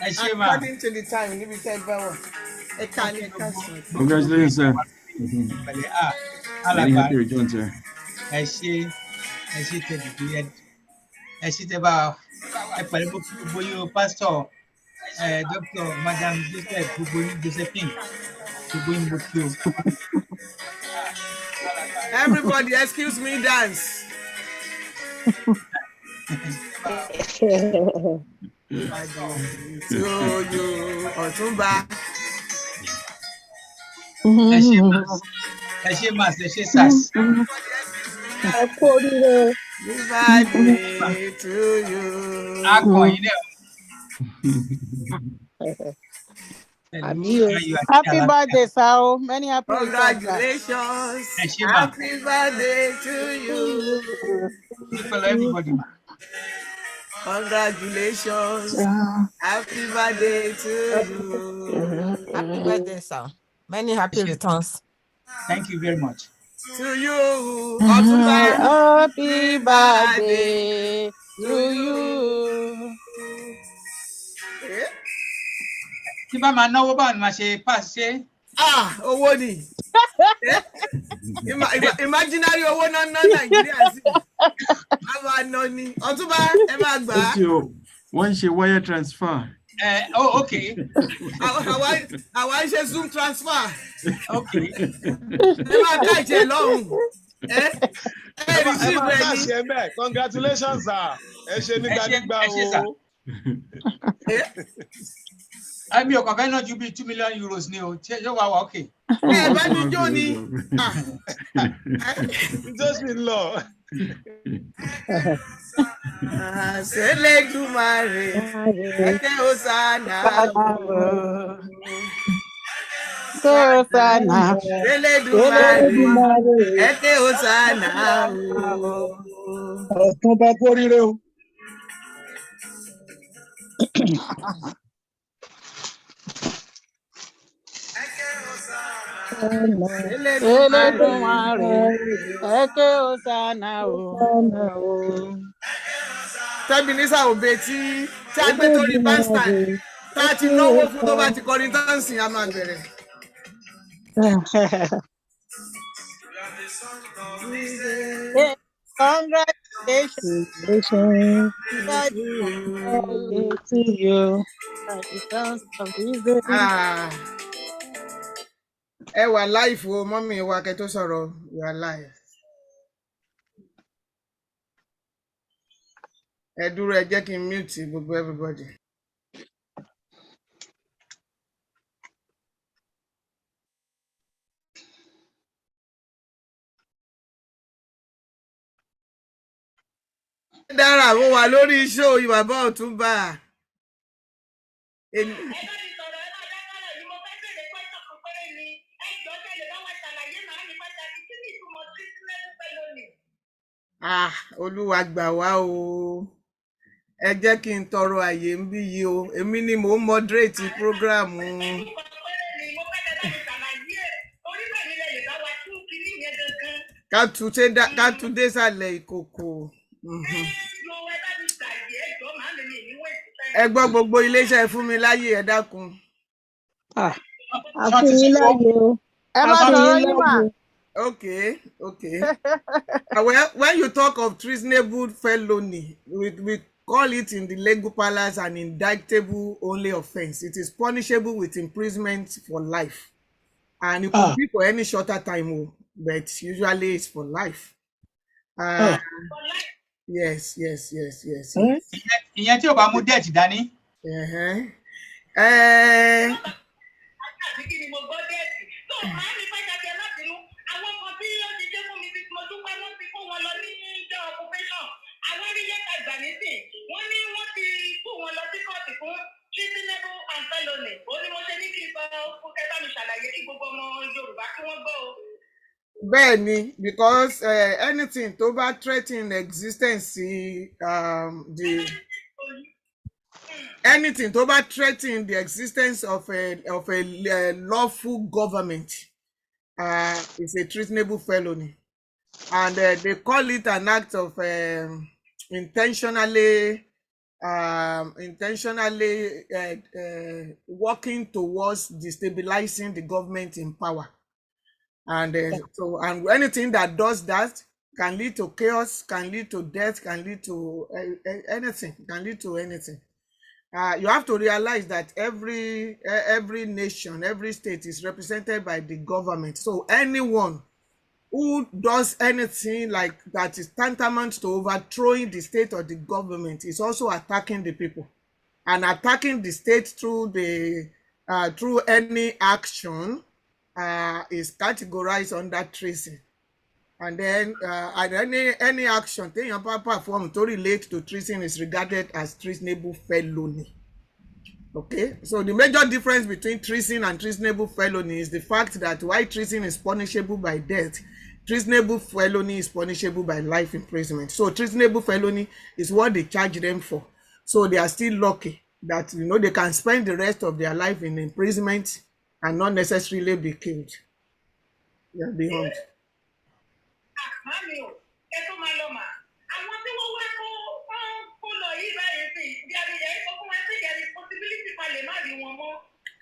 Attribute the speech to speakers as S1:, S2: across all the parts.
S1: According to the time, you tell power.
S2: Congratulations, sir. Many happy returns, sir.
S3: Pastor, Doctor, Madam Josephine.
S1: Everybody, excuse me, dance. To you, OTUNBA. Birthday to you.
S4: Happy birthday, Sao. Many happy
S1: Congratulations. Happy birthday to you.
S3: Everybody.
S1: Congratulations. Happy birthday to you.
S4: Happy birthday, Sao. Many happy returns.
S3: Thank you very much.
S1: To you, OTUNBA.
S4: Happy birthday to you.
S3: Tí bá máa náwó báwo ni máa ṣe pass ṣe?
S1: Owó ni. Imaginary owó náà ná Nàìjíríà sí. A máa ná ni. OTUNBA ẹ máa gbà á.
S2: Wọ́n ṣe wire transfer.
S3: Okay.
S1: Àwa ń ṣe Zoom transfer.
S3: Okay.
S1: Ẹ máa ká ìjẹ lọ́hùn.
S5: Congratulations, sir. Ẹ ṣe nígbà o.
S3: Mi ò kàn fẹ́ ná ju bí 2 million euros ni o. Ṣé yóò wá okay?
S1: Bá ní jó ni.
S5: Just in law.
S1: Ṣẹlẹ́dùmarè, ẹ̀kẹ́ Hosanna. Ṣẹlẹ́dùmarè, ẹ̀kẹ́ Hosanna.
S5: OTUNBA kú oríire o.
S4: Ṣẹlẹ́dùmarè, ẹ̀kẹ́ Hosanna o.
S1: Tẹ́bínísà òbí tí a gbé torí bandstand tá a ti náwó fún tó bá ti kọrin dáǹsì a máa bẹ̀rẹ̀.
S4: Congratulations to you.
S1: Ẹ wà láìfù o, mọ́mí wa kẹ́ tó sọ̀rọ̀ wà láì. Ẹ dúró, ẹ jẹ́ kí n mute gbogbo everybody. Dára mo wà lórí show Bàbá OTUNBA. Olúwa gbà wá o. Ẹ jẹ́ kí n tọrọ àyè ń bí yìí o. Èmi ni mò ń moderate program. Ká tún dé sàlẹ̀ ìkòkò. Ẹ gbọ́ gbogbo iléeṣẹ́ fún mi láyè ẹ dákun. Okay. Well, when you talk of treasonable felony, we call it in the legal parlance an indictable only offense. It is punishable with imprisonment for life. And it could be for any shorter time, but usually it's for life. Yes.
S3: Ìyẹn tí ò bá mú debt dání.
S1: Bẹ́ẹ̀ni, because anything tó bá threaten existence anything tó bá threaten the existence of a lawful government is a treasonable felony, and they call it an act of intentionally intentionally working towards destabilizing the government in power. And and anything that does that can lead to chaos, can lead to death, can lead to anything, can lead to anything. You have to realize that every nation, every state is represented by the government. So anyone who does anything like that is tantamount to overthrowing the state or the government is also attacking the people. And attacking the state through through any action is categorized under treason. And then any action téèyàn bá perform to relate to treason is regarded as treasonable felony. Okay, so the major difference between treason and treasonable felony is the fact that while treason is punishable by death, treasonable felony is punishable by life imprisonment. So treasonable felony is what they charge them for. So they are still lucky that they can spend the rest of their life in imprisonment and not necessarily be killed. They are beyond.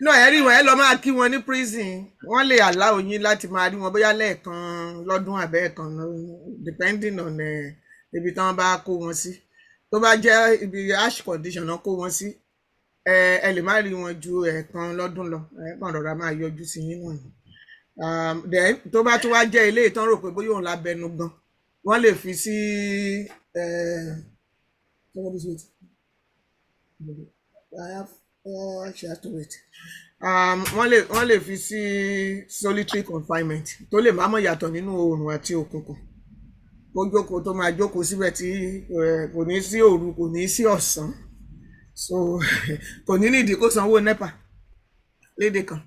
S1: No, anyway, ẹ lọ máa kí wọn ní prison. Wọ́n lè allow yín láti máa rí wọn bóyá lẹ́ẹ̀kan lọ́dún àbẹ́ẹ̀kan depending on ibi tí wọ́n bá kó wọn sí. Tó bá jẹ́ ibi harsh condition náà kó wọn sí, ẹ lè má rí wọn ju ẹ̀ẹ̀kan lọ́dún lọ. Ẹ kàn rọra máa yọjú sí yín náà. Then tó bá tún wá jẹ́ ilé ìtàn rò pé bóyá òun lábẹnu gan, wọ́n lè fi sí she has to wait. Wọ́n lè fi sí solitary confinement tó lè má mọ̀ yàtọ̀ nínú oòrùn àti òkùnkùn. Kó jókòó tó máa jókòó síbẹ̀ tí kò ní sí òru, kò ní sí ọ̀sán. So kò ní nídìí kó sanwó NEPA lédè kan.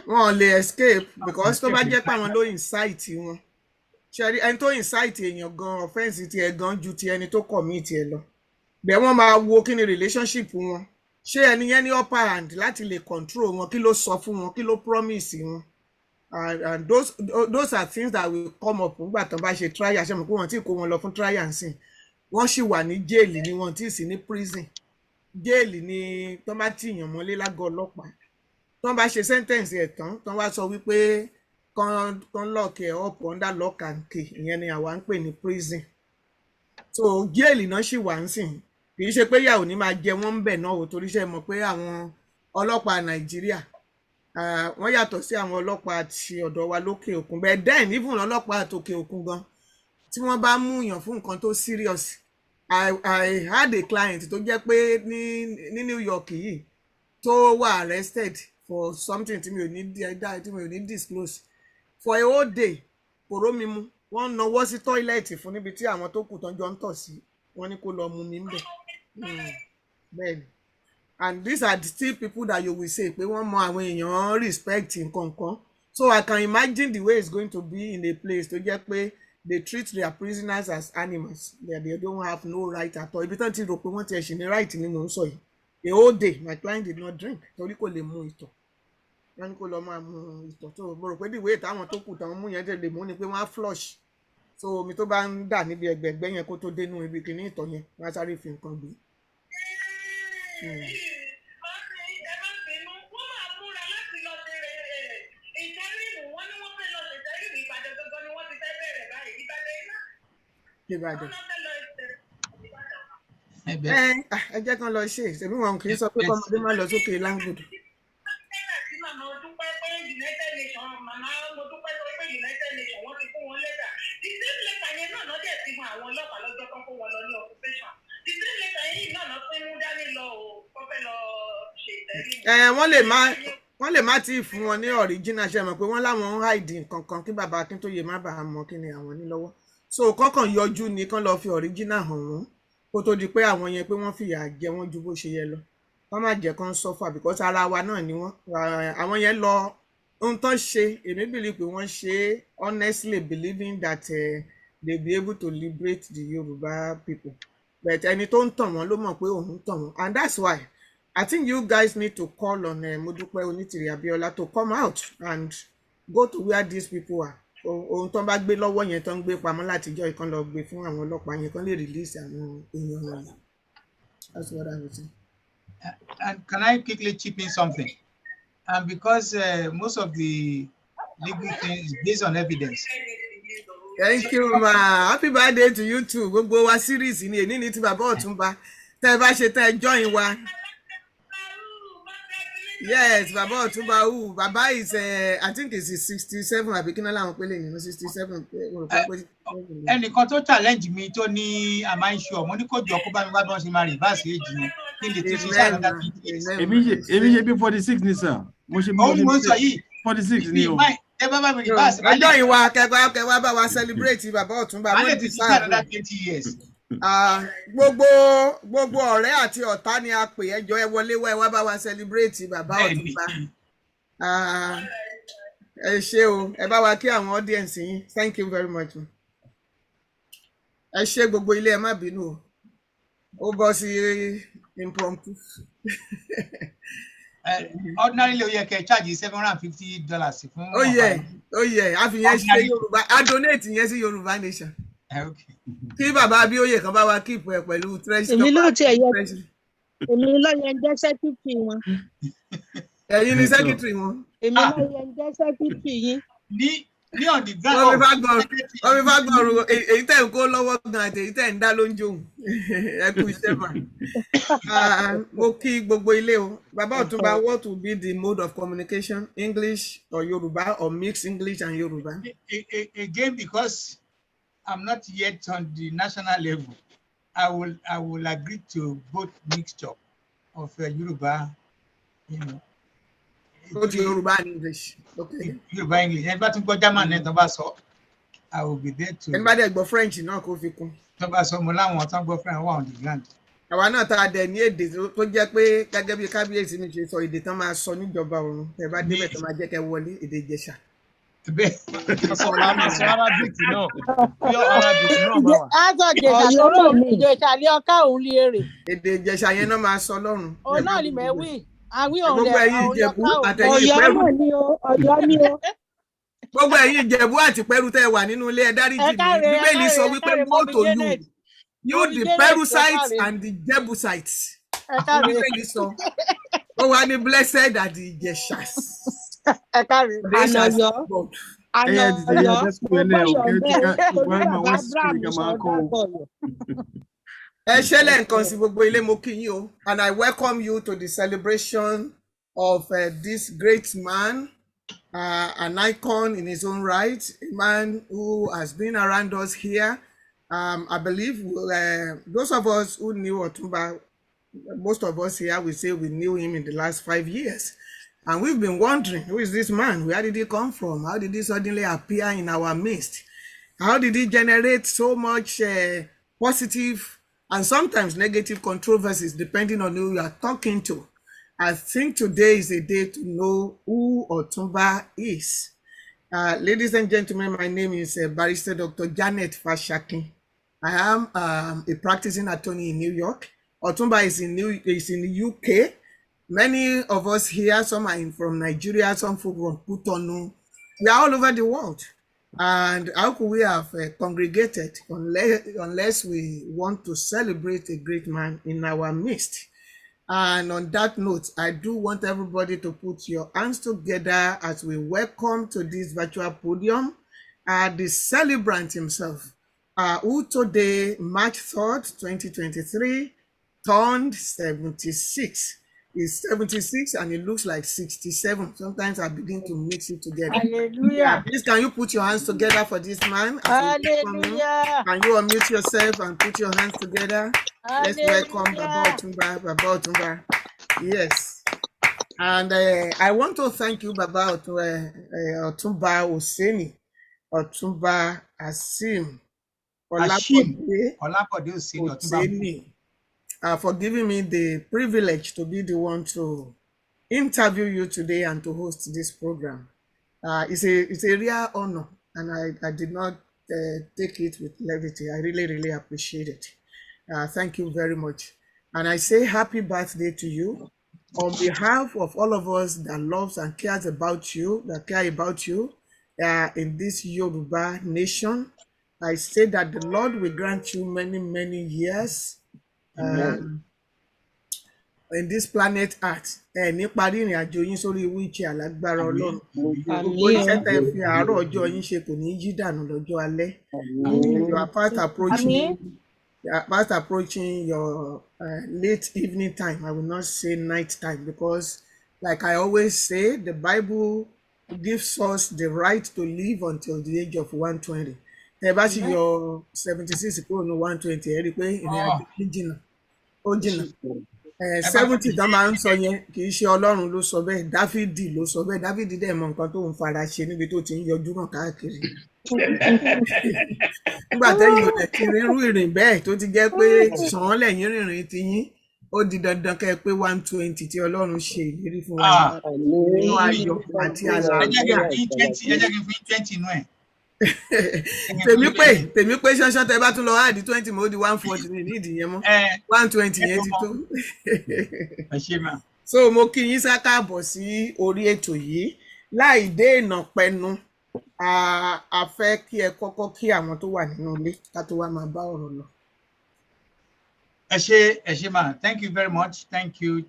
S1: Wọn lè escape because tó bá jẹ́ pé àwọn ló incite wọn. Ṣé ẹni tó incite èèyàn gan offence ti ẹ̀ gan ju ti ẹni tó commit ẹ̀ lọ. Bẹ́ẹ̀ wọ́n máa wo kí ni relationship wọn. Ṣé ẹni yẹn ní upper hand láti lè control wọn, kí ló sọ fún wọn, kí ló promise wọn. And those are things that will come up nígbà tán bá ṣe trial. Ṣé mo pé wọ́n ti kó wọn lọ fún trial nsìn. Wọ́n sì wà ní jail ni wọ́n ti sì ní prison. Jail ni tán bá tìyàn mọ́lé lágọ̀ọ́ ọlọ́pàá. Tán bá ṣe sentence ẹ̀ tán wá sọ wípé kan lock ẹ̀ up under lock and key, ìyẹn ni àwa ń pè ní prison. So jail náà sì wà ń sìn, kì í ṣe pé yà ò ní máa jẹ wọ́n ń bẹ̀ náà ò, torí ṣe mọ̀ pé àwọn ọlọ́pàá Nàìjíríà wọ́n yàtọ̀ sí àwọn ọlọ́pàá ti ọ̀dọ̀ wa lókè òkun. Bẹ́ẹ̀ then even ọlọ́pàá àtòkè òkun gan tí wọ́n bá mú yàn fún nǹkan tó serious. I had a client tó jẹ́ pé ní New York yìí tó wà arrested for something tí mi ò ní disclose for a whole day. Kòró mi mu, wọ́n nawọ́ sí tọ́ílẹ̀tì fún níbi tí àwọn tó kù tán jọ ń tọ̀ sí, wọ́n ní kó lọ mu mi ń bẹ̀. Bẹ́ẹ̀ni, and these are still people that you will say pé wọ́n mọ àwọn èèyàn respect nǹkan. So I can imagine the way it's going to be in a place tó jẹ́ pé they treat their prisoners as animals. They don't have no right at all. Ibi tán ti rò pé wọ́n ti ẹ̀sìn ní right ni mò ń sọ yìí. A whole day my client did not drink torí kò lè mu ìtọ̀. Wọ́n ní kó lọ máa mu ìtọ̀. So mo rò pé the way táwọn tó kù táwọn mú yẹn lè mú ni pé wọ́n á flush. So omi tó bá ń dà níbi ẹgbẹ̀gbẹ́ yẹn kó tó dénú ibi kìíní ìtọ̀ yẹn, wọ́n á sáré fi nǹkan gbé. Ẹ jẹ́ kán lọ ṣe ṣebí wọn kì í sọ pé kọ́mọdé má lọ sókè láńgòdò. Wọ́n lè má tí ì fún wọn ní original. Ṣe mọ̀ pé wọ́n láwọn ń hide nǹkan kan kí bàbá Akíntóyè má bàa mọ̀ kí ni àwọn ní lọ́wọ́. So kọ́kàn yọjú ni kán lọ fi original hàn wọ́n kó tó di pé àwọn yẹn pé wọ́n fìyà jẹ wọ́n ju bó ṣe yẹ lọ. Wọ́n má jẹ́ kán suffer because ara wa náà ni wọ́n. Àwọn yẹn lọ ohun tán ṣe, èmi believe pé wọ́n ṣe honestly believing that they be able to liberate the Yoruba people. But ẹni tó ń tàn wọ́n ló mọ̀ pé òun ń tàn wọ́n, and that's why I think you guys need to call on Modupe Onitiri Abiola to come out and go to where these people are. Ohun tó ń bá gbé lọ́wọ́ yẹn tó ń gbé pamọ́ látijọ́ ìkan lọ gbé fún àwọn ọlọ́pàá yẹn kan lè release àwọn èèyàn wọn. That's what I would say.
S3: And can I quickly chip in something? And because most of the legal things is based on evidence.
S1: Thank you, ma. Happy birthday to you too. Gbogbo wa series ni èní ní ti bàbá Ọ̀túnba. Tẹ́ bá ṣe tẹ́ join wa. Yes, bàbá Ọ̀túnba who bàbá is I think is 67 àbí kí náà làwọn pélé ni 67.
S3: Ẹnìkan tó challenge mi tó ní am I sure mo ní kó jọ kó bá mi wá bí wọ́n ṣe máa reverse age yẹn kí lè tún ṣiṣẹ́ another 20 years.
S2: Èmi ṣe bí 46 ni sir. Mo ṣe bí 46 ni o.
S3: Ẹ bá bá mi reverse.
S1: Ọjọ́ ìwà kẹwàá bá wa celebrate bàbá Ọ̀túnba.
S3: Wọ́n lè tún ṣiṣẹ́ another 20 years.
S1: Gbogbo ọ̀rẹ́ àti ọ̀tá ni a pè ẹjọ́ ẹ wọlé wá bá wa celebrate bàbá Ọ̀túnba. Ẹ ṣé o, ẹ bá wa kí àwọn audience yín. Thank you very much. Ẹ ṣé gbogbo ilé ẹ má bínú o. Ó bọ́ sí impromptu.
S3: Ordinarily ó yẹ kẹ́ charge $750 fún.
S1: Ó yẹ, a fi yẹn ṣe Yorùbá, a donate yẹn sí Yorùbá Nation.
S3: Okay.
S1: Kí bàbá Abíóyè kan bá wa keep ẹ pẹ̀lú treasury.
S6: Èmi ló tiẹ̀ yẹ èmi ló yẹ ń jẹ́ secretary wọn.
S1: Ẹ̀yin ni secretary wọn.
S6: Èmi ló yẹ ń jẹ́ secretary yín.
S3: Ní on the ground.
S1: Wọ́n fi bá gbọ́rù èyí tẹ̀ ń kó lọ́wọ́ gan àti èyí tẹ̀ ń dá ló ń jóun. Ẹ kú iṣẹ́ mà. Mo kí gbogbo ilé o. Bàbá Ọ̀túnba, what will be the mode of communication? English or Yoruba or mixed English and Yoruba?
S3: Again, because I'm not yet on the national level, I will agree to both mixture of Yoruba, you know.
S1: Both Yoruba and English. Okay.
S3: Yoruba English. Anybody go German and Tobaso, I will be there too.
S1: Anybody go French náà kó fi kún.
S3: Tobaso mo láwọn tán go French wà on the ground.
S1: Àwa náà tá a dẹ̀ ní èdè tó jẹ́ pé gẹ́gẹ́ bí kábíyèsí mi ṣe sọ èdè tán máa sọ níjọba ọ̀run. Ẹ bá débẹ̀ tó máa jẹ́ kẹ́ wọlé èdè Ìjẹ̀ṣà.
S5: Arabic náà. Pure Arabic náà máa wà.
S6: Aṣọ Ìjẹ̀ṣà sọ̀rọ̀ Ìjẹ̀ṣà lé ọ̀ká òun lé èrè.
S1: Èdè Ìjẹ̀ṣà yẹn náà máa sọ lọ́run.
S6: Òun náà ni mẹ́wì. Àwí òun
S1: Gbogbo
S6: lẹ̀
S1: ẹ̀yin Ìjẹ̀bú àtẹ̀yìn
S6: Ọ̀yọ́
S1: Ìpẹ́rù.
S6: náà ni o, Ọ̀yọ́ ni o.
S1: Gbogbo ẹ̀yin Ìjẹ̀bú àti Ìpẹ́rù tẹ́ wà nínú ilé ẹ dáríjì mi. Bíbélì sọ wípé both to you the Perusites and the Jebusites. Bíbélì sọ. Ó wà ní blessed are the Ìjẹ̀ṣàs.
S6: Ẹ káre. Ànàyọ́.
S1: Ẹ ṣẹlẹ̀ nǹkan sí gbogbo ilé mo kí yín o, and I welcome you to the celebration of this great man, an icon in his own right, a man who has been around us here. I believe those of us who knew Otunba, most of us here, we say we knew him in the last 5 years. And we've been wondering, who is this man? Where did he come from? How did he suddenly appear in our midst? How did he generate so much positive and sometimes negative controversies, depending on who you are talking to? I think today is a day to know who Otunba is. Ladies and gentlemen, my name is Barrister Dr. Janet Fashakin. I am a practicing attorney in New York. Otunba is in the UK. Many of us here, some are from Nigeria, some from Cotonou. We are all over the world. And how could we have congregated unless we want to celebrate a great man in our midst? And on that note, I do want everybody to put your hands together as we welcome to this virtual podium the celebrant himself, who today, March 3rd, 2023, turned 76. He's 76 and he looks like 67. Sometimes I begin to mix it together.
S6: Hallelujah.
S1: Please, can you put your hands together for this man?
S6: Hallelujah.
S1: Can you unmute yourself and put your hands together? Let's welcome Baba Otunba. Yes. And I want to thank you, Baba Otunba OSENIE, Otunba HASHIM,
S3: Olabode
S1: OSENIE, for giving me the privilege to be the one to interview you today and to host this program. It's a real honor, and I did not take it with levity. I really appreciate it. Thank you very much. And I say happy birthday to you. On behalf of all of us that loves and cares about you, that care about you in this Yoruba nation, I say that the Lord will grant you many, many years in this planet Earth. Ní parí ìrìn àjò yín sórí wheelchair lágbára Ọlọ́run. Gbogbo iṣẹ́ tẹ́ fi àárọ̀ ọjọ́ yín ṣe kò ní yí dànù lọ́jọ́ alẹ́. You are fast approaching your late evening time. I will not say night time because, like I always say, the Bible gives us the right to live until the age of 120. Tẹ́ bá sì yọ 76 kúrò ní 120, ẹ rí i pé ìrìn àjò yín jìnnà. Ó jìnnà. 70 tán máa ń sọ yẹn kì í ṣe Ọlọ́run ló sọ bẹ́ẹ̀, Dáfídì ló sọ bẹ́ẹ̀. Dáfídì dẹ̀ mọ nǹkan tó ń fara ṣe níbi tó ti ń yọjú hàn káàkiri. Nígbà tẹ́yìn ò dẹ̀ ti rírú ìrìn bẹ́ẹ̀ tó ti jẹ́ pé sàn án lẹ́yìn rìnrìn ti yín, ó di dandan kẹ́ ẹ pé 120 tí Ọlọ́run ṣe ìlérí fún wa nínú ayọ̀ àti àlàáfíà.
S3: Ẹ jẹ́ kí n fi 20 nú ẹ̀.
S1: Tèmi pé ṣánṣán tẹ bá tún lọ áàdì 20 mọ́ ó di 140 ní ìdí yẹn mọ́ 120 yẹn ti tó. So mo kí yín sá káàbọ̀ sí orí ètò yìí láì dé ìnà pẹnu. A fẹ́ kí ẹ kọ́kọ́ kí àwọn tó wà nínú ilé ká tó wá máa bá ọ̀rọ̀ lọ.
S3: Ẹ ṣé ma, thank you very much, thank you.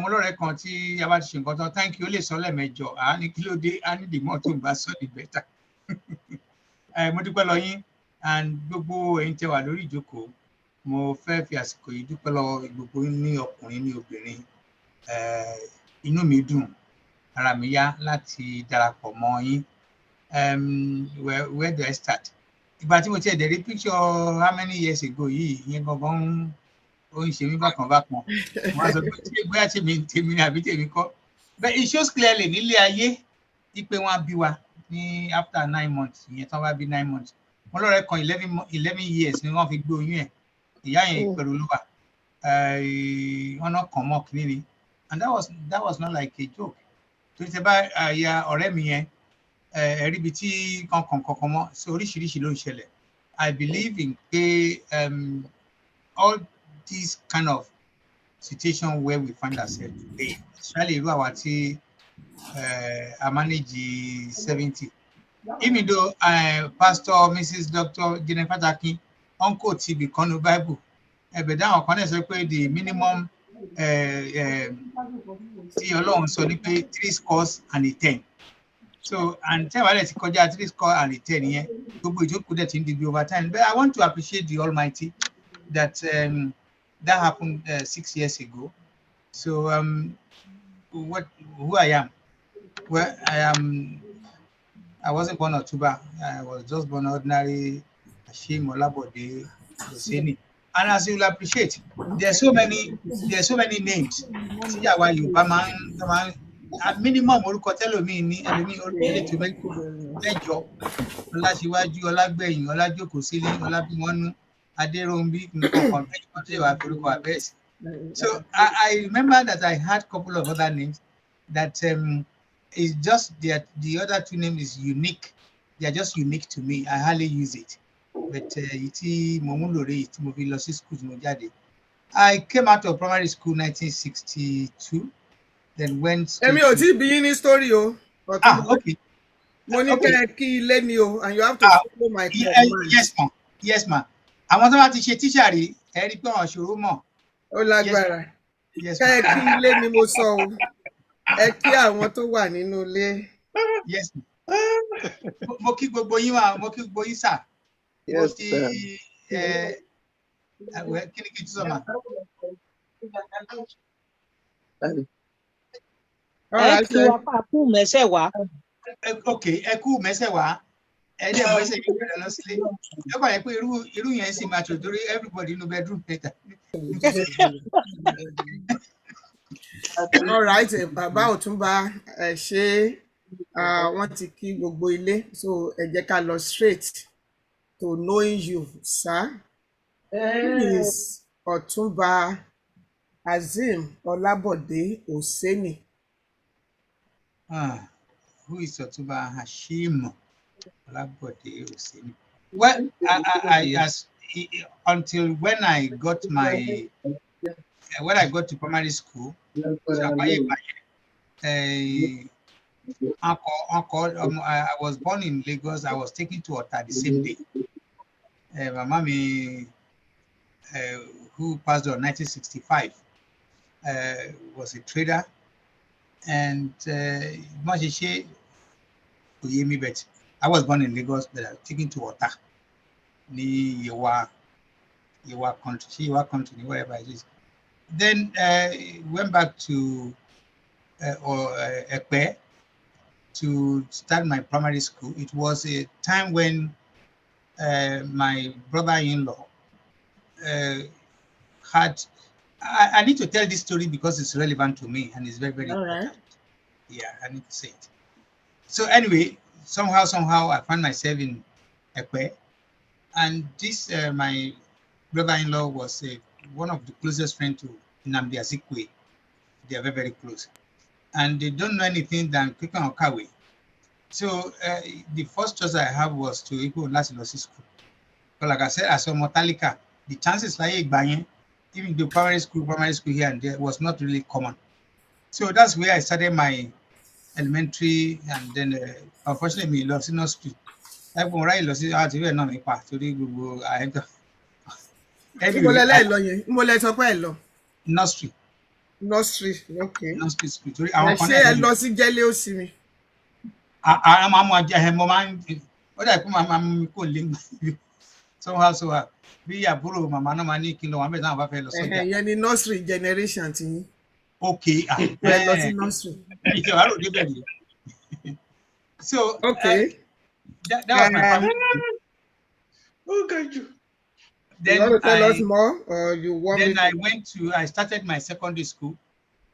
S3: Mo lọ́rẹ̀ẹ́ kan tí a bá ti ṣe nǹkan tán, thank you ó lè sọ lẹ́ẹ̀mẹjọ, ní kí ló dé, á ní dìmọ́ tó ń bá sọ ní bẹ́tà. Mo dúpẹ́ lọ yín and gbogbo ẹ̀yin tẹ́ wà lórí ìjókòó. Mo fẹ́ fi àsìkò yìí dúpẹ́ lọ gbogbo ní ọkùnrin ní obìnrin. Inú mi dùn, ara mi yá láti darapọ̀ mọ́ yín. Where do I start? Ìgbà tí mo ti ẹ̀dẹ̀ rí picture how many years ago yìí, ìyẹn gangan ó ń ṣe mí bákan. Mo sọ pé bóyá tèmi ni àbí tèmi kọ́. But it shows clearly nílé ayé wípé wọ́n á bí wa ní after 9 months, ìyẹn tán bá bí 9 months. Mo lọ́rẹ̀ẹ́ kan 11 years ni wọ́n fi gbé oyún ẹ̀. Ìyá yẹn pẹ̀lú ló wà. Wọ́n náà kàn mọ́ kínní ni. And that was not like a joke. Torí tẹ bá ya ọ̀rẹ́ mi yẹn, ẹ̀rí ibi tí kankan mọ́, so oríṣiríṣi ló ń ṣẹlẹ̀. I believe in pé all these kind of situation where we find ourselves today, especially irú àwa tí a manage 70. Even though Pastor Mrs. Dr. Jennifer Takin uncle ti bí kan ní Bible, ẹ̀bẹ̀ dáhùn kan náà sọ pé the minimum tí Ọlọ́run sọ ní pé 3 scores and a 10. So and tẹ́ wàá lẹ̀ ti kọjá 3 scores and a 10 yẹn, gbogbo ìjókòó dẹ̀ ti ń di over time. But I want to appreciate the Almighty that that happened 6 years ago. So who I am? Well, I wasn't born OTUNBA. I was just born ordinary HASHIM, OLABODE, OSENIE. And as you will appreciate, there are so many names. See how you at minimum orúkọ tẹ́lòmíì ní ẹlòmíì orílẹ̀ èdè mẹ́jọ. Ọláṣíwájú, Ọlágbẹ̀yìn, Ọlájókòsílẹ̀, Ọlábímọ́nú, Adéròǹbí, nǹkan kan bẹ́ẹ̀ wọ́n tẹ̀ wá forúkọ àbẹ́ẹ̀sì. So I remember that I had a couple of other names that is just the other 2 names is unique. They are just unique to me. I hardly use it. But iti momulore iti mo fi lọ sí school mo jáde. I came out of primary school 1962. Then went.
S1: Èmi ò tí bí yín ní story o.
S3: Okay.
S1: Mo ní kẹ́ kí ilé ni o, and you have to follow my command.
S3: Yes ma. Àwọn tó bá ti ṣe teacher rí, ẹ rí pé wọ́n ṣòro mọ̀.
S1: Ó lágbára. Kẹ́ kí ilé ni mo sọ o. Ẹ kí àwọn tó wà nínú ilé.
S3: Yes. Mo kí gbogbo yín wá, mo kí gbogbo yín sà.
S7: Yes,
S3: kí ni kí n tún sọ ma.
S6: Ẹ kí wa pa kú mẹ́sẹ̀ wá.
S3: Okay, ẹ kú mẹ́sẹ̀ wá. Ẹ dẹ̀ mẹ́sẹ̀ yìí bẹ̀rẹ̀ lọ sílé. Ẹ kọ́ yẹ pé irú yẹn sì máa tòdórí everybody inú bedroom better.
S1: All right, bàbá Ọ̀túnba ẹ ṣé wọ́n ti kí gbogbo ilé, so ẹ jẹ́ ká lọ straight to knowing you, sir. Who is Ọ̀túnba HASHIM Olabode OSENIE?
S3: Who is OTUNBA HASHIM Olabode OSENIE? Well, I until when I got my when I got to primary school, I was born in Lagos. I was taken to Ota the same day. My mommy, who passed on 1965, was a trader, and but I was born in Lagos, but I was taken to Ota, near Yewa country, wherever it is. Then went back to Ekpe to start my primary school. It was a time when my brother-in-law had. I need to tell this story because it's relevant to me and it's very, very important.
S1: Right.
S3: Yeah, I need to say it. So anyway, somehow I found myself in Ekpe, and this my brother-in-law was one of the closest friends to Nnamdi Azikiwe. They are very, very close, and they don't know anything than Kikan Okawe. So the first choice I have was to go last school. But like I said, as a Motalika, the chances like even the primary school here and there was not really common. So that's where I started my elementary, and then unfortunately, lost in street. I won't write lost it out here, not a part to the Google. I had nursery.
S1: Nursery, okay.
S3: Nursery school.
S1: Ṣé ẹ lọ sí Jẹ́lé Òsínmi?
S3: Somehow bí àbúrò màmá náà máa ní kí n lọ wà mẹ́ta àwọn bá fẹ́ lọ sọ́jà.
S1: Ìyẹn ni nursery generation ti yín.
S3: Okay.
S1: Ẹ lọ sí nursery.
S3: Ìjọba ló débẹ̀ ni. So
S1: okay.
S3: That was my family.
S1: Okay. Then you want to tell us more, or you want
S3: then
S1: me
S3: I started my secondary school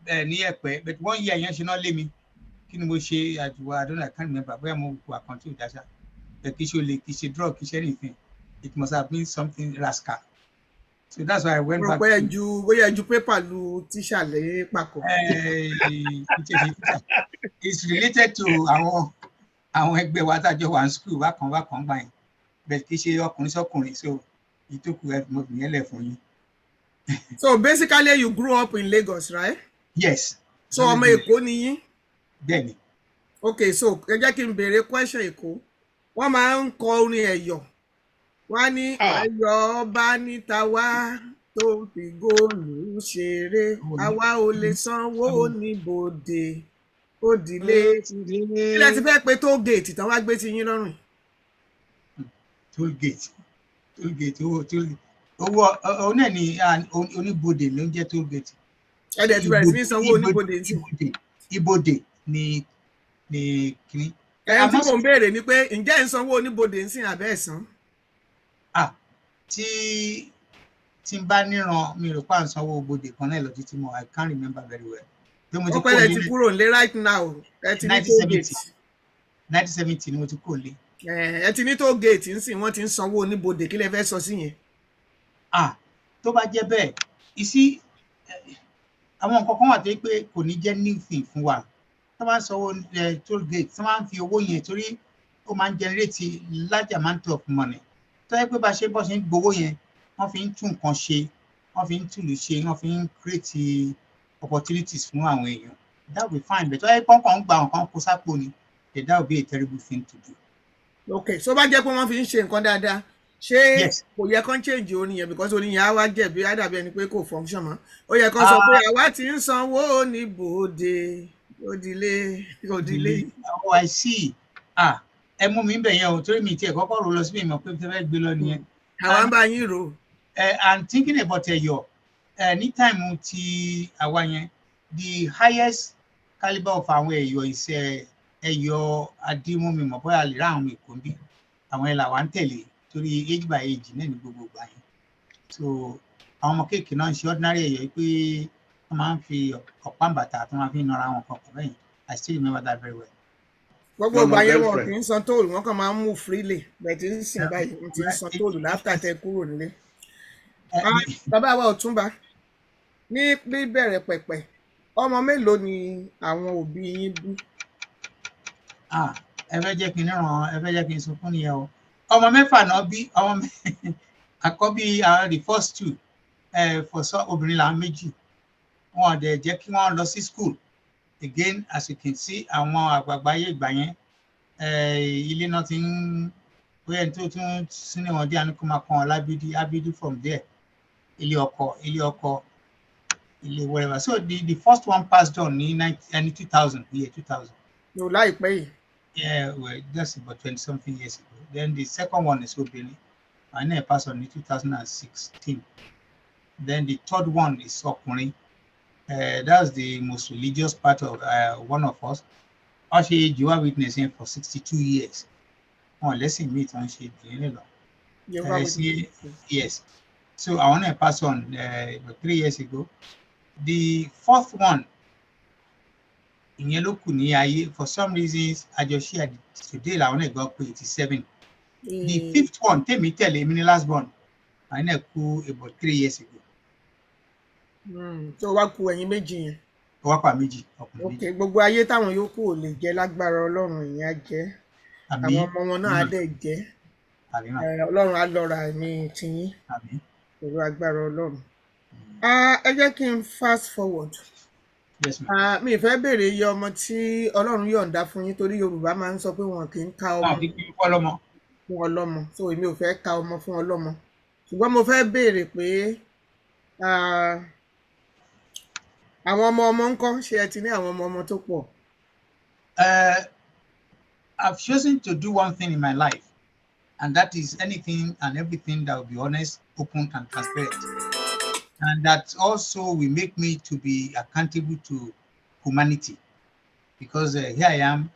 S3: near Ekpe, but 1 year she not let me. I don't know, I can't remember where I'm going to continue that. But kishi drug, kishi anything. It must have been something rascal. So that's why I went back.
S1: Where you paper lu teacher le pako.
S3: It's related to àwọn ẹgbẹ́ wa tá jọ wà ní school wá kan báyìí. But kishi ọkùnrin sọ́kùnrin, so it took mo yẹn fún yín.
S1: So basically you grew up in Lagos, right?
S3: Yes.
S1: So ọmọ Èkó ni yín?
S3: Bẹ́ẹ̀ni.
S1: Okay, so ẹ jẹ́ kí n béèrè question Èkó. Wọ́n máa ń kọ orin Ẹ̀yọ̀. Wọ́n ní Ẹ̀yọ̀ bá níta wá tó fi góòlù ṣeré. Àwa ò lè sanwó níbodè. Ó dilé. Ilé ti fẹ́ pé toll gate tán wá gbé ti yín lọ́rùn.
S3: Toll gate. Owó náà ni oníbodè ló ń jẹ́ toll gate.
S1: Ẹ̀dẹ̀ ti bẹ̀rẹ̀ sí ní sanwó oníbodè sí.
S3: Ibodè ni kìíní.
S1: Ẹ̀yìn tí mò ń béèrè ni pé ǹjẹ́ ń sanwó oníbodè ń sìn abẹ́ ẹ̀sán?
S3: Tí n bá níran mi rò pa ń sanwó bodè kan náà lọ títí mọ́, I can't remember very well.
S1: Ó pẹ́lẹ̀ ti kúrò nílé right now. Ẹ ti ní toll gate.
S3: 1970 ni mo ti kúrò nílé.
S1: Ẹ ti ní toll gate ń sìn wọ́n ti ń sanwó oníbodè, kí lẹ fẹ́ sọ sí yẹn?
S3: Tó bá jẹ́ bẹ́ẹ̀, ìsí àwọn nǹkan kan wà tó pé kò ní jẹ́ new thing fún wa. Tó máa ń sanwó toll gate, tó máa ń fi owó yẹn torí ó máa ń generate large amount of money. Tó yẹ pé bó ṣe ń gbowó yẹn, wọ́n fi ń tún nǹkan ṣe, wọ́n fi ń túlù ṣe, wọ́n fi ń create opportunities fún àwọn èèyàn. That will be fine, but tó yẹ pé wọ́n kàn ń gba nǹkan kó sápò ni, that will be a terrible thing to do.
S1: Okay, so bá jẹ́ pé wọ́n fi ń ṣe nǹkan dáadáa, ṣé kò yẹ kán change orin yẹn because orin yẹn á wá jẹ̀bi á dàbí ẹni pé kò function mọ́. Ó yẹ kán sọ pé àwa ti ń sanwó níbodè, òdìlé.
S3: Oh, I see. Ẹ mú mi bẹ̀ yẹn o, torí mi tiẹ̀ kọ́kọ́ rò lọ síbi ìmọ̀ pé tẹ́ fẹ́ gbé lọ nìyẹn.
S1: Àwa ń bá yín rò.
S3: I'm thinking about Ẹ̀yọ̀. Ní time ti àwa yẹn, the highest caliber of àwọn Ẹ̀yọ̀ is Ẹ̀yọ̀ Adémọ́mi mọ̀ bóyá lè rá àwọn Èkó bí. Àwọn ẹ̀là wa ń tẹ̀lé torí age by age náà ní gbogbo ìgbà yẹn. So àwọn ọmọ kéèké náà ń ṣe ordinary Ẹ̀yọ̀ pé wọ́n máa ń fi ọ̀pá bàtà tó máa fi nara wọn kankan bẹ́yìn. I still remember that very well.
S1: Gbogbo ìgbà yẹn wọn kì í san tóòlù, wọn kàn máa ń mú freely bẹ́ẹ̀ tí ń sìn báyìí wọn ti ń san tóòlù láfíà tẹ kúrò nílé. Bàbá wa Ọ̀túnba, ní bíbẹ̀rẹ̀ pẹ̀pẹ̀, ọmọ mélòó ni àwọn òbí yín bí?
S3: Ẹ fẹ́ jẹ́ kí n ràn, ẹ fẹ́ jẹ́ kí n sọ fún nìyẹn o. Ọmọ mẹ́fà náà bí, àkọ́bí the first two for some obìnrin làwọn méjì wọn dẹ̀ jẹ́ kí wọ́n lọ sí school again as you can see àwọn àgbààgbà ayé ìgbà yẹn ilé náà ti ń bóyá ní tó tún sínú wọn díẹ̀ ní kó máa kọ́ wọn lábídí from there ilé ọkọ ilé whatever. So the first one passed on in 2000 year 2000.
S1: No láìpẹ́ yìí.
S3: Yeah, well, that's about 20 something years ago. Then the second one is obìnrin and then passed on in 2016. Then the third one is ọkùnrin. That's the most religious part of one of us. Actually, Jehovah's Witness for 62 years. Oh, let's see me on she yes. So I want to pass on about 3 years ago. The fourth one in yellow kuni for some reasons I just shared today. I want to go 87. The fifth one, tell me last one. I know about 3 years ago.
S1: So wá kù ẹ̀yin méjì yẹn.
S3: Wá pa méjì.
S1: Okay, gbogbo ayé táwọn yòókù ò lè jẹ lágbára Ọlọ́run ìyẹn á jẹ. Àwọn ọmọ wọn náà á dẹ̀ jẹ. Ọlọ́run á lọ́ra ẹ̀mí tiyín. Pẹ̀lú agbára Ọlọ́run. Ẹ jẹ́ kí n fast forward.
S3: Yes, ma'am.
S1: Mi fẹ́ béèrè iye ọmọ tí Ọlọ́run yọ̀ǹda fún yín torí Yorùbá máa ń sọ pé wọn kì í ka ọmọ fún ọlọ́mọ. So èmi ò fẹ́ ka ọmọ fún ọlọ́mọ. Ṣùgbọ́n mo fẹ́ béèrè pé àwọn ọmọ ńkọ́ ṣé ẹ ti ní àwọn ọmọ tó pọ̀?
S3: I've chosen to do one thing in my life, and that is anything and everything that will be honest, open, and transparent. And that also will make me to be accountable to humanity. Because here I am,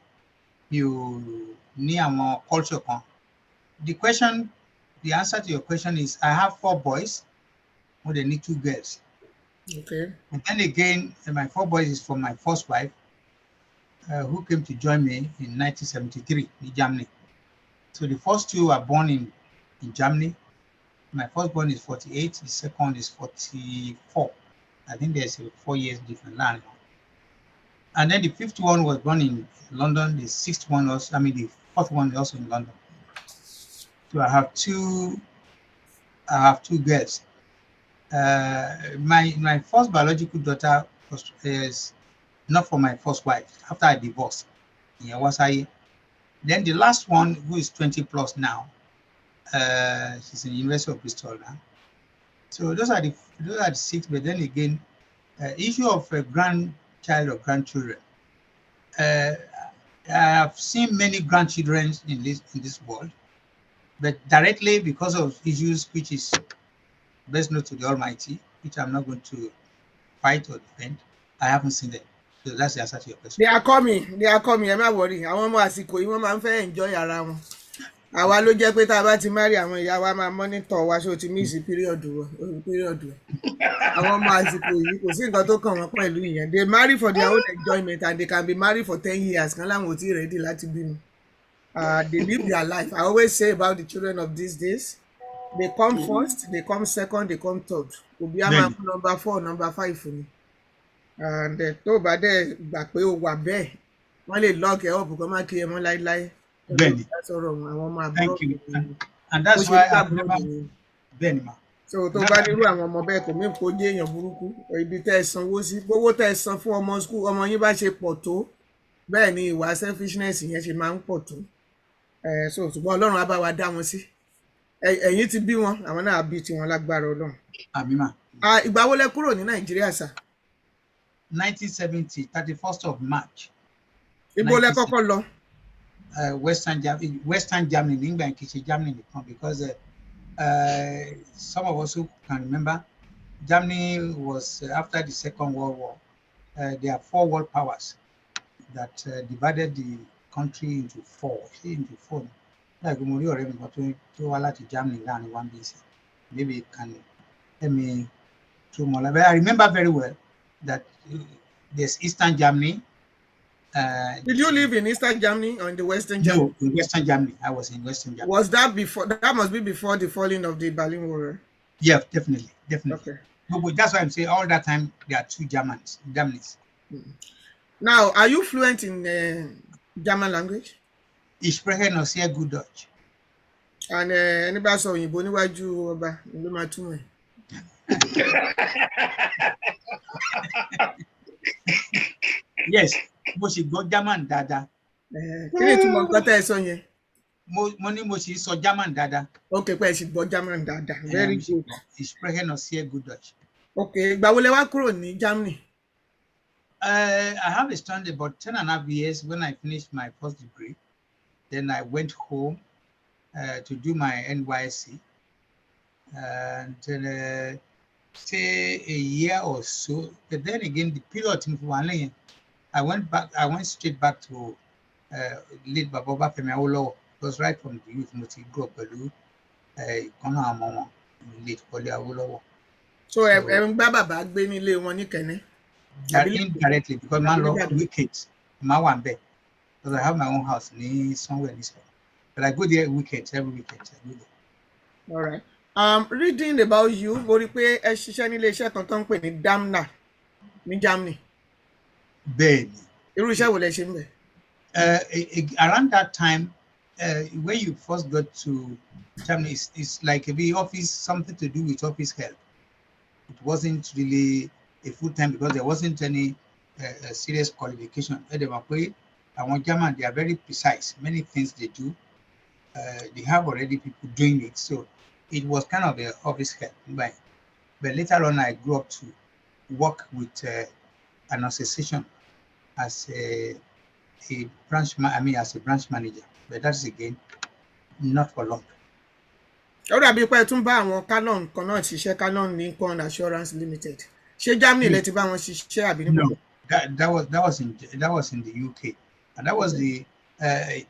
S3: you near more culture. The answer to your question is I have 4 boys, more than 2 girls.
S1: Okay.
S3: And then again, my 4 boys is from my first wife, who came to join me in 1973 in Germany. So the first 2 are born in Germany. My first born is 48, the second is 44. I think there's a 4 years different land. And then the 5th one was born in London. The 6th one also, the 4th one is also in London. So I have two girls. My first biological daughter is not from my first wife after I divorced. Then the last one, who is 20 plus now, she's in the University of Bristol now. So those are the 6. But then again, issue of a grandchild or grandchildren. I have seen many grandchildren in this world, but directly because of issues which is best known to the Almighty, which I'm not going to fight or defend, I haven't seen them. So that's the answer to your question.
S1: They are coming. I'm not worried. Àwọn ọmọ àsìkò yìí wọ́n máa ń fẹ́ enjoy ara wọn. Àwa ló jẹ́ pé tá a bá ti marry àwọn ìyá wa máa monitor wa ṣó ti miss period. Àwọn ọmọ àsìkò yìí kò sí nǹkan tó kàn wọ́n pẹ̀lú ìyẹn. They marry for their own enjoyment and they can be married for 10 years kan láwọn ò tí ready láti bímọ. They live their life. I always say about the children of these days, they come first, they come second, they come third. Obi ama number 4, number 5 ni. And tó bá dé gbà pé ó wà bẹ́ẹ̀, wọ́n lè lock ẹ up kó má kí ẹ mọ́ láíláí.
S3: Thank you. And that's why I've never been.
S1: So tó bá nírú àwọn ọmọ bẹ́ẹ̀ kò mí kó jẹ́ èèyàn burúkú. Ibi tẹ́ ẹ sanwó sí, owó tẹ́ ẹ san fún ọmọ school, ọmọ yín bá ṣe pọ̀ tó, bẹ́ẹ̀ ni ìwà selfishness yẹn ṣe máa ń pọ̀ tó. So ṣùgbọ́n Ọlọ́run á bá wa dá wọn sí. Ẹ̀yin ti bí wọn, àwọn náà bí tiwọn lágbára Ọlọ́run.
S3: Àmín mà.
S1: Ìgbà wo lẹ kúrò ní Nàìjíríà sà?
S3: 1970, 31st of March.
S1: Ibo lẹ kọ́kọ́ lọ?
S3: Western Germany, England, Germany, because some of us who can remember, Germany was after the Second World War. There are 4 world powers that divided the country into 4. Like Germany down one BC. Maybe it can let me through more. But I remember very well that there's Eastern Germany.
S1: Did you live in Eastern Germany or in the Western Germany?
S3: No, in Western Germany. I was in Western Germany.
S1: Was that before? That must be before the falling of the Berlin Wall.
S3: Yeah, definitely.
S1: Okay.
S3: But that's why I'm saying all that time there are 2 Germans.
S1: Now, are you fluent in German language?
S3: Ich spreche noch sehr gut Deutsch.
S1: And anybody saw you níwájú ọba ló máa túmọ̀ ẹ̀.
S3: Yes, mo sì gbọ́ German dáadáa.
S1: Kí ni ìtumọ̀ nǹkan tẹ́ ẹ sọ yẹn?
S3: Mo ní mo sì sọ German dáadáa.
S1: Okay, pé ẹ sì gbọ́ German dáadáa. Very good.
S3: Ich spreche noch sehr gut Deutsch.
S1: Okay, ìgbà wo lẹ wá kúrò ní Germany?
S3: I have a study about 10.5 years when I finished my first degree. Then I went home to do my NYSC. And then say a year or so. But then again, the period in Fuanle, I went straight back to late Baba Femi Awolowo. It was right from the youth multi group late Kole Awolowo.
S1: So ẹ ń bá bàbá gbé nílé wọn ní Kẹ̀ní?
S3: Indirectly, because my love weekends, my one bed. Because I have my own house somewhere in this. But I go there weekends, every weekend. I go there.
S1: All right. Reading about you, mo rí pé ẹ ṣiṣẹ́ nílé iṣẹ́ kan tó ń pè ní Damna ní Germany.
S3: Bẹ́ẹ̀ni.
S1: Irú iṣẹ́ wo lẹ ṣe ń bẹ̀?
S3: Around that time, when you first got to Germany, it's like a big office, something to do with office help. It wasn't really a full time because there wasn't any serious qualification. And German, they are very precise. Many things they do, they have already people doing it. So it was kind of an office help. But later on, I grew up to work with an association as a branch manager. But that's again not for long.
S1: Ó dàbí pé ẹ tún bá àwọn Canon kan náà ṣiṣẹ́, Canon Lincoln Assurance Limited. Ṣé Germany lẹ ti bá wọn ṣiṣẹ́ àbí níbo?
S3: No, that was in the UK, and that was the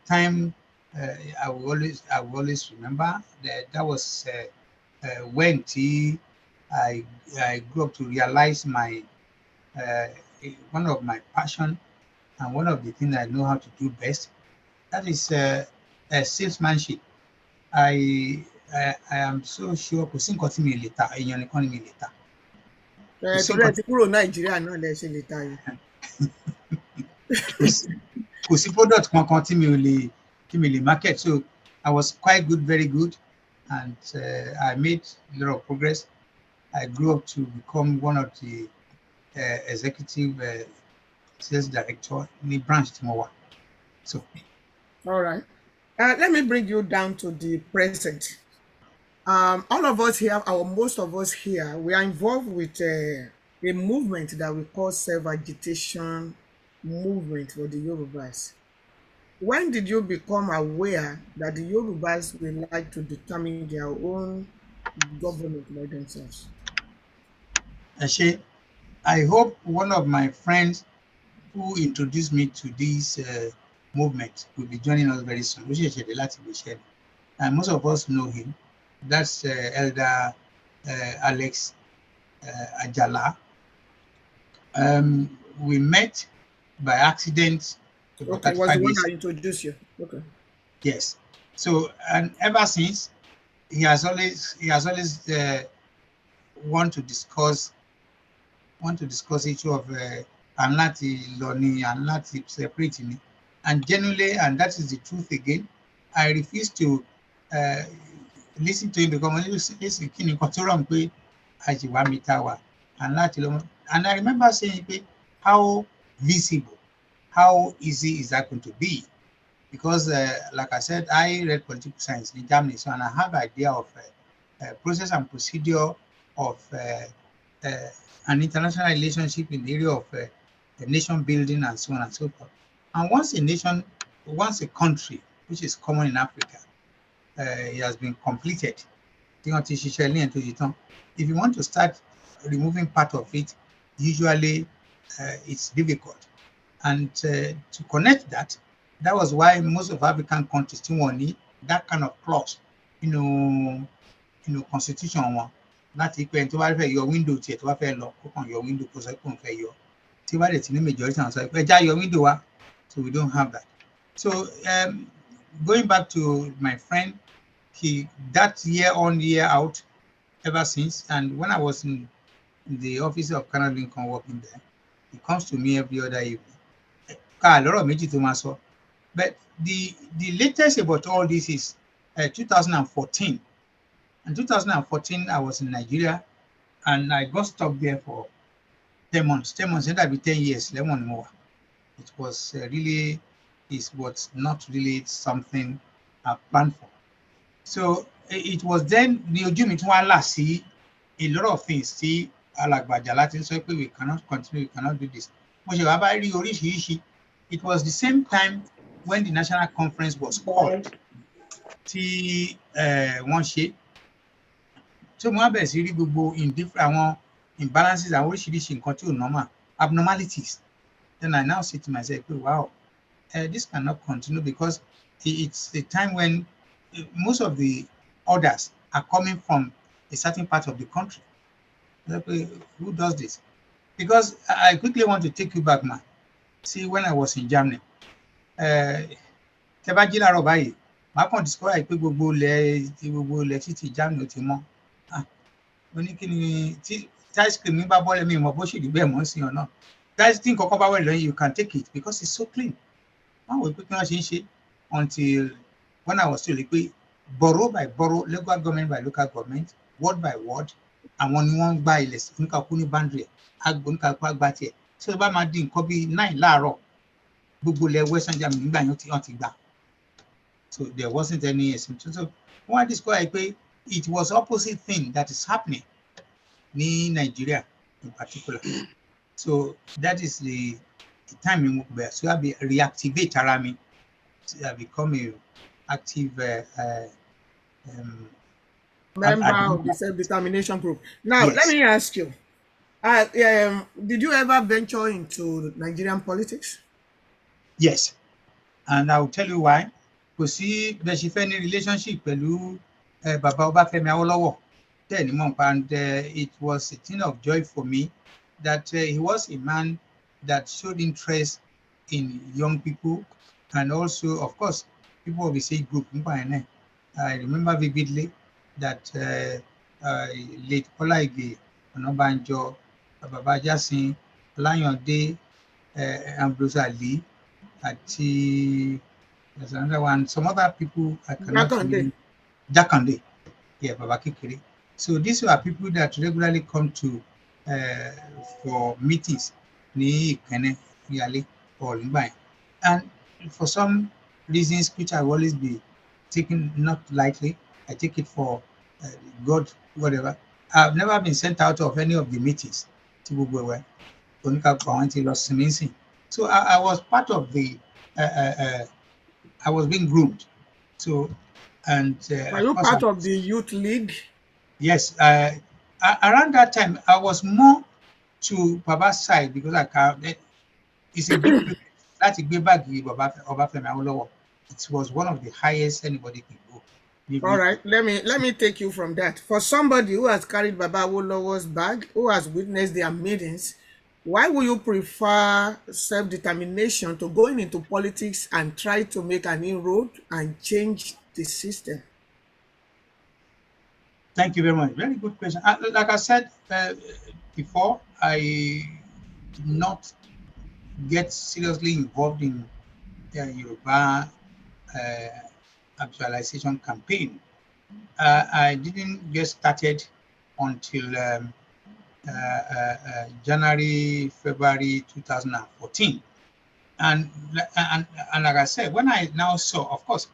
S3: time I will always remember that was when I grew up to realize my one of my passion and one of the things I know how to do best. That is salesmanship. I am so sure kò sí nǹkan tí mi lè tà, èèyàn nìkan ni mi lè tà.
S1: Torí ẹ ti kúrò Nàìjíríà náà lẹ ṣe lè tà yìí.
S3: Kò sí product kankan tí mi lè market. So I was quite good, very good, and I made a lot of progress. I grew up to become one of the executive sales director in the branch Timowa. So.
S1: All right. Let me bring you down to the present. All of us here, or most of us here, we are involved with a movement that we call self-agitation movement for the Yorubas. When did you become aware that the Yorubas will like to determine their own government by themselves?
S3: I hope one of my friends who introduced me to this movement will be joining us very soon. And most of us know him. That's Elder Alex Ajala. We met by accident.
S1: Okay, was the one that introduced you? Okay.
S3: Yes. So, and ever since, he has always want to discuss issue of anlati learning, anlati separating, and generally, and that is the truth again. I refuse to listen to him because listen, and I remember saying how visible, how easy is that going to be? Because, like I said, I read political science in Germany, so and I have an idea of process and procedure of an international relationship in the area of nation building and so on and so forth. And once a country, which is common in Africa, it has been completed. If you want to start removing part of it, usually it's difficult. And to connect that was why most of African countries still need that kind of clause, constitution one. Not equal to your window to lock on your window because I can't pay you. Majority your window, so we don't have that. So going back to my friend, that year on year out ever since, and when I was in the office of Colonel Lincoln working there, he comes to me every other evening. But the latest about all this is 2014. In 2014, I was in Nigeria and I got stuck there for 10 months. 10 months, that'd be 10 years, 11 more. It was really, it was not really something I planned for. So it was then the ojú see a lot of things. See, we cannot continue, we cannot do this. It was the same time when the national conference was called. One ṣe. So mo bẹ̀rẹ̀ sí rí gbogbo in different imbalances and oríṣiríṣi nǹkan tí ò normal, abnormalities. Then I now say to myself, wow, this cannot continue, because it's the time when most of the orders are coming from a certain part of the country. Who does this? Because I quickly want to take you back, man. See, when I was in Germany, tẹ́ bá jí láàárọ̀ báyìí, màá kàn discover pé gbogbo ilẹ̀ títí Germany ti mọ́. Mo ní kí ni tí ice cream mi bá bọ́lẹ̀ mi mọ̀ bó ṣì rí bẹ́ẹ̀ mọ́ sí ọ̀nà. That thing kọ́kọ́ bá wẹ̀ lọ́yìn, you can take it because it's so clean. Wọ́n wò pé kí wọ́n ṣe ń ṣe until when I was still pé borough by borough, local government by local government, ward by ward, àwọn ni wọ́n ń gba ilẹ̀ oníkàkú ní boundary oníkàkú àgbà tiẹ̀. So bá máa di nǹkan bíi 9 láàárọ̀, gbogbo ilẹ̀ Western Germany nígbà yẹn wọ́n ti gbà. So there wasn't any exemption. So wọ́n á discover pé it was opposite thing that is happening ní Nigeria in particular. So that is the time in which so I be reactivate ara mi. So I become a active
S1: member of the self-determination group. Now,
S3: yes.
S1: Let me ask you, did you ever venture into Nigerian politics?
S3: Yes, and I will tell you why. Kò sí bẹ́ẹ̀ ṣe fẹ́ ní relationship pẹ̀lú Baba Ọbáfẹ́mi Awólọ́wọ̀ tẹ́ẹ̀ ní mọ̀, and it was a thing of joy for me that he was a man that showed interest in young people, and also, of course, people of the same group. I remember vividly that late Olaige Onabanjo, Baba Jasin, Olayande, Ambrose Ali, there's another one, some other people I cannot remember. Jakande, yeah, Baba Kekere. So these are people that regularly come to for meetings, and for some reasons which I will always be taken not lightly, I take it for God, whatever. I've never been sent out of any of the meetings. So I was part of the, I was being groomed. So, and
S1: were you part of the youth league?
S3: Yes, around that time I was more to Baba's side because it's a big privilege. That's a big bag. It was one of the highest anybody can go.
S1: All right, let me take you from that. For somebody who has carried Baba Awólọ́wọ̀'s bag, who has witnessed their meetings, why would you prefer self-determination to going into politics and try to make an inroad and change the system?
S3: Thank you very much. Very good question. Like I said before, I did not get seriously involved in the Yoruba actualization campaign. I didn't get started until January, February 2014. And like I said, when I now saw, of course,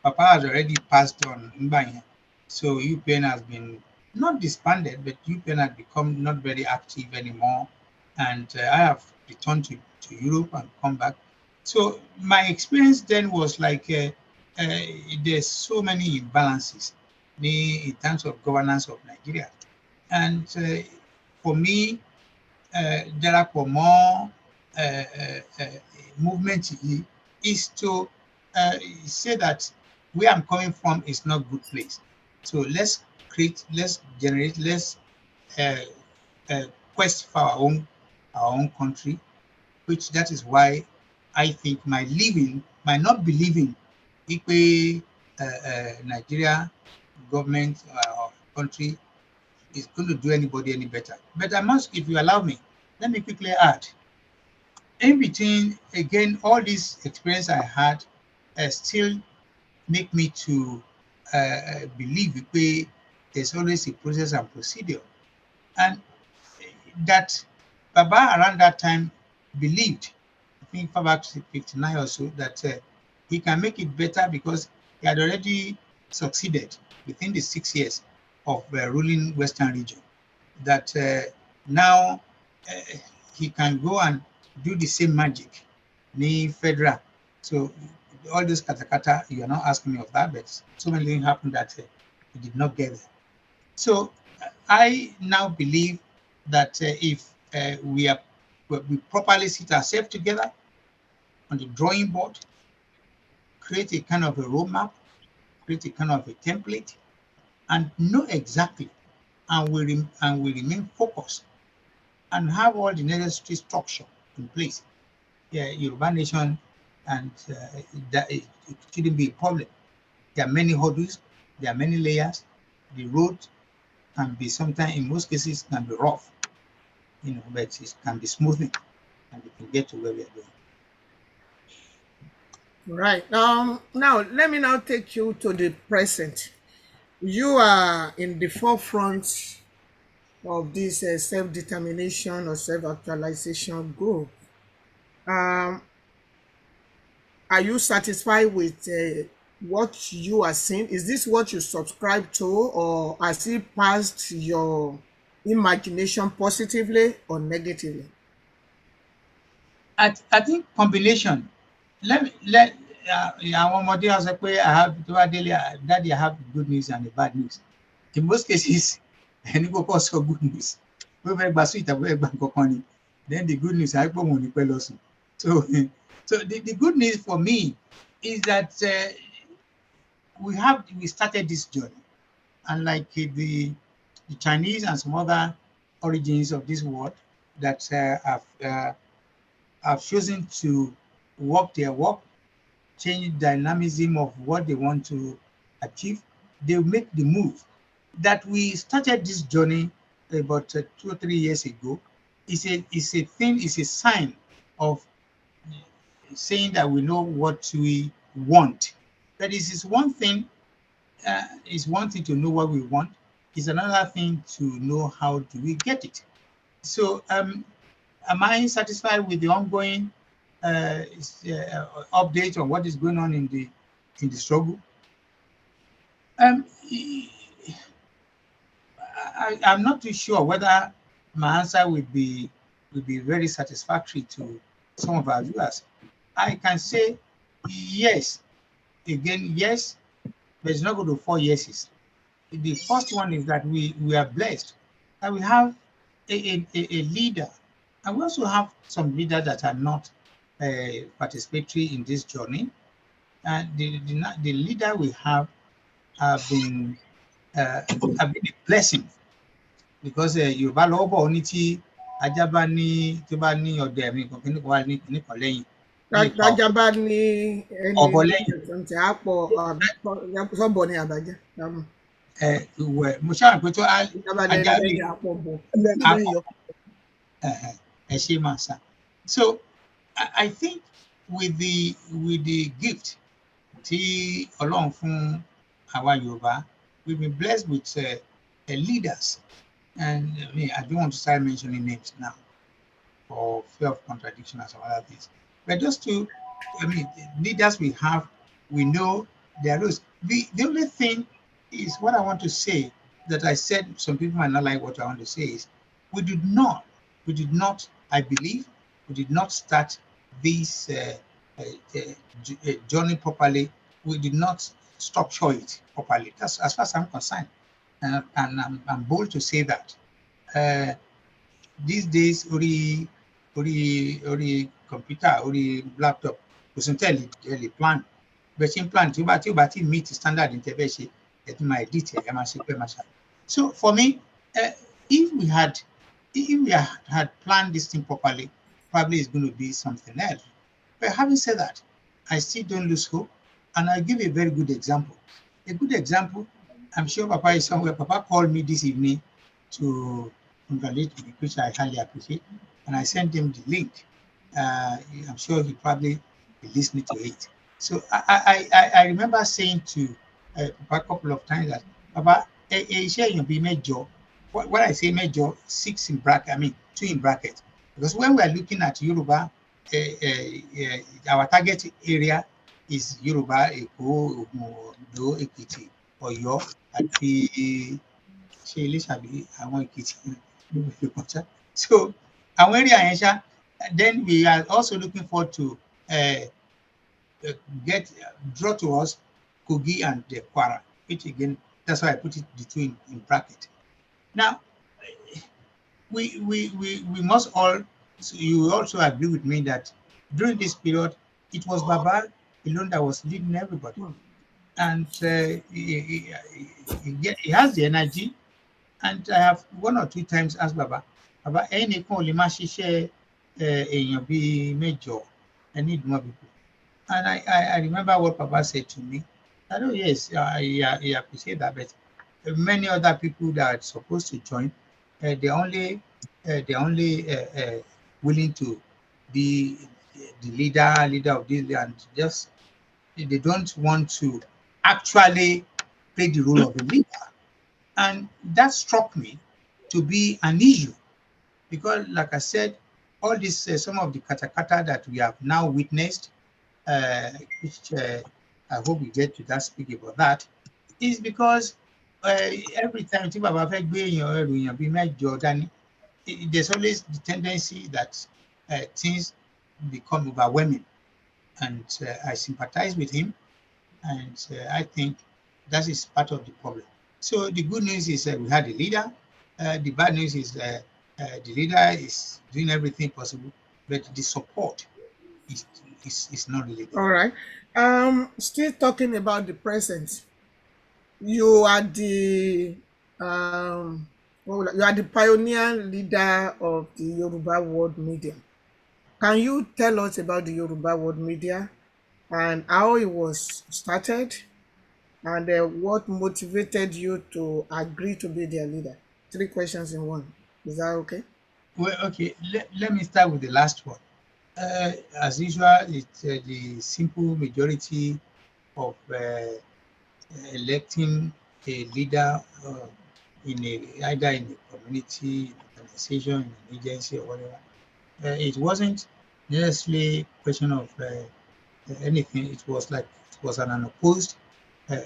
S3: Papa has already passed on Mbanye. So UPN has been not disbanded, but UPN had become not very active anymore. And I have returned to Europe and come back. So my experience then was like there's so many imbalances in terms of governance of Nigeria. And for me, there are more movement is to say that where I'm coming from is not a good place. So let's generate, let's quest for our own country, which that is why I think my not believing Nigeria government or country is going to do anybody any better. But I must, if you allow me, let me quickly add. In between, again, all this experience I had still make me to believe there's always a process and procedure. And that Baba around that time believed, I think for about 59 or so, that he can make it better because he had already succeeded within the 6 years of ruling Western region. That now he can go and do the same magic in federal. So all this katakata, you are not asking me of that, but so many things happened that he did not get there. So I now believe that if we properly sit ourselves together on the drawing board, create a kind of a roadmap, create a kind of a template, and know exactly, and we remain focused and have all the necessary structure in place. Yeah, Yoruba nation, and that it shouldn't be a problem. There are many hurdles, there are many layers. The road can be sometimes, in most cases, can be rough, but it can be smoothing, and we can get to where we are going.
S1: Right. Now let me now take you to the present. You are in the forefront of this self-determination or self-actualization goal. Um, are you satisfied with what you are seeing? Is this what you subscribe to, or has it passed your imagination positively or negatively?
S3: I think combination. Let one more day I say I have daddy, I have good news and the bad news. In most cases, any go also good news. Then the good news I so so the good news for me is that we started this journey, and like the Chinese and some other origins of this world that have chosen to walk their walk, change dynamism of what they want to achieve, they make the move. That we started this journey about 2 or 3 years ago is a sign of saying that we know what we want. That is one thing. Is one thing to know what we want. Is another thing to know how do we get it. So am I satisfied with the ongoing update on what is going on in the struggle? I'm not too sure whether my answer would be very satisfactory to some of our viewers. I can say yes. Again, yes, but it's not going to 4 yeses. The first one is that we are blessed that we have a leader, and we also have some leaders that are not participatory in this journey. And the leader we have been a blessing, because Yorùbá lọ́wọ́ bọ̀ ní tí ajá bá ní tó bá ní ọdẹ mi kan kíní kan wá ní kíní kan lẹ́yìn.
S1: Tájá bá ní ẹni
S3: Ọ̀bọ lẹ́yìn.
S1: tí a pọ̀ sọ́bọ̀ ní àbájá.
S3: Mo ṣáà pé tó ajá rí ẹ ṣe máa sá. So I think with the gift tí Ọlọ́run fún àwa Yorùbá, we've been blessed with leaders, and I don't want to start mentioning names now for fear of contradiction and some other things. But just to, leaders we have, we know their rules. The only thing is what I want to say that I said some people might not like what I want to say is we did not, I believe, we did not start this journey properly. We did not structure it properly. That's as far as I'm concerned. And I'm bold to say that. These days, ori computer, ori laptop, we can tell the plan. But in plan, you meet standard intervention, it might detail. So for me, if we had planned this thing properly, probably it's going to be something else. But having said that, I still don't lose hope, and I'll give you a very good example. A good example, I'm sure Papa is somewhere. Papa called me this evening to congratulate me, which I highly appreciate, and I sent him the link. I'm sure he probably be listening to it. So I remember saying to Papa a couple of times that Papa, share your be made job what I say major, 6 in bracket, I mean 2 in bracket. Because when we are looking at Yoruba, our target area is Yoruba, Eko, Ondo, Ekiti, Oyo, àti àwọn Ekiti. So our area yẹn then we are also looking forward to draw to us Kogi and Kwara, which again, that's why I put it the 2 in bracket. Now, we must all, so you also agree with me that during this period, it was Baba alone that was leading everybody. And he has the energy. And I have 1 or 2 times asked Baba, any share major, I need more people. And I remember what Papa said to me. I know, yes, I appreciate that, but many other people that are supposed to join, they're only willing to be the leader of this, and just they don't want to actually play the role of a leader. And that struck me to be an issue, because, like I said, all this, some of the katakata that we have now witnessed, which I hope we get to that, speak about that, is because every time there's always the tendency that things become overwhelming. And I sympathize with him, and I think that is part of the problem. So the good news is we had a leader. The bad news is the leader is doing everything possible, but the support is not really there.
S1: All right. Still talking about the present. You are the you are the pioneer leader of the Yoruba World Media. Can you tell us about the Yoruba World Media and how it was started, and what motivated you to agree to be their leader? 3 questions in one. Is that okay?
S3: Well, okay. Let me start with the last one. As usual, it's the simple majority of electing a leader either in a community, organization, in an agency, or whatever. It wasn't necessarily a question of anything. It was an unopposed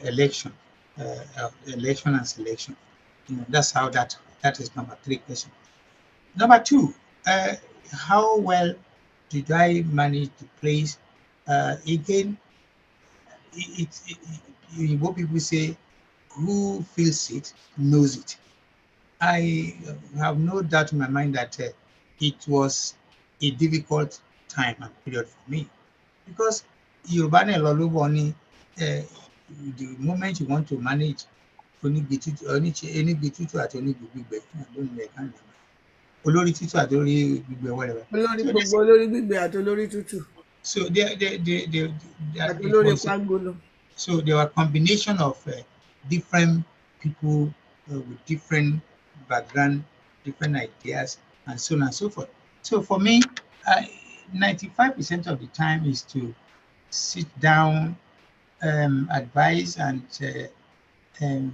S3: election and selection. That's how that is number 3 question. Number 2, how well did I manage to place? Again, what people say, who feels it knows it. I have no doubt in my mind that it was a difficult time and period for me, because Yoruba Loluboni, the moment you want to manage olórí títù àti onígbígbẹ, olórí títù àti olórí gbígbẹ, whatever.
S1: Olórí gbígbẹ àti olórí tútù.
S3: So so there were a combination of different people with different background, different ideas, and so on and so forth. So for me, 95% of the time is to sit down, advise, and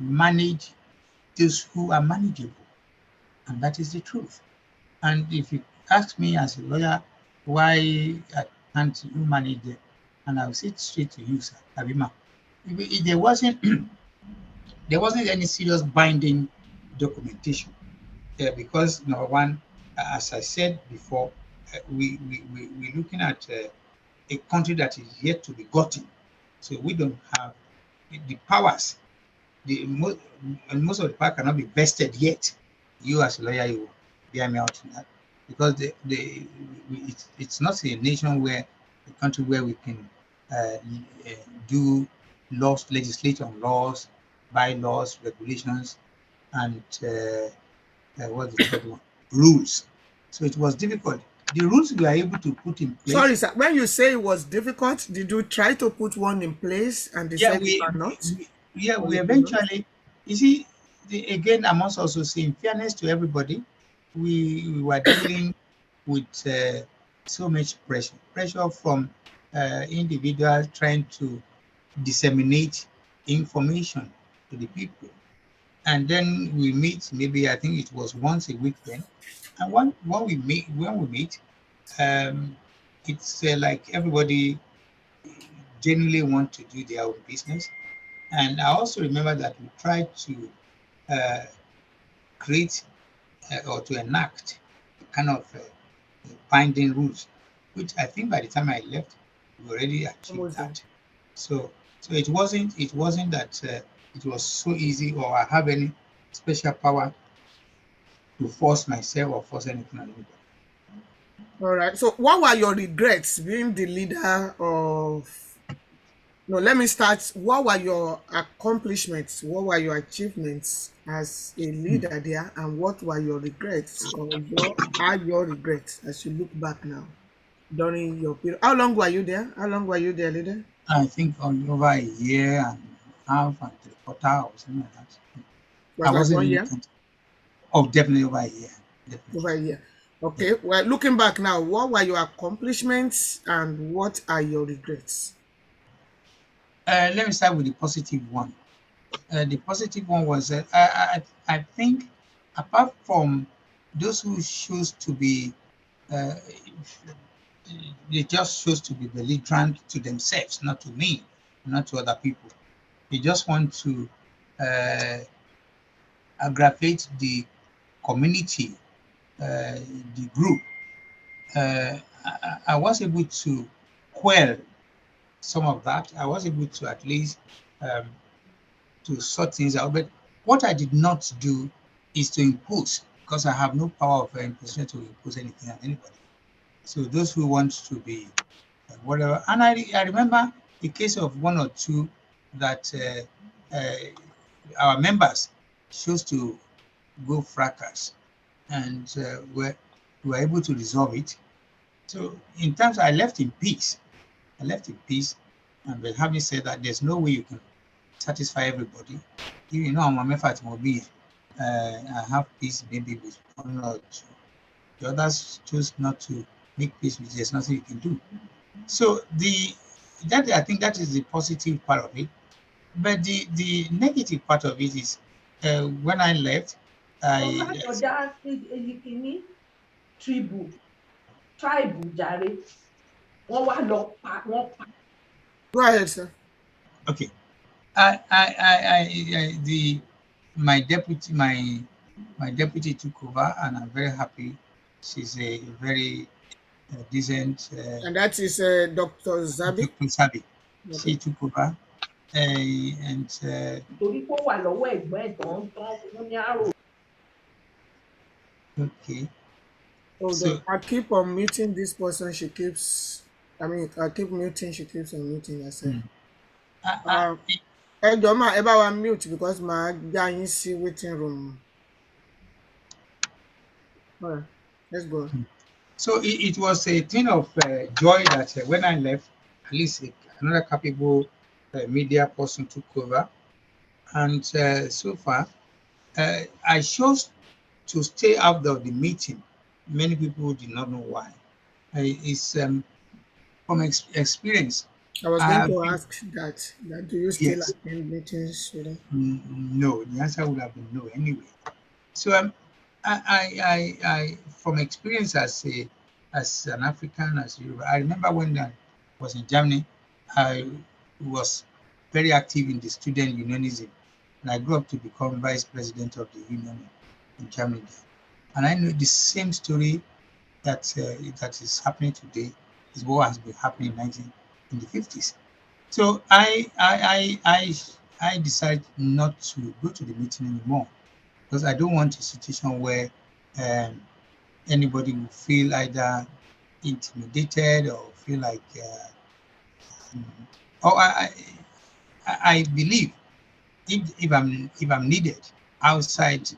S3: manage those who are manageable. And that is the truth. And if you ask me as a lawyer, why can't you manage them? And I'll say it straight to you, sir, Abima. If there wasn't any serious binding documentation, because number one, as I said before, we're looking at a country that is yet to be gotten. So we don't have the powers. And most of the power cannot be vested yet. You as a lawyer, you bear me out in that, because it's not a nation a country where we can do laws, legislation laws, bylaws, regulations, and what's the third one? Rules. So it was difficult. The rules we are able to put in place.
S1: Sorry, sir. When you say it was difficult, did you try to put one in place and decide you cannot?
S3: We eventually, you see, again, I must also say, in fairness to everybody, we were dealing with so much pressure from individuals trying to disseminate information to the people. and then we meet. Maybe I think it was once a week then. And when we meet, it's like everybody genuinely want to do their own business. And I also remember that we tried to uh, create or to enact kind of binding rules, which I think by the time I left, we already achieved
S1: Almost done.
S3: that. So it wasn't that it was so easy, or I have any special power to force myself or force anything on anybody.
S1: All right. So, what were your regrets being the leader of? No, let me start. What were your accomplishments? What were your achievements as a leader there, and what were your regrets, or are your regrets as you look back now during your period? How long were you there? How long were you there, leader?
S3: I think on over a year and a half and 3/4 or something like that. I
S1: Was like
S3: wasn't
S1: one
S3: really
S1: year,
S3: content. Oh, definitely over a year.
S1: over a
S3: Definitely.
S1: year.
S3: Yeah.
S1: Okay. Well, looking back now, what were your accomplishments and what are your regrets?
S3: Let me start with the positive one. The positive one was that I think, apart from those who choose to be, uh, they just choose to be belligerent to themselves, not to me, not to other people. They just want to uh, aggravate the community, the group. I was able to quell some of that. I was able to at least um, to sort things out. But what I did not do is to impose, because I have no power of imposition to impose anything on anybody. So those who want to be whatever, and I remember the case of one or two that our members chose to go fracas, and were able to resolve it. So in terms, I left in peace. I left in peace, and but having said that, there's no way you can satisfy everybody. You know, I'm a effort will be. I have peace maybe with one or two. The others choose not to make peace with. There's nothing you can do. So that I think that is the positive part of it. But the negative part of it is when I left, I
S1: Go ahead, sir.
S3: okay. The my deputy took over, and I'm very happy. She's a very decent
S1: And that is Dr. Zabi.
S3: Dr. Sabi.
S1: Okay.
S3: She took over, and okay.
S1: Hold on.
S3: So
S1: I keep on muting this person. She keeps. I mean, I keep muting. She keeps on muting herself.
S3: I,
S1: Ẹ jọ̀ọ́ mà ẹ bá wa mute because màá já yín sí waiting room. All right, let's go.
S3: so it was a thing of joy that when I left, at least another capable media person took over, and so far I chose to stay out of the meeting. Many people did not know why. It's from experience.
S1: I was
S3: I
S1: going
S3: have
S1: to
S3: been,
S1: ask that. Do you still
S3: yes,
S1: attend meetings with them?
S3: no. The answer would have been no anyway. So I from experience as an African, as you, I remember when I was in Germany, I was very active in the student unionism, and I grew up to become vice president of the union in Germany. And I know the same story that that is happening today is what has been happening in the 50s. So I decided not to go to the meeting anymore, because I don't want a situation where um, anybody will feel either intimidated or feel like, or I believe if I'm needed outside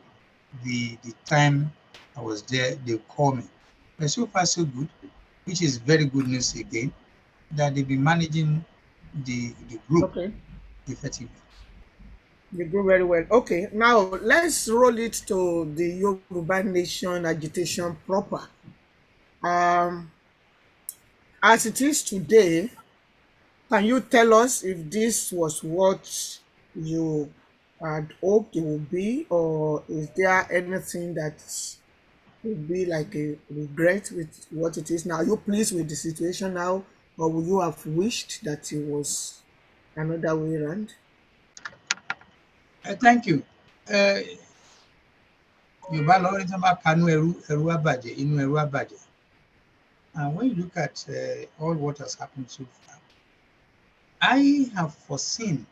S3: the time I was there, they'll call me. But so far so good, which is very good news again, that they've been managing the group
S1: Okay,
S3: effectively.
S1: you do very well. Okay, now let's roll it to the Yoruba Nation agitation proper. As it is today, can you tell us if this was what you had hoped it would be, or is there anything that would be like a regret with what it is now? Are you pleased with the situation now, or would you have wished that it was another way around?
S3: Thank you. Yorùbá lọ ní sábà kanú ẹrú àbàjẹ́ inú ẹrú àbàjẹ́. And when you look at all what has happened so far, I have foreseen a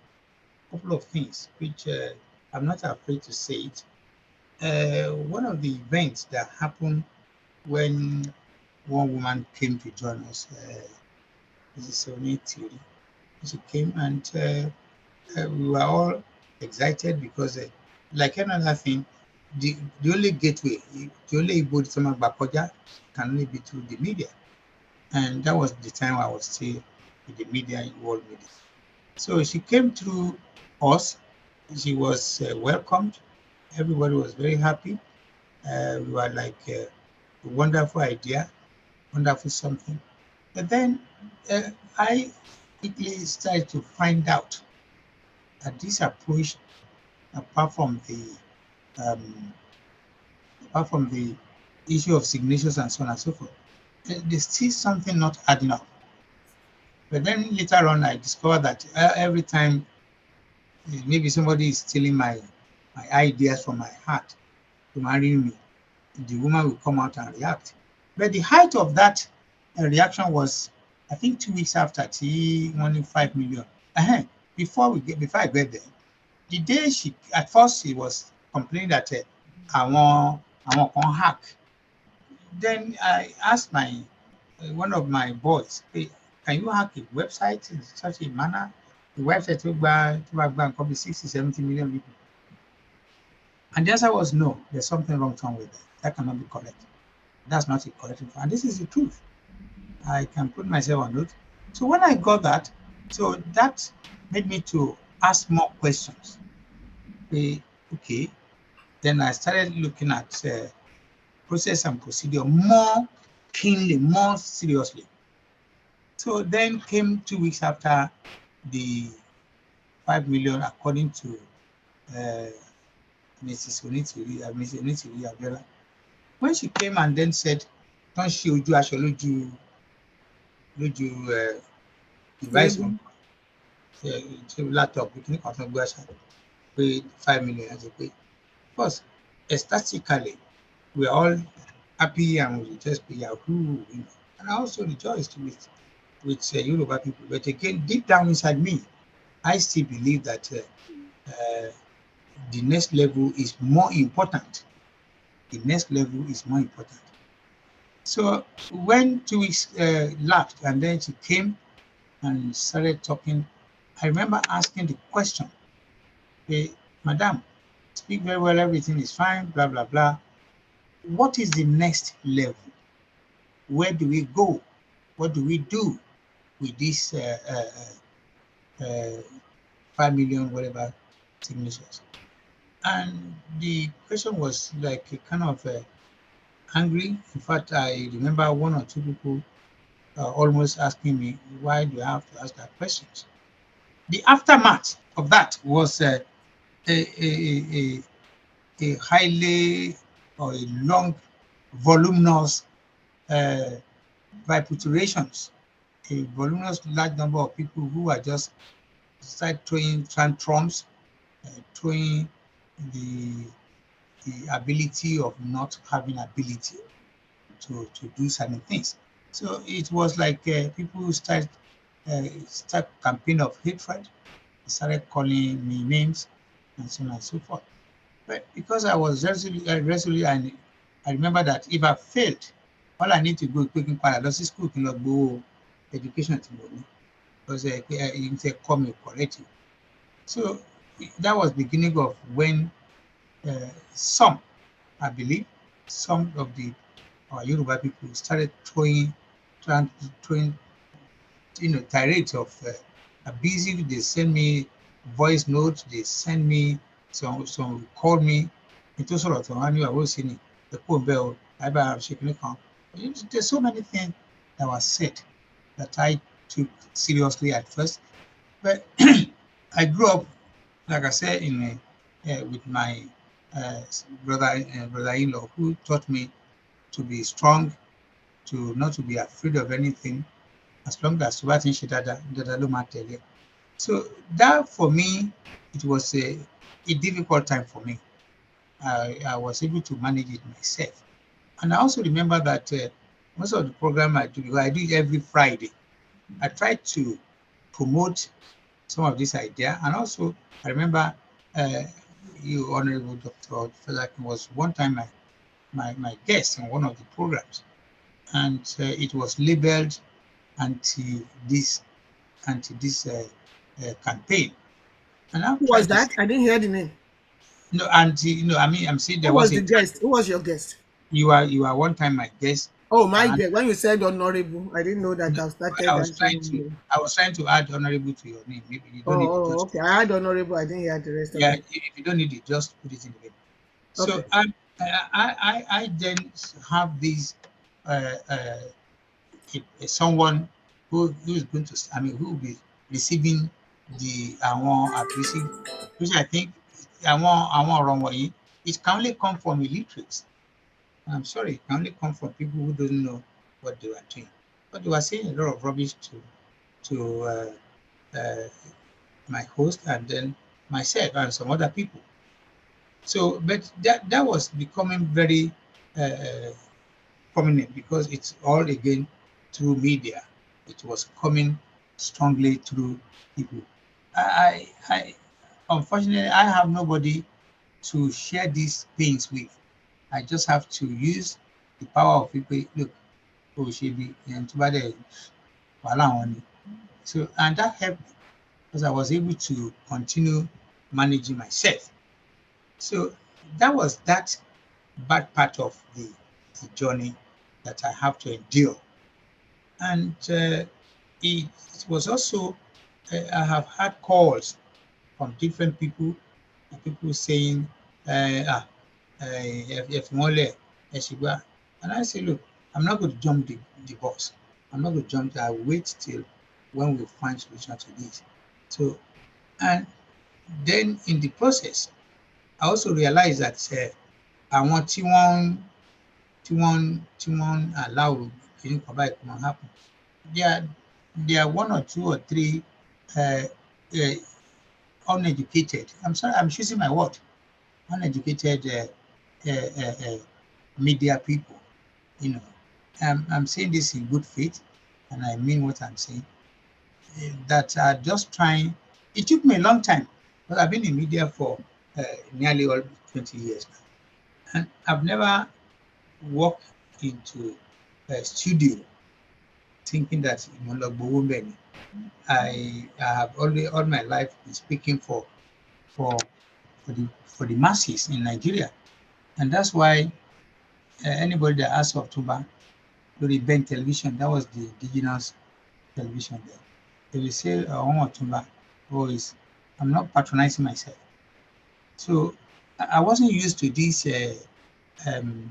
S3: couple of things which I'm not afraid to say it. One of the events that happened when one woman came to join us, this is OSENIE. She came and we were all excited because, like another thing, the only gateway, the only able can only be through the media. And that was the time I was still in the media, in world media. So she came through us. She was welcomed. Everybody was very happy. We were like a wonderful idea, wonderful something. But then I quickly started to find out that this approach, apart from the issue of signatures and so on and so forth, there's still something not adding up. But then later on, I discovered that every time maybe somebody is stealing my ideas from my heart to marry me, the woman will come out and react. But the height of that reaction was, I think, 2 weeks after she wanted 5 million. Before I get there, the day at first she was complaining that I want hack. Then I asked one of my boys, hey, can you hack a website in such a manner? The website will probably 60, 70 million people. And the answer was no, there's something wrong with that. That cannot be correct. That's not a correct info. And this is the truth. I can put myself on note. So when I got that, so that made me to ask more questions. Okay. Then I started looking at process and procedure more keenly, more seriously. So then came 2 weeks after the 5 million, according to Mrs. Onitiri. When she came and then said, don't she do actually device on laptop, we can pay 5 million as a pay. Of course, statistically, we're all happy and we just pay Yahoo, and I also rejoiced with Yoruba people. But again, deep down inside me, I still believe that the next level is more important. The next level is more important. So when 2 weeks lapsed and then she came and started talking, I remember asking the question, hey, Madam, speak very well, everything is fine, blah, blah, blah. What is the next level? Where do we go? What do we do with this 5 million, whatever, signatures? And the question was like a kind of angry. In fact, I remember one or two people almost asking me, why do I have to ask that question? The aftermath of that was a highly or a long, voluminous vipiturations, a voluminous large number of people who are just start throwing tantrums, throwing the ability of not having ability to do certain things. So it was like people start campaign of hatred, started calling me names and so on and so forth. But because I was resolute, and I remember that if I failed, all I need to go quick and quiet, school cannot go education tomorrow because they call me correctly. So that was the beginning of when some, I believe, some of the Yoruba people started throwing tirades of abusing. They send me voice notes, they send me some call me into sort of I was saying the poor bell, there's so many things that were said that I took seriously at first. But I grew up, like I said, in with my brother-in-law, who taught me to be strong, to not to be afraid of anything, as long as what in Shidada. So that for me, it was a difficult time for me. I was able to manage it myself. And I also remember that most of the program I do it every Friday. I try to promote some of this idea. And also, I remember you, Honorable Dr. Felakin, was one time my guest in one of the programs. And it was labeled anti this campaign. And I'm
S1: Who
S3: trying
S1: was
S3: to
S1: that?
S3: say,
S1: I didn't hear the name.
S3: no, anti, I mean, I'm saying there
S1: Who
S3: was
S1: was
S3: a
S1: the
S3: time.
S1: guest? Who was your guest?
S3: You are one time my guest.
S1: Oh, my
S3: And
S1: guest. When you said honorable, I didn't know that I started answering.
S3: I was trying to add honorable to your name. Maybe you don't need to
S1: Oh,
S3: just
S1: okay. I had honorable. I didn't hear the rest of
S3: yeah.
S1: it.
S3: If you don't need it, just put it in the name. So
S1: Okay.
S3: I then have this someone who is going to, I mean, who will be receiving the received, which I think wrong way. It can only come from illiterates. I'm sorry, it can only come from people who don't know what they were doing. But they were saying a lot of rubbish to my host and then myself and some other people. So, but that was becoming very prominent because it's all again through media. It was coming strongly through people. I unfortunately I have nobody to share these pains with. I just have to use the power of people. Look, oh, she be and so and that helped me because I was able to continue managing myself. So that was that bad part of the journey that I have to endure. And it was also, I have had calls from different people saying, if Mole, and I say, look, I'm not going to jump the bus. I'm not going to jump. I wait till when we find solution to this. So, and then in the process, I also realized that I want T1 allow kìíní kan báyìí kó happen. There are one or two or three uneducated. I'm sorry, I'm choosing my word. Uneducated media people. You know, I'm saying this in good faith, and I mean what I'm saying. That are just trying. It took me a long time, but I've been in media for nearly all 20 years now, and I've never walked into a studio thinking that I have already all my life been speaking for the masses in Nigeria, and that's why anybody that asks of Tuba to the Ben television, that was the indigenous television there. They will say, "Oh, Tuba, oh, I'm not patronizing myself." So I wasn't used to this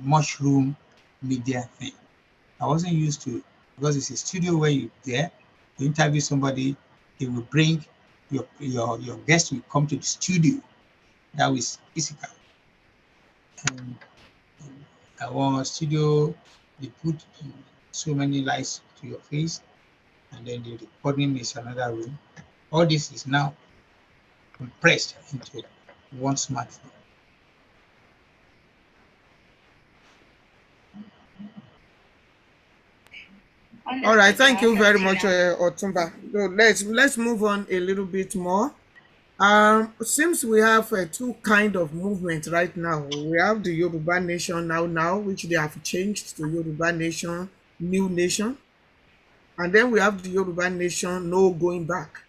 S3: mushroom media thing. I wasn't used to, because it's a studio where you interview somebody, they will bring your guest will come to the studio. That was physical. And our studio, they put so many lights to your face, and then the recording is another room. All this is now compressed into one smartphone.
S1: All right. Thank you very much, Otumba. So let's move on a little bit more. Seems we have two kind of movement right now. We have the Yoruba Nation now, which they have changed to Yoruba Nation, New Nation, and then we have the Yoruba Nation, No Going Back.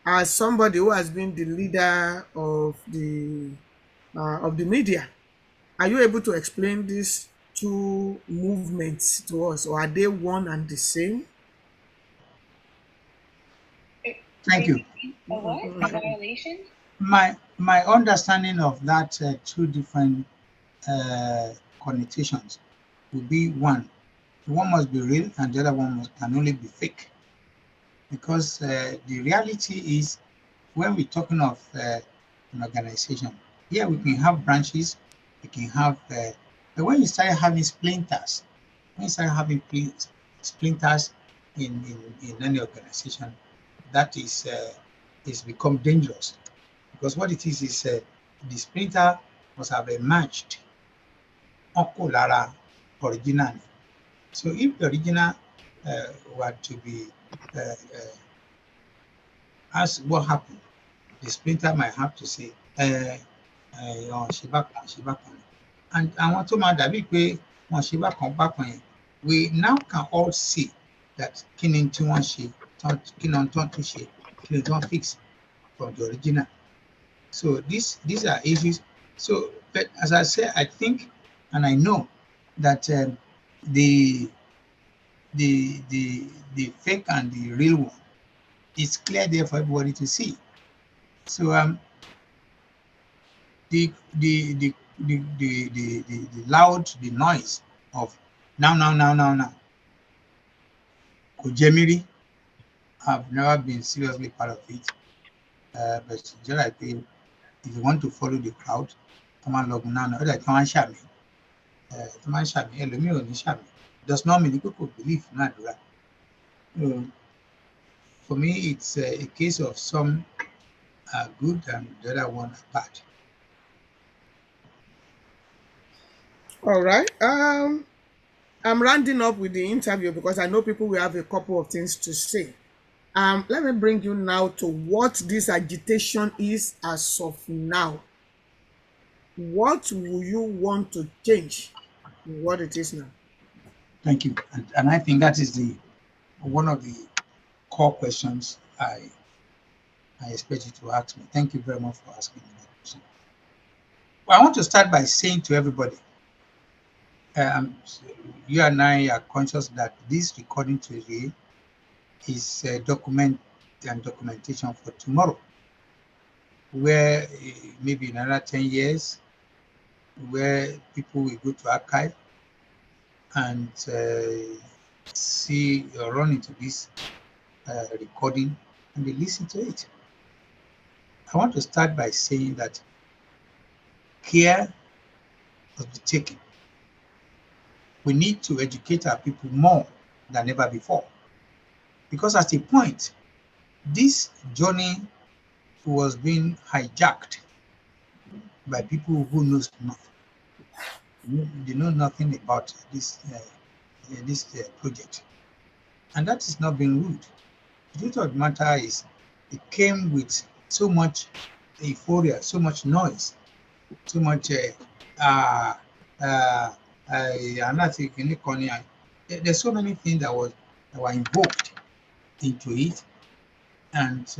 S1: As somebody who has been the leader of the media, are you able to explain these two movements to us, or are they one and the same?
S3: Thank you. My understanding of that two different connotations would be one must be real and the other one can only be fake, because the reality is when we're talking of an organization, Yeah, we can have branches, we can have, but when you start having splinters, when you start having splinters in any organization, that is become dangerous, because what it is the splinter must have emerged uncle lara original. So if the original were to be asked what happened, the splinter might have to say, ṣe bákan. And àwọn tó máa dàbí pé wọ́n ṣe bákan yẹn, we now can all see that kí ni tí wọ́n ṣe, kí ni tó tún ṣe, kí ni tó fix from the original. So these are issues. So, but as I say, I think and I know that the fake and the real one is clear there for everybody to see. So the loud, the noise of now. Kojemiri, I've never been seriously part of it. But just like if you want to follow the crowd, come on, log now. Come on, shame. Come on, shame. Does not mean people believe in that. For me, it's a case of some are good and the other one are bad.
S1: All right. I'm rounding up with the interview because I know people will have a couple of things to say. Let me bring you now to what this agitation is as of now. What will you want to change in what it is now?
S3: Thank you. And I think that is one of the core questions I expect you to ask me. Thank you very much for asking me that question. Well, I want to start by saying to everybody, you and I are conscious that this recording today is documentation for tomorrow, where maybe in another 10 years, where people will go to archive and see or run into this recording and they listen to it. I want to start by saying that care must be taken. We need to educate our people more than ever before, because at a point, this journey was being hijacked by people who knows nothing. They know nothing about this project, and that is not being rude. The truth of the matter is, it came with so much euphoria, so much noise, so much there's so many things that were invoked into it, and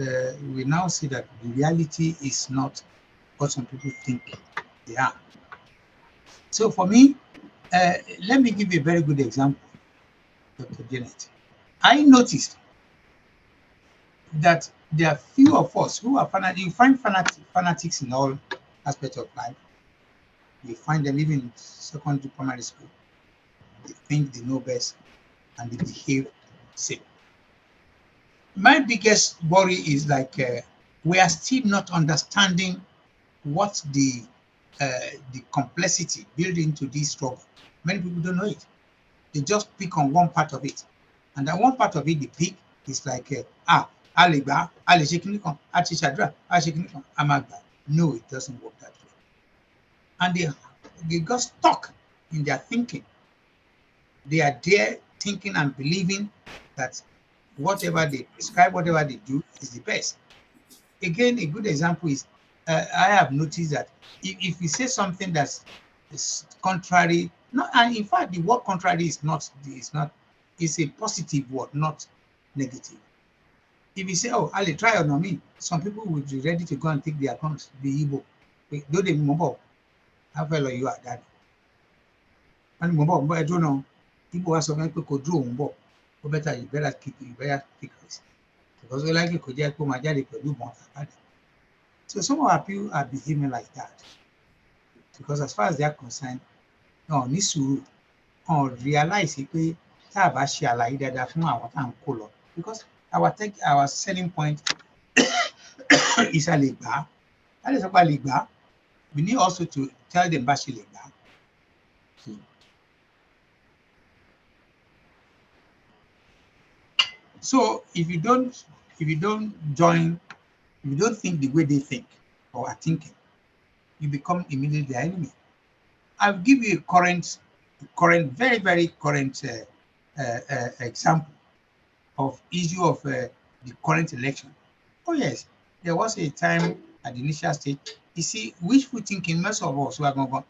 S3: we now see that the reality is not what some people think they are. So for me, let me give you a very good example, Dr. Janet. I noticed that there are few of us who are fanatics. You find fanatics in all aspects of life. You find them even in secondary, primary school. They think they know best and they behave same. My biggest worry is like we are still not understanding what the complexity built into this struggle. Many people don't know it. They just pick on one part of it, and that one part of it they pick is like no, it doesn't work that way. And they got stuck in their thinking. They are there thinking and believing that whatever they prescribe, whatever they do is the best. Again, a good example is I have noticed that if you say something that's contrary, and in fact the word contrary is it's a positive word, not negative. If you say, oh, I'll try on me, some people would be ready to go and take their guns, the Igbo. Do they remember how fellow you are, daddy? And remember, I don't know. Igbo was so many people could draw you better keep this. Because we like it could just come and do more. So some of our people are behaving like that. Because as far as they are concerned, no, Nisuru or realize it because our selling point is a ligba. That is about ligba. we need also to tell them Bashile now. So if you don't join, if you don't think the way they think or are thinking, you become immediately the enemy. I'll give you a current, very, very current example of issue of the current election. Oh yes, there was a time at the initial stage. You see, wishful thinking, most of us who are going to go,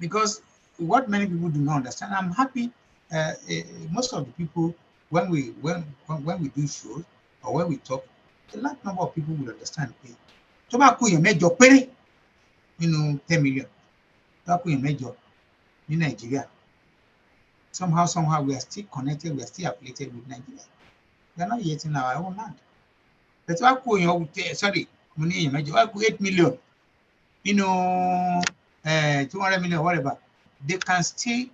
S3: because what many people do not understand. I'm happy. Most of the people, when we do shows or when we talk, a large number of people will understand. Tobacco you made your penny, 10 million. Tobacco you made your in Nigeria. Somehow we are still connected, we are still affiliated with Nigeria. We are not yet in our own land. But sorry, money you made 8 million, 200 million, whatever. They can still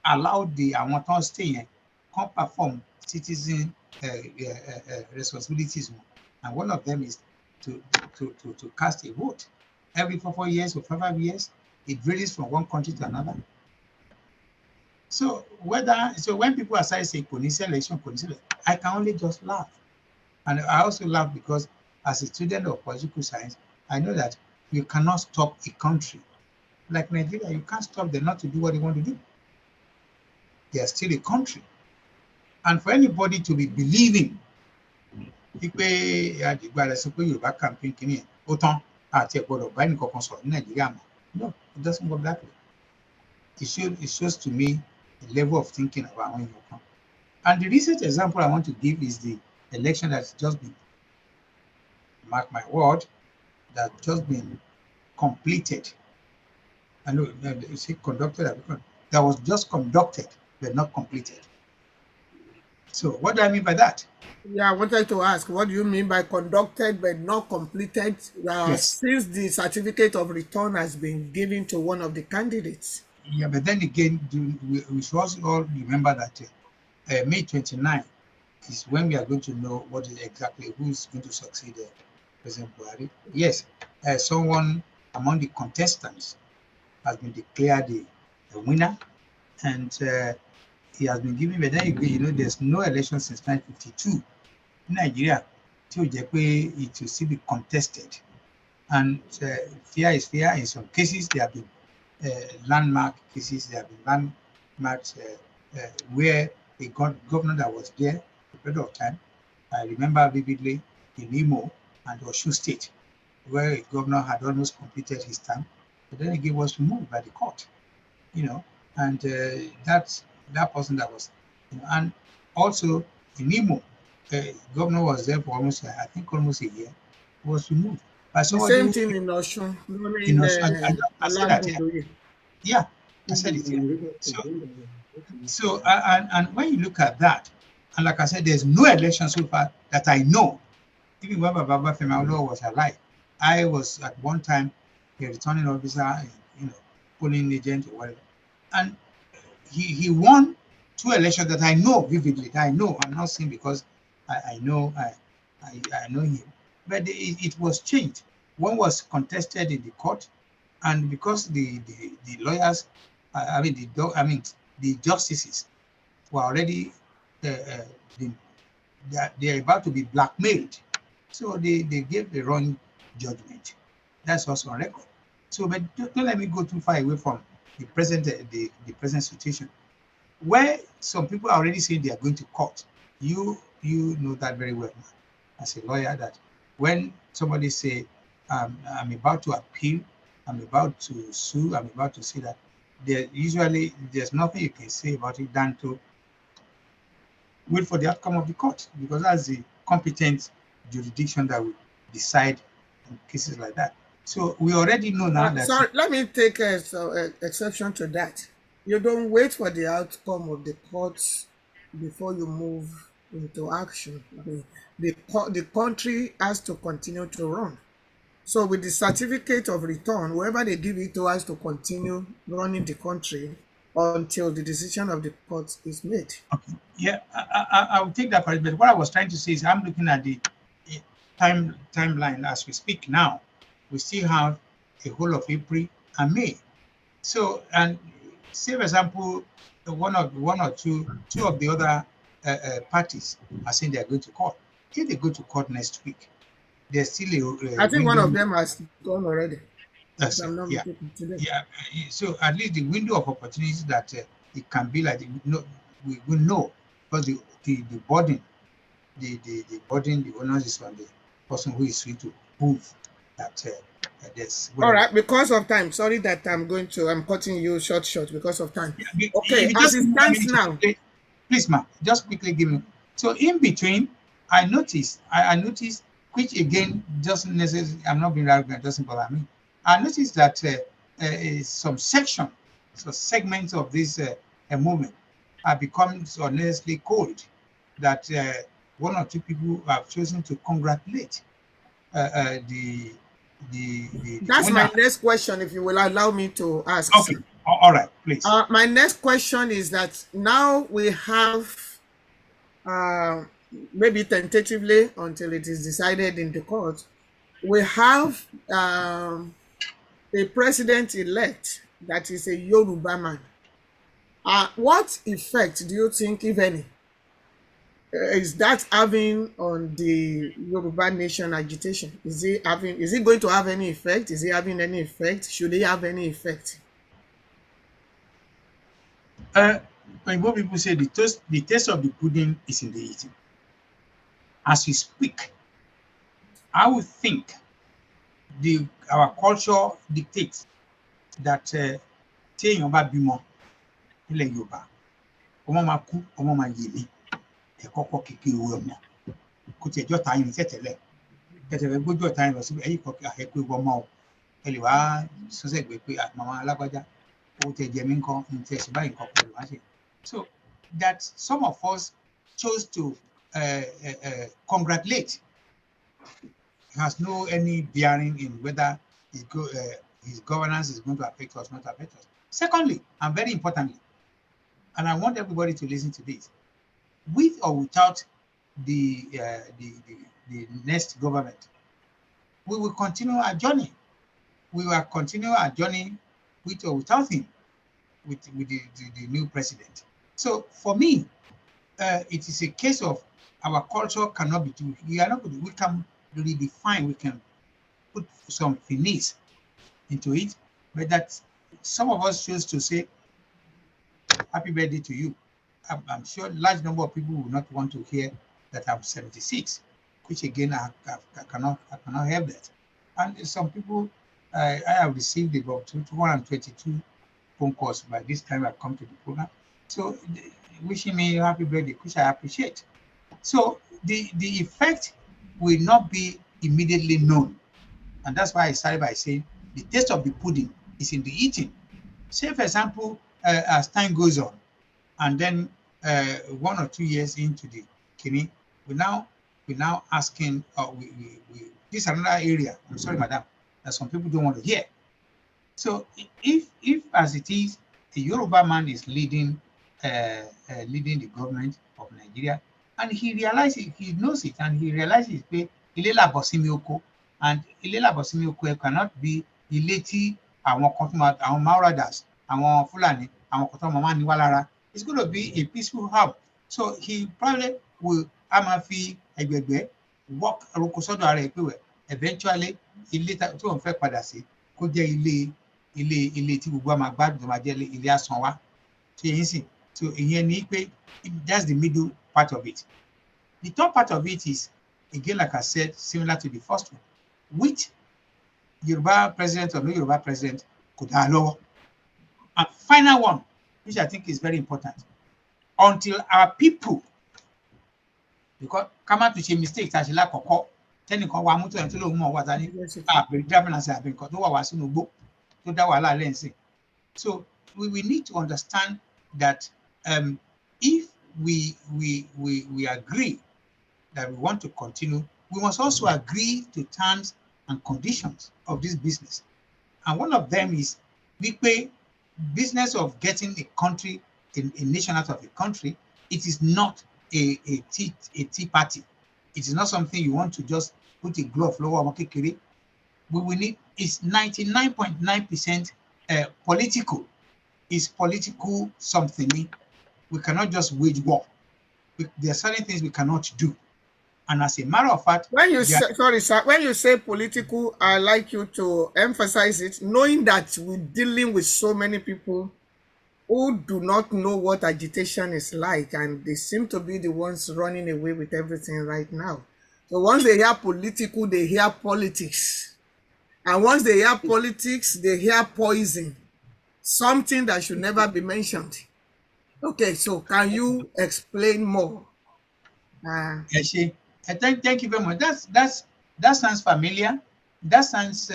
S3: allow the Amoton stay and come perform citizen responsibilities. And one of them is to cast a vote every 4 years or 5 years. It varies from one country to another. So when people are saying election, I can only just laugh. And I also laugh because as a student of political science, I know that you cannot stop a country like Nigeria. You can't stop them not to do what they want to do. They are still a country. And for anybody to be believing, no, it doesn't work that way. It shows to me the level of thinking of our own. And the recent example I want to give is the election that's just been, mark my word, that's just been completed. I know it's conducted, that was just conducted but not completed. So what do I mean by that?
S1: Yeah, I wanted to ask, what do you mean by conducted but not completed?
S3: Yes.
S1: Since the certificate of return has been given to one of the candidates.
S3: Yeah, but then again, we should also all remember that May 29 is when we are going to know what is exactly who is going to succeed President Buhari. Yes, someone among the contestants has been declared the winner, and he has been given. But then again, there's no election since 1952 in Nigeria. It will still be contested, and fear is fear. In some cases, there have been landmark cases. There have been landmarks where a governor that was there for a period of time. I remember vividly in Imo and Osun State, where a governor had almost completed his term, but then again was removed by the court. And that person that was, and also in Imo, the governor was there for almost, I think, almost a year, was removed by somebody.
S1: The same thing in Osun.
S3: I said that. Yeah, I said it here. So and when you look at that, and like I said, there's no election so far that I know. Even when Baba Femi was alive, I was at one time a returning officer, polling agent or whatever, and he won 2 elections that I know vividly. I know, I'm not saying because I know him, but it was changed. One was contested in the court, and because the lawyers, the justices were already they're about to be blackmailed, so they gave the wrong judgment. That's also on record. So, but don't let me go too far away from the present situation, where some people are already saying they are going to court. You know that very well as a lawyer, that when somebody say I'm about to appeal, I'm about to sue, I'm about to say that, there's nothing you can say about it than to wait for the outcome of the court, because that's the competent jurisdiction that will decide in cases like that. So we already know now that.
S1: Sorry, let me take exception to that. You don't wait for the outcome of the courts before you move into action. The country has to continue to run. So with the certificate of return, whoever they give it to has to continue running the country until the decision of the court is made.
S3: Okay. Yeah, I will take that part. But what I was trying to say is I'm looking at timeline as we speak now, we still have a whole of April and May. So, and say for example, one or two of the other parties are saying they are going to court. If they go to court next week, there's still a
S1: I think one
S3: window.
S1: of them has gone already.
S3: That's
S1: If I'm not
S3: yeah,
S1: mistaken, today.
S3: yeah. So at least the window of opportunity that it can be like we know, because the burden, the burden, the onus is on the person who is free to prove that there's
S1: All
S3: whatever.
S1: right, because of time. Sorry that I'm cutting you short because of time.
S3: Yeah,
S1: Okay,
S3: if you
S1: as
S3: just
S1: it stands now.
S3: Please, ma, just quickly give me. So in between, I noticed, which again doesn't necessarily, I'm not being arrogant, doesn't bother me. I noticed that some segments of this movement have become so unnecessarily cold that one or two people have chosen to congratulate the
S1: That's
S3: owner.
S1: my next question, if you will allow me to ask.
S3: Okay, all right, please.
S1: My next question is that now we have, maybe tentatively until it is decided in the court, we have a president-elect that is a Yoruba man. What effect do you think, if any, is that having on the Yoruba nation agitation? Is it going to have any effect? Is it having any effect? Should it have any effect?
S3: When what people say the taste of the pudding is in the eating. As we speak, I would think our culture dictates that téèyàn bá bímọ nílẹ̀ Yorùbá, ọmọ máa kú, ọmọ máa yèlé, ẹ kọ́kọ́ kékeré owó ọmọ kó tiẹ̀ jọ́ta yín tẹ̀tẹ̀lẹ̀ tẹ̀tẹ̀lẹ̀ gbójú ọ̀tá yín lọ síbi ẹ̀yìn kọ̀ọ̀kẹ́ àhẹ́kú ewu ọmọ o ẹ lè wá sọ́sẹ̀gbẹ́ pé màmá alágbájá owó tẹ̀ jẹ mí nǹkan ní tẹ̀ sí báyìí nǹkan pẹ̀lú wá ṣe. So that some of us chose to congratulate. It has no any bearing in whether his governance is going to affect us, not affect us. Secondly, and very importantly, and I want everybody to listen to this, with or without the next government, we will continue our journey. We will continue our journey with or without him, with the new president. So for me, it is a case of our culture cannot be too. We can redefine, we can put some finesse into it, but that some of us choose to say happy birthday to you. I'm sure a large number of people will not want to hear that I'm 76, which again I cannot have that. And some people, I have received about 222 phone calls by this time I've come to the program. So wishing me a happy birthday, which I appreciate. So the effect will not be immediately known. And that's why I started by saying the taste of the pudding is in the eating. Say, for example, as time goes on, and then 1 or 2 years into the Kini, we're now asking, this is another area, I'm sorry, madam, that some people don't want to hear. So if as it is, the Yoruba man is leading the government of Nigeria, and he realizes, he knows it, and he realizes that Ilela Bosimioko, and Ilela Bosimioko cannot be ilé tí àwọn Mauraders, àwọn Fulani, àwọn Kotomama Niwalara. It's going to be a peaceful hub. So he probably will amafi ẹgbẹgbẹ walk rokosodo ara ẹ pé eventually ilé tí wọ́n fẹ́ padà sí kó jẹ́ ilé tí gbogbo máa gbádùn tó máa jẹ́ ilé àsan wá. So ìyẹn ni pé that's the middle part of it. The third part of it is, again, like I said, similar to the first one, which Yoruba president or no Yoruba president could allow. And final one, which I think is very important, until our people, because come out to change mistakes, as like koko, tẹnìkan wa mú tó ẹni tó lóun mọ̀ wá dání, àbẹ̀rẹ̀ driving license àbẹ̀rẹ̀ nǹkan tó wà wá sínú igbó tó dá wàhálà lẹ́sìn. So we need to understand that if we agree that we want to continue, we must also agree to terms and conditions of this business. And one of them is we pay business of getting a country, a nation out of a country. It is not a tea party. It is not something you want to just put a glove lọ́wọ́ ọmọ kékeré. We will need is 99.9% political. Is political something. We cannot just wage war. There are certain things we cannot do. And as a matter of fact,
S1: when you say, sorry, sir, when you say political, I like you to emphasize it, knowing that we're dealing with so many people who do not know what agitation is like, and they seem to be the ones running away with everything right now. So once they hear political, they hear politics. And once they hear politics, they hear poison, something that should never be mentioned. Okay, so can you explain more?
S3: Thank you very much. That sounds familiar. That sounds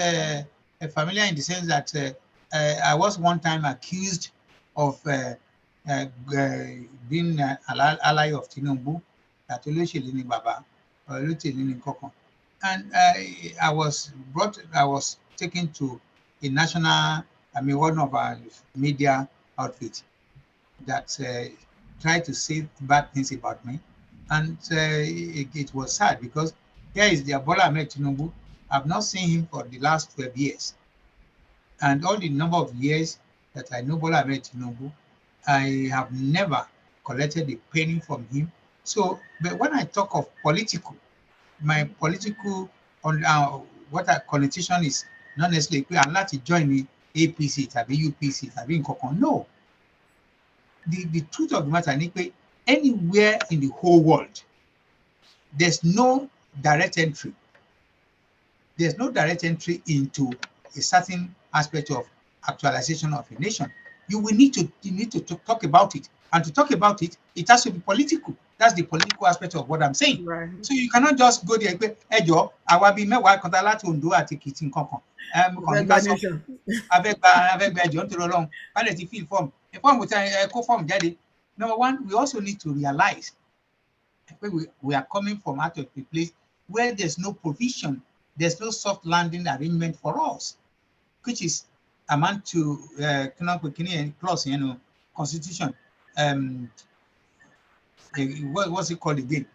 S3: familiar in the sense that I was one time accused of being an ally of Tinubu, and I was taken to a national, one of our media outfits that tried to say bad things about me. And it was sad because here is the Bola Ahmed Tinubu. I've not seen him for the last 12 years. And all the number of years that I know Bola Ahmed Tinubu, I have never collected a penny from him. So, but when I talk of political, my political, what a connotation is not necessarily, I'm not to join the APC, UPC, no. The truth of the matter, anywhere in the whole world, there's no direct entry. There's no direct entry into a certain aspect of actualization of a nation. You need to talk about it, and to talk about it, it has to be political. That's the political aspect of what I'm saying.
S1: Right.
S3: So you cannot just go there. Number one, we also need to realize we are coming from out of a place where there's no provision, there's no soft landing arrangement for us, which is amount to clause, constitution. What's it called again?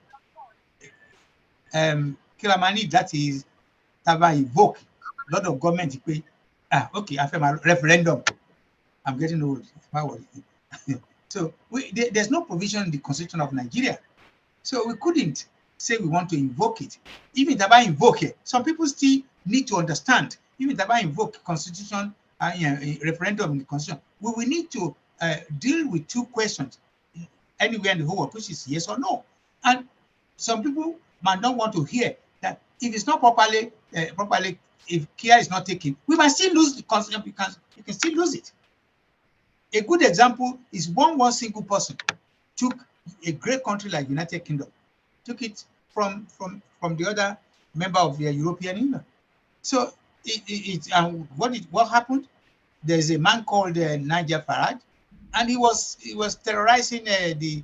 S3: Kilamani, that is Tava invoke a lot of government. Okay, after my referendum, I'm getting old. So there's no provision in the Constitution of Nigeria. So we couldn't say we want to invoke it. Even if I invoke it, some people still need to understand. Even if I invoke Constitution, referendum in the Constitution, we will need to deal with two questions anywhere in the whole world, which is yes or no. And some people might not want to hear that if it's not properly, if care is not taken, we might still lose the Constitution. You can still lose it. A good example is one single person took a great country like United Kingdom, took it from the other member of the European Union. So what happened? There's a man called Nigel Farage, and he was terrorizing the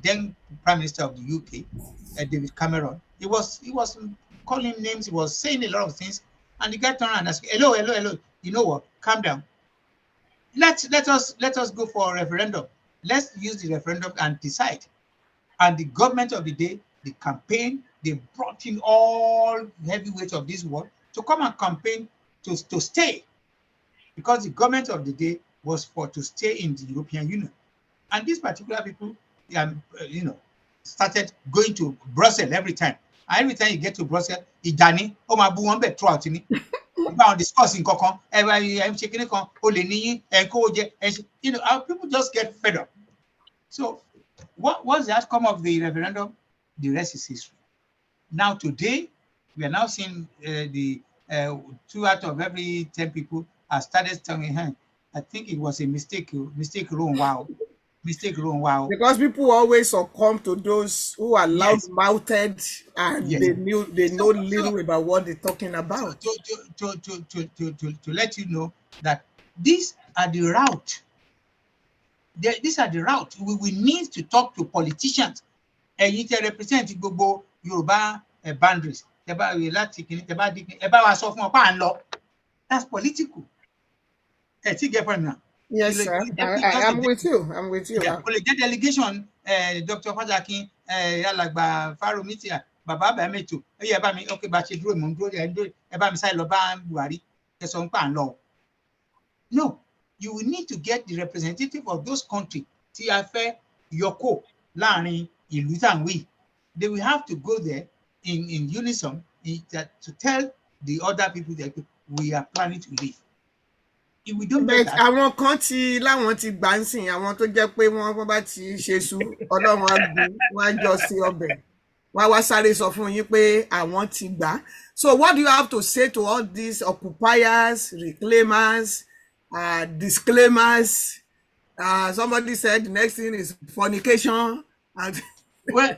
S3: then Prime Minister of the UK, David Cameron. He was calling names. He was saying a lot of things, and the guy turned around and asked, "Hello. You know what? Calm down. Let us go for a referendum. Let's use the referendum and decide." And the government of the day, the campaign, they brought in all heavyweights of this world to come and campaign to stay, because the government of the day was to stay in the European Union. And these particular people, started going to Brussels every time. And every time you get to Brussels, Idani, Omabu Wambe throughout in about discussing kokon, I'm checking it on Oleni and Koje, and our people just get fed up. So what was the outcome of the referendum? The rest is history. Now today, we are now seeing the 2 out of every 10 people have started telling him, I think it was a mistake wrong, wow.
S1: Because people always succumb to those who are loud-mouthed and they know little about what they're talking about.
S3: To let you know that these are the route. These are the route. We need to talk to politicians. And you represent Gobo Yoruba boundaries. That's political.
S1: Yes, sir. I'm with you.
S3: Yeah. Delegation, Dr. Fajakin, Yalagba Farumitia, bàbá bá mi tò ẹ yẹ bá mi ok bá ṣe dúró mò ń dúró ẹ bá mi sáré lọ bá Buhari ẹ sọ ń pa ń lọ. No, you will need to get the representative of those countries tí a fẹ́ yọkó láàrin ìlú tàwí. They will have to go there in unison to tell the other people that we are planning to leave. If we don't get that.
S1: Àwọn kan ti láwọn ti gbà ń sìn àwọn tó jẹ́ pé wọ́n bá ti ṣe sú Ọlọ́run á gbé wọ́n á jọ sí ọbẹ̀ wọ́n á wá sáré sọ fún yín pé àwọn ti gbà. So what do you have to say to all these occupiers, reclaimers, disclaimers? Somebody said the next thing is fornication. And
S3: well,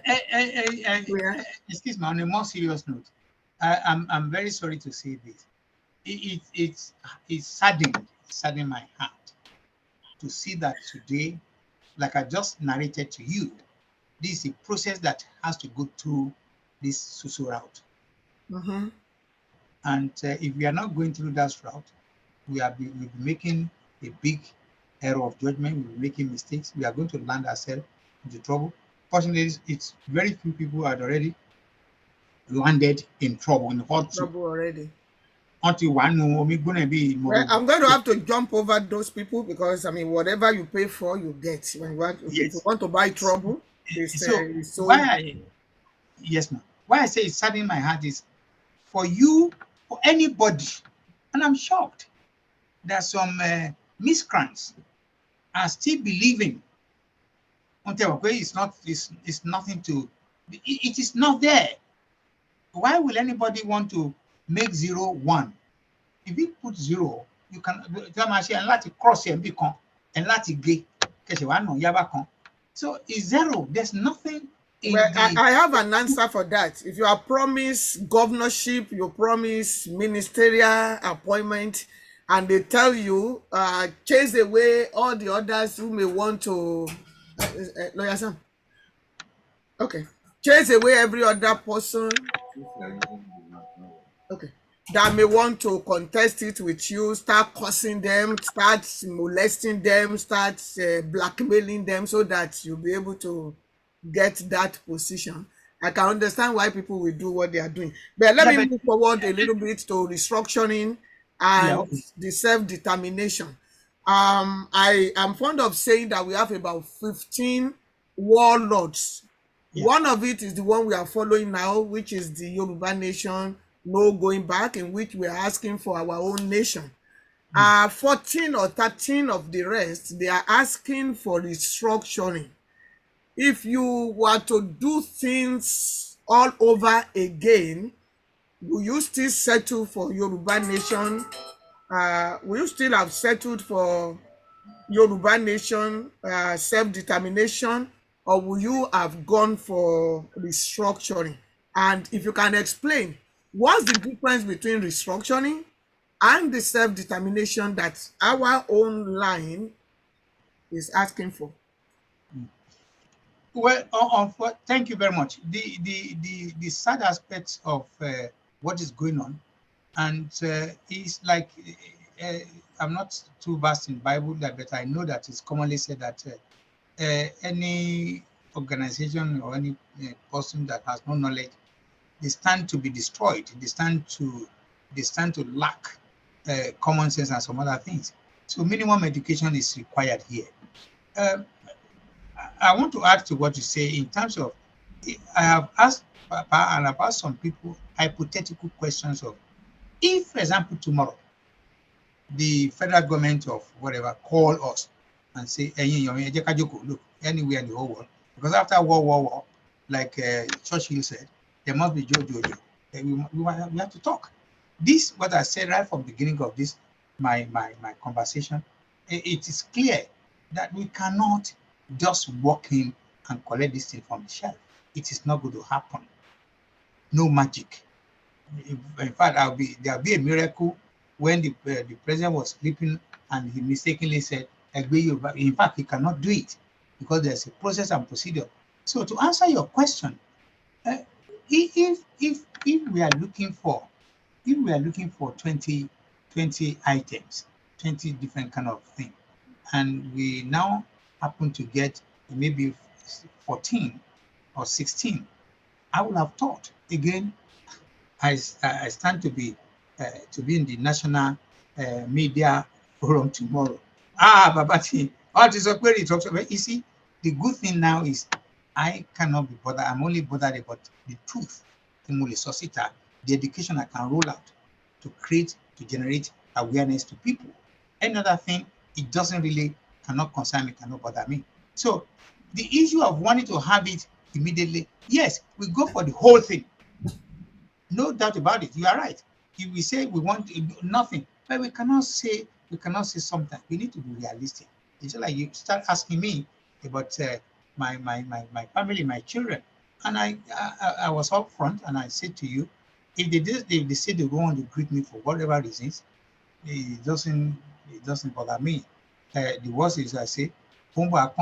S3: excuse me, on a more serious note, I'm very sorry to say this. It's saddened my heart to see that today, like I just narrated to you, this is a process that has to go through this social route.
S1: Mm-hmm.
S3: And if we are not going through that route, we'll be making a big error of judgment. We'll be making mistakes. We are going to land ourselves into trouble. Fortunately, it's very few people who had already landed in trouble, in hot
S1: trouble already.
S3: Until one,
S1: well, I'm going to have to jump over those people because I mean, whatever you pay for, you get. When you want,
S3: yes.
S1: If you want to buy trouble,
S3: so yes, ma'am. Why I say it's saddening my heart is for you, for anybody, and I'm shocked that some miscreants are still believing until it's nothing to, it is not there. Why will anybody want to make 0 1? If you put 0, you can cross and become and so it's 0. There's nothing.
S1: Well, I have an answer for that. If you are promised governorship, you promise ministerial appointment, and they tell you chase away all the others who may want to Lawyer Sam. Okay. Chase away every other person. Okay. That may want to contest it with you, start cursing them, start molesting them, start blackmailing them so that you'll be able to get that position. I can understand why people will do what they are doing. But let me move forward a little bit to restructuring and the self-determination. I am fond of saying that we have about 15 warlords. Yeah. One of it is the one we are following now, which is the Yoruba Nation, no going back, in which we are asking for our own nation. 14 or 13 of the rest, they are asking for restructuring. If you were to do things all over again, will you still settle for Yoruba Nation? Will you still have settled for Yoruba Nation self-determination, or will you have gone for restructuring? And if you can explain, what's the difference between restructuring and the self-determination that our own line is asking for?
S3: Well, thank you very much. The sad aspects of what is going on, and is like I'm not too vast in Bible, but I know that it's commonly said that any organization or any person that has no knowledge, they stand to be destroyed. They stand to lack common sense and some other things. So minimum education is required here. I want to add to what you say in terms of, I have asked Papa and I've asked some people hypothetical questions of, if, for example, tomorrow, the federal government of whatever call us and say, look, anywhere in the whole world, because after World War, like Churchill said, there must be Jojo. We have to talk. This, what I said right from the beginning of this, my conversation, it is clear that we cannot just walk in and collect this thing from the shelf. It is not going to happen. No magic. In fact, there'll be a miracle when the president was sleeping and he mistakenly said, in fact, he cannot do it because there's a process and procedure. So to answer your question, if we are looking for 20 items, 20 different kind of things, and we now happen to get maybe 14 or 16, I would have thought again. I stand to be in the national media forum tomorrow. Babati, all this query talks about. You see, the good thing now is I cannot be bothered. I'm only bothered about the truth, the education I can roll out to generate awareness to people. Any other thing, it doesn't really cannot concern me, cannot bother me. So the issue of wanting to have it immediately, yes, we go for the whole thing. No doubt about it. You are right. If we say we want nothing, but we cannot say something. We need to be realistic. It's like you start asking me about my family, my children, and I was upfront and I said to you, if they say they don't want to greet me for whatever reasons, it doesn't bother me. The worst is I say, about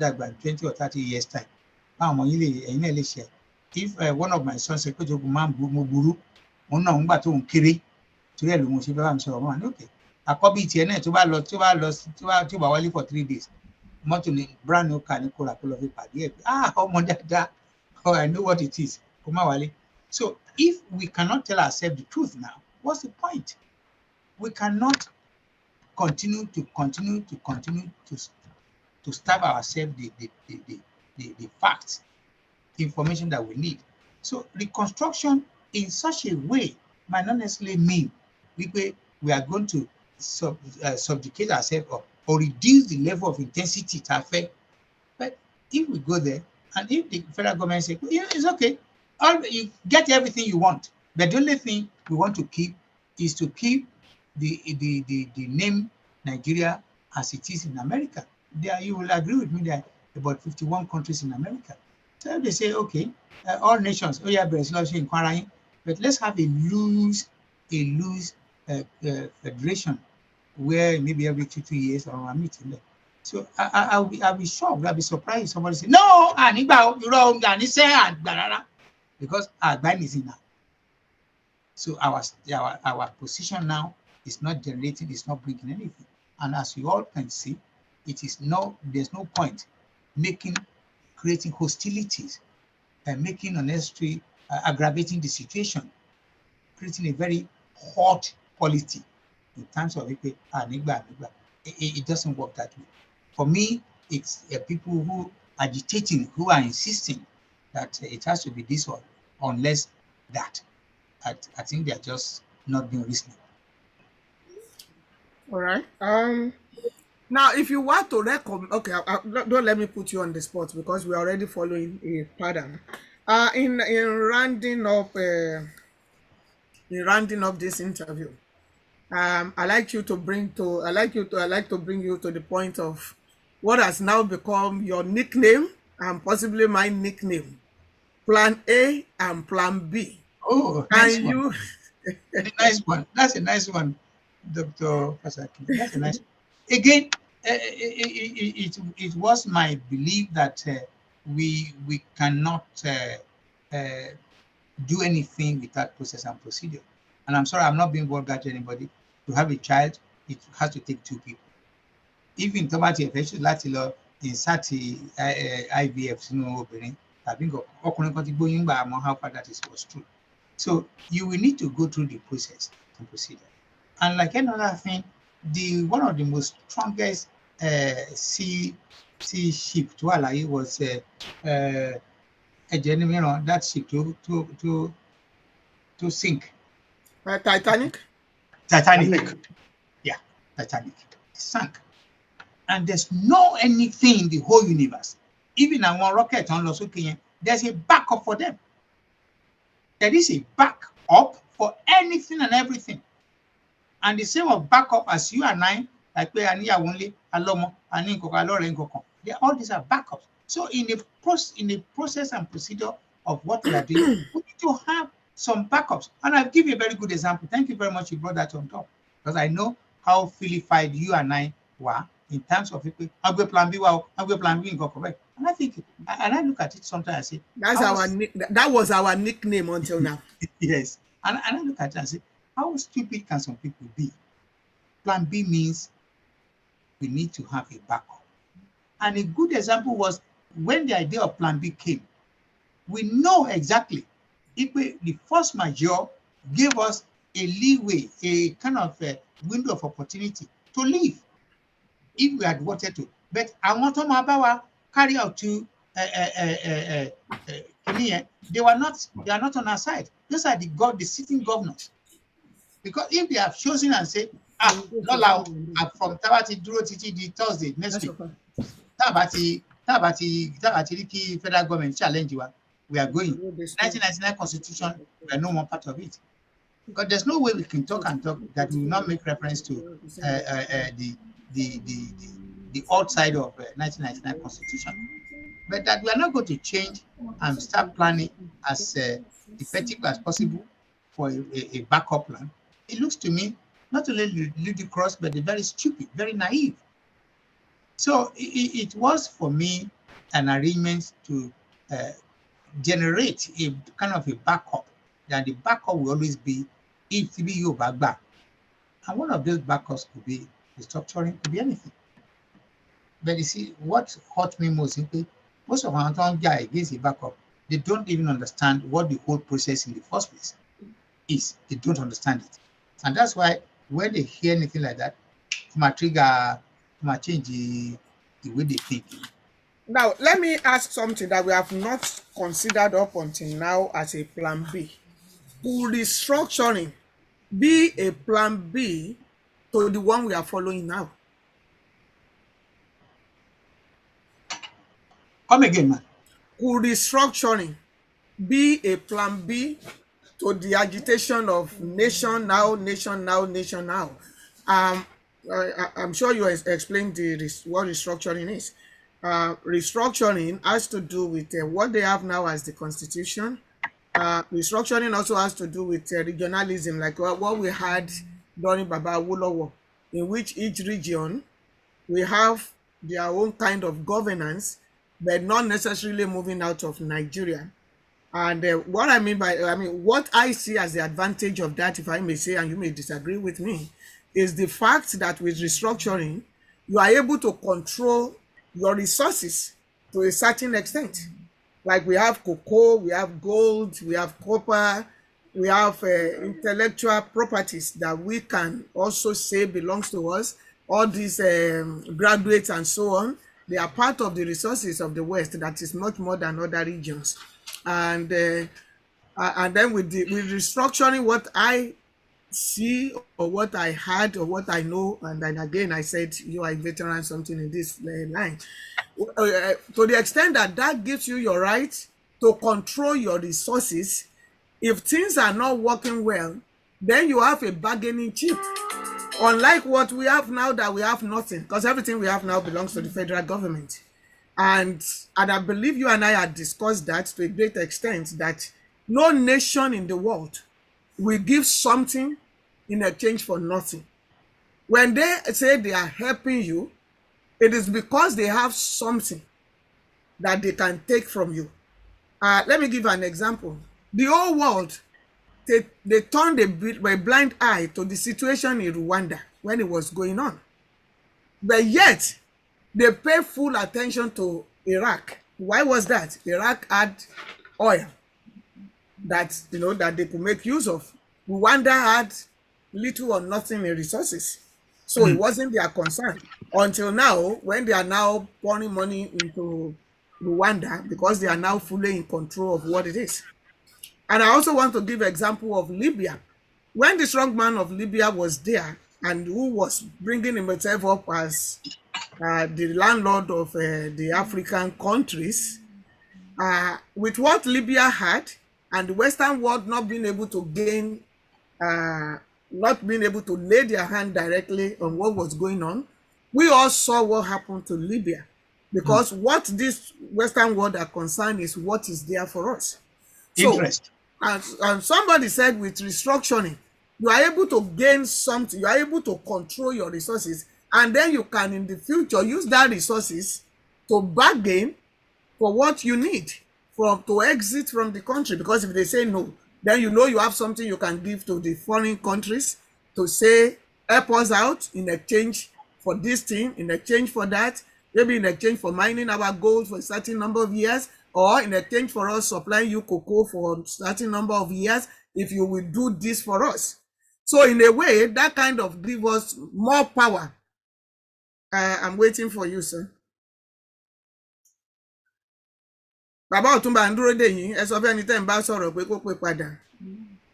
S3: that by 20 or 30 years time. If one of my sons said, "Kojo man buru," òun náà ńgbà tó ń kéré torí ẹ̀ ló mo ṣe fẹ́ bá mi sọ̀rọ̀ mọ́ okay. Àkọ́bí tiẹ̀ náà tó bá wálé for 3 days. Mọ́tò ní brand new car ní kó rà kó lọ fi pàdé ẹ̀ pé ọmọ dáadáa, oh I know what it is, kó má wálé. So if we cannot tell ourselves the truth now, what's the point? We cannot continue to starve ourselves the facts, information that we need. So reconstruction in such a way might not necessarily mean we are going to subjugate ourselves or reduce the level of intensity to affect. But if we go there, and if the federal government says, yeah, it's okay, you get everything you want, but the only thing we want to keep is to keep the name Nigeria as it is in America. There, you will agree with me that about 51 countries in America. So they say, okay, all nations, but let's have a loose federation where maybe every 2 years or a meeting there. So I'll be shocked, I'll be surprised if somebody say, no, because our ban is in now. So our position now is not generating, it's not bringing anything. And as you all can see, there's no point creating hostilities and making unnecessary, aggravating the situation, creating a very hot polity in terms of it doesn't work that way. For me, it's people who are agitating, who are insisting that it has to be this one, unless that. I think they're just not being reasonable.
S1: All right. Now, if you want to recommend, okay, don't let me put you on the spot because we're already following a pattern. In rounding up this interview, I like to bring you to the point of what has now become your nickname and possibly my nickname, Plan A and Plan B.
S3: Oh, nice one. Nice one. That's a nice one, Dr. Fasaki. That's a nice one. Again, it was my belief that we cannot do anything without process and procedure. And I'm sorry, I'm not being vulgar to anybody. To have a child, it has to take 2 people. Even tomati infection, insert IVF, I think how far that was true. So you will need to go through the process and procedure. And like another thing, one of the most strongest sea ship to Alayi was that ship to sink.
S1: Titanic?
S3: Titanic. Yeah, Titanic. It sank. And there's no anything in the whole universe, even on one rocket on Los Ukien, there's a backup for them. There is a backup for anything and everything. And the same of backup as you and I, like we are near only Alomo and all these are backups. So in the process and procedure of what we are doing, we need to have some backups. And I'll give you a very good example. Thank you very much you brought that on top. Because I know how filified you and I were in terms of people. I'll go plan B, I'll go plan B and go correct. And I think, and I look at it sometimes, I say,
S1: that was our nickname until now.
S3: Yes. And I look at it and say, how stupid can some people be? Plan B means we need to have a backup. And a good example was when the idea of Plan B came, we know exactly if the force majeure gave us a leeway, a kind of a window of opportunity to leave if we had wanted to. But I want to carry out to they are not on our side. Those are the sitting governors. Because if they have chosen and say, Lola, I'm from Tabati Duro Titi Thursday next week. Tabati federal government challenge you. We are going. 1999 constitution, we are no more part of it. Because there's no way we can talk that we will not make reference to the outside of 1999 constitution. But that we are not going to change and start planning as effective as possible for a backup plan. It looks to me not only ludicrous, but very stupid, very naive. So it was for me an arrangement to generate a kind of a backup. That the backup will always be if you back back. And one of those backups could be restructuring, could be anything. But you see, what hurt me most simply, most of our guys against the backup, they don't even understand what the whole process in the first place is. They don't understand it. And that's why when they hear anything like that, it might trigger, it might change the way they think.
S1: Now, let me ask something that we have not considered up until now as a plan B. Could restructuring be a plan B to the one we are following now?
S3: Come again, man.
S1: Could restructuring be a plan B to the agitation of nation now, nation now, nation now? I'm sure you explained what restructuring is. Restructuring has to do with what they have now as the constitution. Restructuring also has to do with regionalism, like what we had during Baba Awolowo, in which each region we have their own kind of governance, but not necessarily moving out of Nigeria. And what I mean what I see as the advantage of that, if I may say, and you may disagree with me, is the fact that with restructuring, you are able to control your resources to a certain extent. Like we have cocoa, we have gold, we have copper, we have intellectual properties that we can also say belongs to us. All these graduates and so on, they are part of the resources of the West that is much more than other regions. And then with restructuring, what I see or what I had or what I know, and then again I said you are a veteran, something in this line, to the extent that that gives you your right to control your resources. If things are not working well, then you have a bargaining chip, unlike what we have now, that we have nothing, because everything we have now belongs to the federal government. And I believe you and I had discussed that to a great extent, that no nation in the world will give something in exchange for nothing. When they say they are helping you, it is because they have something that they can take from you. Let me give an example. The whole world, they turned a blind eye to the situation in Rwanda when it was going on. But yet, they pay full attention to Iraq. Why was that? Iraq had oil that they could make use of. Rwanda had little or nothing in resources. So it wasn't their concern until now, when they are now pouring money into Rwanda, because they are now fully in control of what it is. And I also want to give an example of Libya. When the strong man of Libya was there, and who was bringing himself up as the landlord of the African countries, with what Libya had, and the Western world not being able to gain, not being able to lay their hand directly on what was going on, we all saw what happened to Libya. Because what this Western world are concerned is what is there for us.
S3: Interest.
S1: So, and somebody said with restructuring, you are able to gain something, you are able to control your resources, and then you can in the future use that resources to bargain for what you need to exit from the country. Because if they say no, then you have something you can give to the foreign countries to say, help us out in exchange for this thing, in exchange for that, maybe in exchange for mining our gold for a certain number of years, or in exchange for us supplying you cocoa for a certain number of years, if you will do this for us. So in a way, that kind of give us more power. I'm waiting for you, sir. Bàbá Ọ̀túnba ń dúró dè yín, ẹ sọ fẹ́ni tẹ́ ń bá sọ̀rọ̀ pé kó pè padà.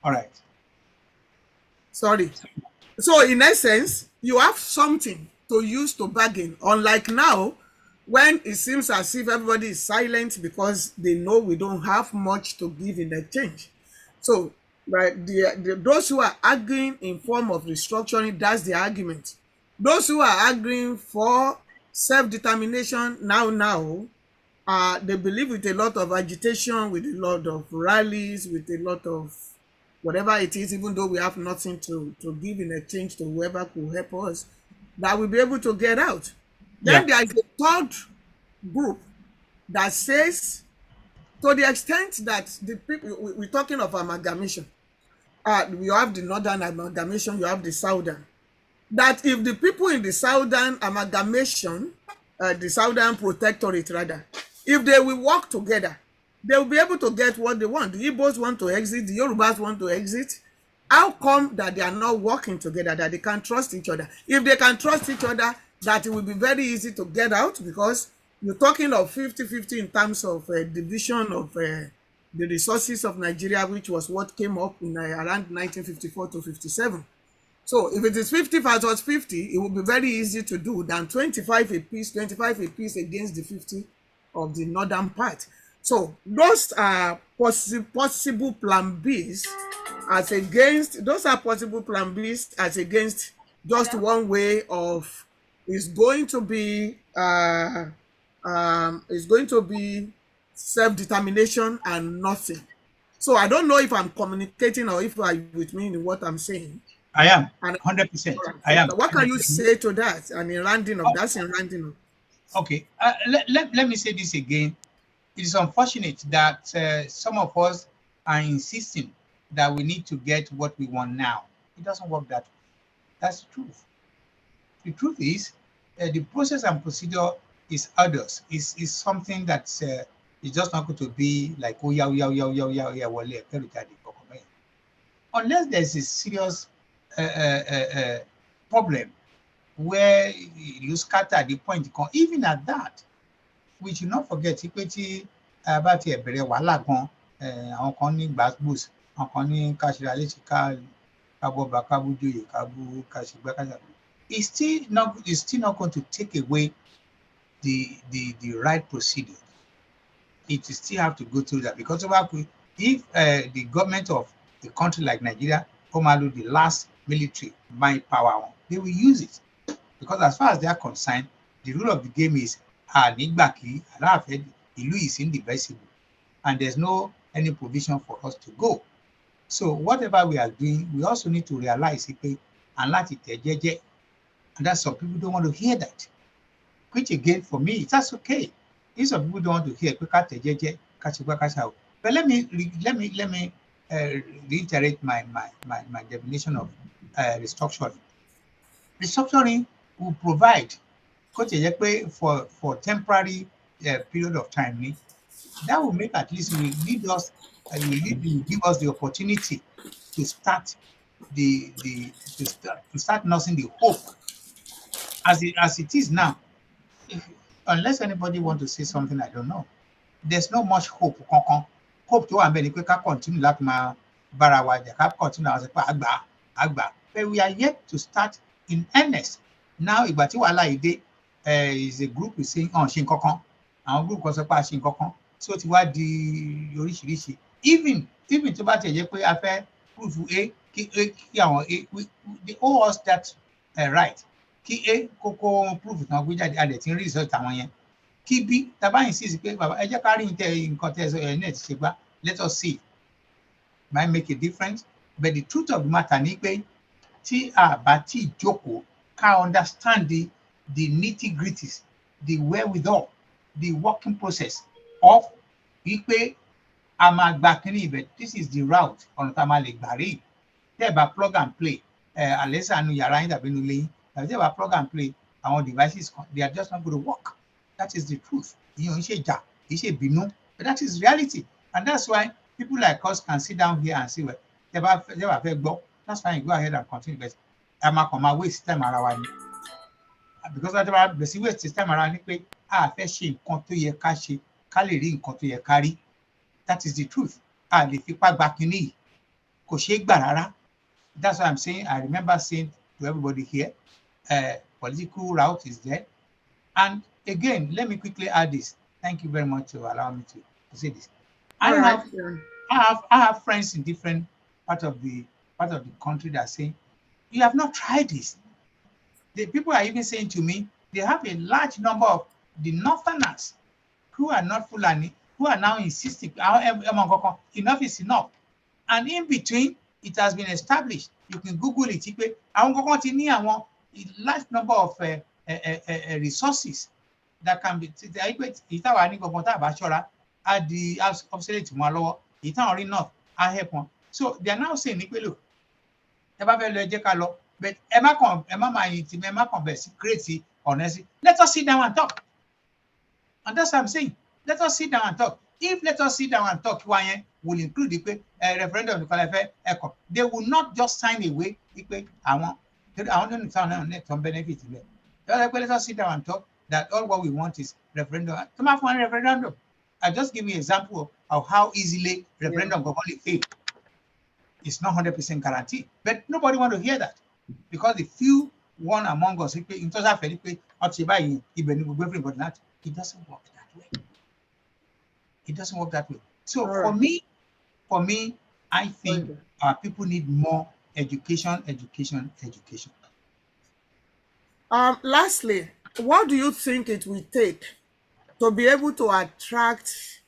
S3: All right.
S1: Sorry. So in essence, you have something to use to bargain. Unlike now, when it seems as if everybody is silent because they know we don't have much to give in exchange. So, right, those who are arguing in form of restructuring, that's the argument. Those who are arguing for self-determination now, they believe with a lot of agitation, with a lot of rallies, with a lot of whatever it is, even though we have nothing to give in exchange to whoever could help us, that we'll be able to get out. Then there is a third group that says, to the extent that the people, we're talking of amalgamation, you have the northern amalgamation, you have the southern, that if the people in the southern amalgamation, the southern protectorate rather, if they will work together, they will be able to get what they want. The Igbos want to exit, the Yorubas want to exit. How come that they are not working together, that they can trust each other? If they can trust each other, that it will be very easy to get out, because you're talking of 50-50 in terms of division of the resources of Nigeria, which was what came up in around 1954 to 57. So if it is 50 versus 50, it will be very easy to do than 25 apiece against the 50 of the northern part. So those are possible plan Bs as against, those are possible plan Bs as against just one way of, is going to be self-determination and nothing. So I don't know if I'm communicating or if you are with me in what I'm saying.
S3: I am, 100%. I am.
S1: What can you say to that? And in rounding up, that's in rounding up.
S3: Okay, let me say this again. It is unfortunate that some of us are insisting that we need to get what we want now. It doesn't work that way. That's the truth. The truth is, the process and procedure is others. Is something that's it's just not going to be like, oh yeah, unless there's a serious problem where you scatter the point. Even at that, we should not forget about it's still not going to take away the right procedure. It still have to go through that, because if the government of a country like Nigeria come out with the last military mind power, they will use it, because as far as they are concerned, the rule of the game is Ilu is indivisible, and there's no any provision for us to go. So whatever we are doing, we also need to realize and that's some people don't want to hear that. Which again, for me, that's okay. If some people don't want to hear, but let me reiterate my definition of restructuring. Restructuring will provide for temporary period of time. That will make, at least will give us the opportunity to start start nursing the hope. As it is now, unless anybody want to say something, I don't know. There's not much hope. Hope to continue like my continue as but we are yet to start in earnest. Now, is a group is saying Shinkokon, our group was a Shinkokon. So to what the Yorishirishi, even to bat a proof they owe us that right. Ki A Coco proof now we had the result. Ki B Taba insists, let us see. Might make a difference, but the truth of the matter is Bati Joko can understand the nitty-gritties, the wherewithal, the working process of Ipe Amagbakini, but this is the route on Tamale Bari. Thereby plug and play. Unless I know you're right, thereby plug and play, our devices, they are just not going to work. That is the truth. But that is reality. And that's why people like us can sit down here and say, well, that's fine, go ahead and continue. But I'm not going to waste time around. Because whatever the waste time around, that is the truth. That's why I'm saying, I remember saying to everybody here, political route is there. And again, let me quickly add this. Thank you very much for allowing me to say this. I have friends in different part of the country that say, you have not tried this. The people are even saying to me, they have a large number of the Northerners who are not Fulani, who are now insisting, enough is enough. And in between, it has been established. You can Google it. A large number of resources that can be at the obsolete enough. So they are now saying, look, but crazy, honestly. Let us sit down and talk. And that's what I'm saying. Let us sit down and talk. If let us sit down and talk, will include the referendum. They will not just sign away. I want some benefit. Let us sit down and talk that all what we want is referendum. Come out for a referendum. I just give you an example of how easily referendum can only fail. It's not 100% guaranteed, but nobody want to hear that because the few one among us, it doesn't work that way. It doesn't work that way. So for me, I think our people need more education.
S1: Lastly, what do you think it will take to be able to attract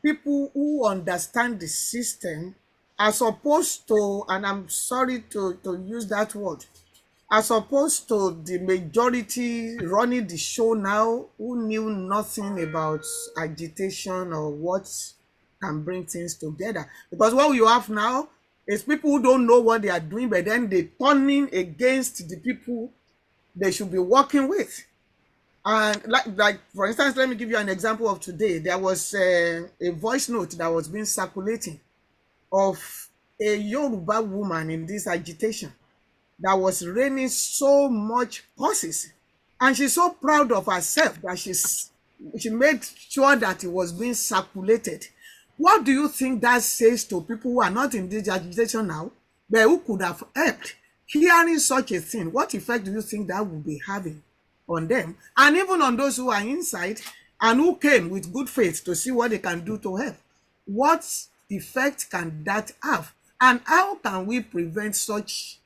S1: people who understand the system as opposed to, and I'm sorry to use that word, as opposed to the majority running the show now who knew nothing about agitation or what can bring things together? Because what you have now is people who don't know what they are doing, but then they're turning against the people they should be working with. And like for instance, let me give you an example of today. There was a voice note that was being circulating of a Yoruba woman in this agitation that was raining so much horses, and she's so proud of herself that she made sure that it was being circulated. What do you think that says to people who are not in this agitation now, but who could have helped? Hearing such a thing, what effect do you think that will be having on them, and even on those who are inside and who came with good faith to see what they can do to help? What effect can that have, and how can we prevent such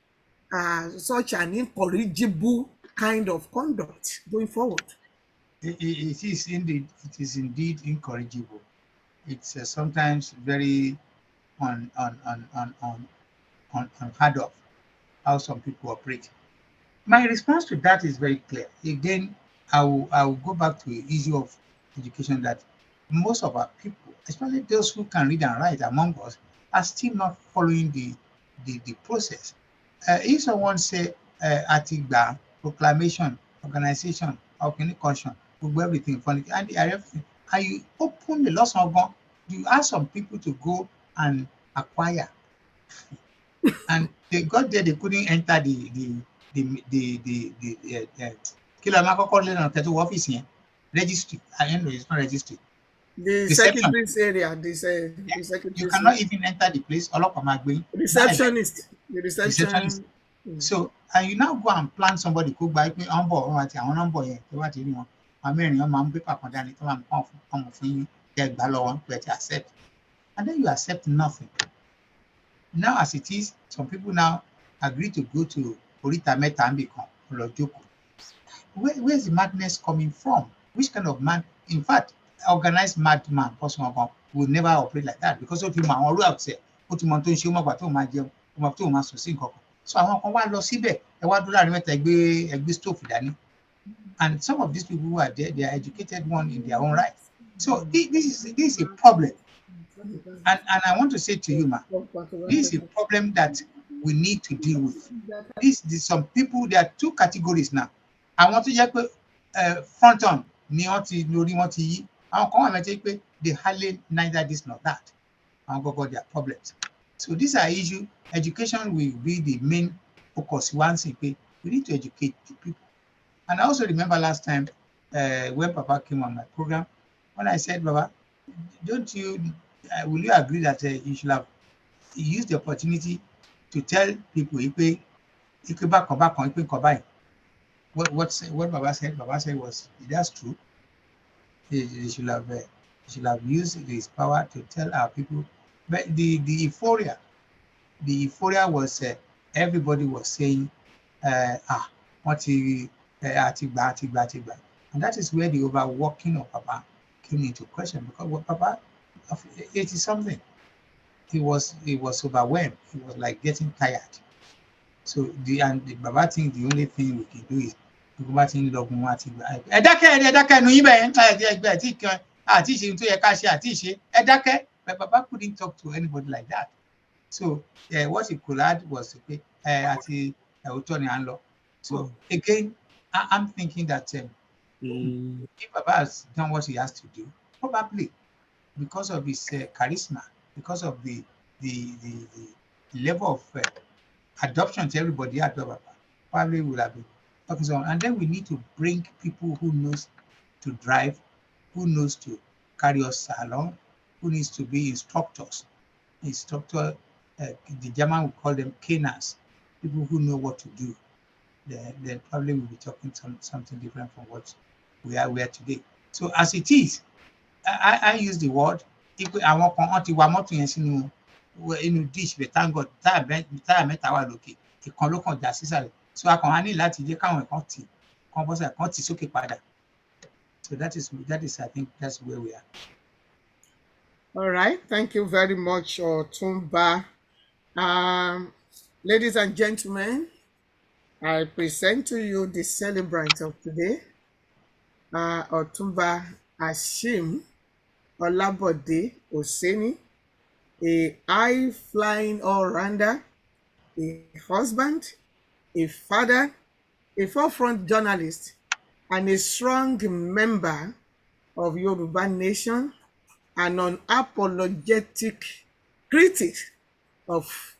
S1: an incorrigible kind of conduct going forward?
S3: It is indeed incorrigible. It's sometimes very unheard of how some people operate. My response to that is very clear. Again, I will go back to the issue of education, that most of our people, especially those who can read and write among us, are still not following the process. If someone say Atigba, proclamation, organization, organization, everything, and everything, and you open the loss of God, you ask some people to go and acquire, and they got there, they couldn't enter the office here. Registry. I know it's not registry.
S1: The secretary's area. The secretary's
S3: you cannot even enter the place.
S1: Receptionist. The receptionist.
S3: So, and you now go and plan somebody could buy me on board. What you know, accept, and then you accept nothing. Now, as it is, some people now agree to go to Orita Meta and become Olojoko. Where's the madness coming from? Which kind of man? In fact, organized madman person will never operate like that, because of him all out there. Put him on to show so I want to see there. And some of these people who are there, they are educated one in their own right. So this is a problem. And I want to say to you, ma, this is a problem that we need to deal with. This some people, there are two categories now. I want to just front on Àwọn kan wà mẹ́tẹ́ pé they hardly neither this nor that. Àwọn gbogbo their problems. So these are issues. Education will be the main focus. One thing, we need to educate the people. And I also remember last time when Papa came on my program, when I said, Baba, don't you, will you agree that you should have used the opportunity to tell people, what Baba said was, was true. He should have used his power to tell our people. But the euphoria was everybody was saying, and that is where the overworking of Papa came into question, because what Papa, 80 something, he was overwhelmed. He was like getting tired. So the Baba think the only thing we can do is Baba think but Baba couldn't talk to anybody like that. So what he could add was so again, I'm thinking that if Baba has done what he has to do, probably because of his charisma, because of the level of adoption to everybody at Baba, probably would have been talking so on. And then we need to bring people who knows to drive, who knows to carry us along, who needs to be instructors. The German would call them caners, people who know what to do. Then probably we'll be talking something different from what we are today. So as it is, I use the word, I want to dish, but thank God, so I can so that is I think that's where we are.
S1: All right, thank you very much, OTUNBA. Ladies and gentlemen, I present to you the celebrant of today, OTUNBA HASHIM OLABODE OSENIE, a high-flying all-rounder, a husband, a father, a forefront journalist, and a strong member of Yoruba Nation, an unapologetic critic of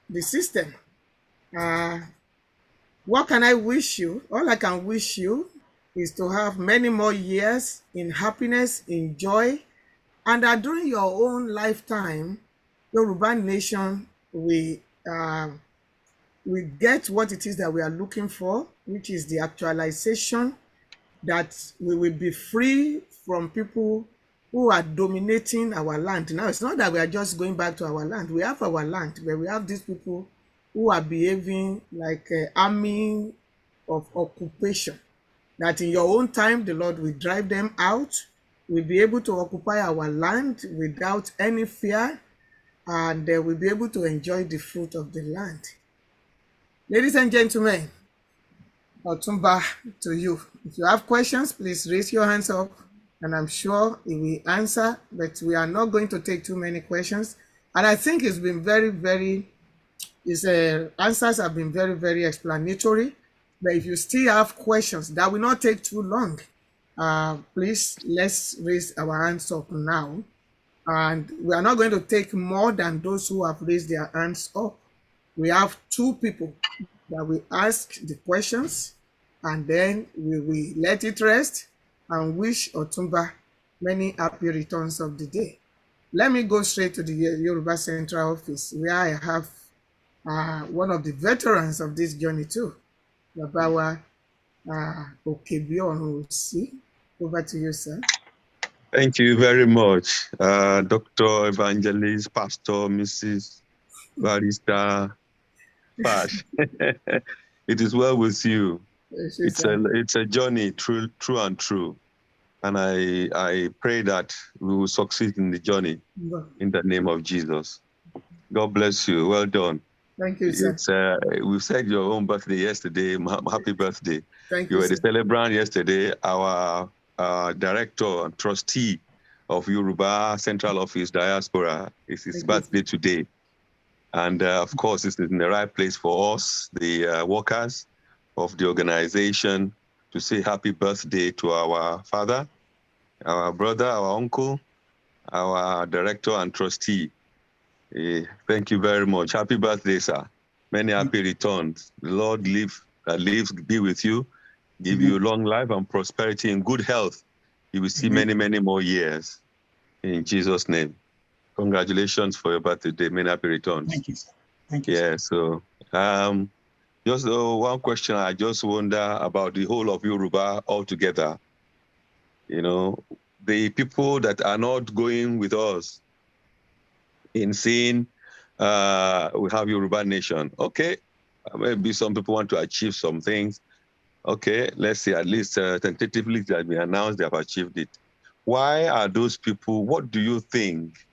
S1: the system. What can I wish you? All I can wish you is to have many more years in happiness, in joy, and that during your own lifetime, Yoruba Nation will get what it is that we are looking for, which is the actualization, that we will be free from people who are dominating our land. Now, it's not that we are just going back to our land. We have our land, but we have these people who are behaving like an army of occupation, that in your own time, the Lord will drive them out. We'll be able to occupy our land without any fear, and we'll be able to enjoy the fruit of the land. Ladies and gentlemen, OTUNBA to you. If you have questions, please raise your hands up, and I'm sure he will answer, but we are not going to take too many questions. And I think it's been his answers have been very, very explanatory. But if you still have questions, that will not take too long. Please, let's raise our hands up now. And we are not going to take more than those who have raised their hands up. We have 2 people that will ask the questions, and then we will let it rest and wish OTUNBA many happy returns of the day. Let me go straight to the Yoruba Central Office, where I have one of the veterans of this journey too, Babawa Okebiorun. Over to you, sir.
S7: Thank you very much, Dr. Evangelist, Pastor, Mrs. Barrister Pash. It is well with you. It's a journey, true and true. And I pray that we will succeed in the journey in the name of Jesus. God bless you. Well done.
S1: Thank you, sir.
S7: We've said your own birthday yesterday. Happy birthday.
S1: Thank
S7: you.
S1: You
S7: were the celebrant yesterday. Our director and trustee of Yoruba Central Office Diaspora. It's his birthday today. And of course, it's in the right place for us, the workers of the organization, to say happy birthday to our father. our brother, our uncle, our director and trustee. Thank you very much. Happy birthday, sir. Many happy returns. The Lord lives, be with you, give you long life and prosperity and good health. You will see many, many more years. In Jesus' name. Congratulations for your birthday. Many happy returns.
S3: Thank you, sir. Thank you.
S7: Yeah,
S3: sir.
S7: so just one question. I just wonder about the whole of Yoruba altogether. You know, the people that are not going with us in saying we have Yoruba nation. Okay, maybe some people want to achieve some things. Okay, let's say at least tentatively that we announced they have achieved it. Why are those people, what do you think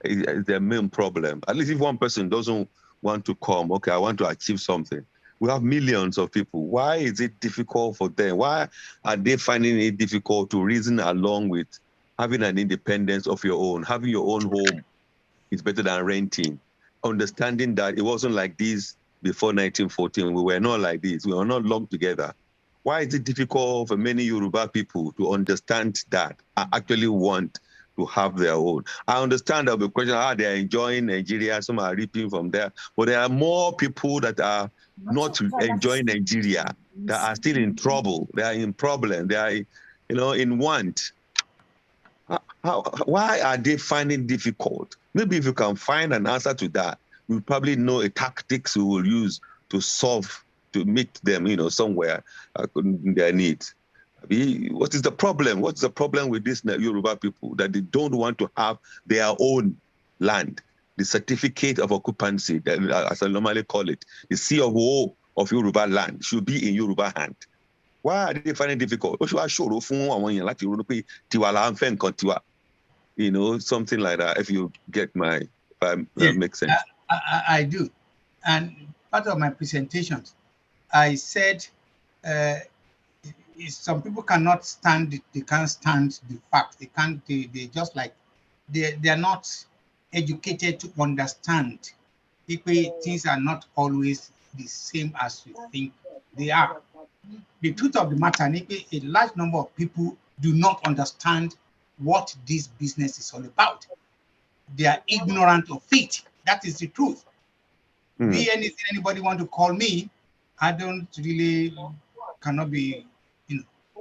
S7: is their main problem? At least if one person doesn't want to come, okay, I want to achieve something. We have millions of people. Why is it difficult for them? Why are they finding it difficult to reason along with having an independence of your own, having your own home is better than renting? Understanding that it wasn't like this before 1914. We were not like this. We were not lumped together. Why is it difficult for many Yoruba people to understand that and actually want to have their own? I understand there'll be a question how they are enjoying Nigeria, some are reaping from there, but there are more people that are not enjoying Nigeria, that are still in trouble, they are in problem, they are, in want. Why are they finding it difficult? Maybe if you can find an answer to that, we probably know a tactics we will use to solve, to meet them, somewhere in their needs. What is the problem? What's the problem with this Yoruba people that they don't want to have their own land? The certificate of occupancy, as I normally call it, the COO of Yoruba land should be in Yoruba hand. Why are they finding it difficult? Something like that, if you get my, makes sense.
S3: I do. And part of my presentations, I said some people cannot stand it, they can't stand the fact. They just like, they're not educated to understand. Things are not always the same as you think they are. The truth of the matter, a large number of people do not understand what this business is all about. They are ignorant of it. That is the truth. Be anything anybody want to call me, I don't really, cannot be,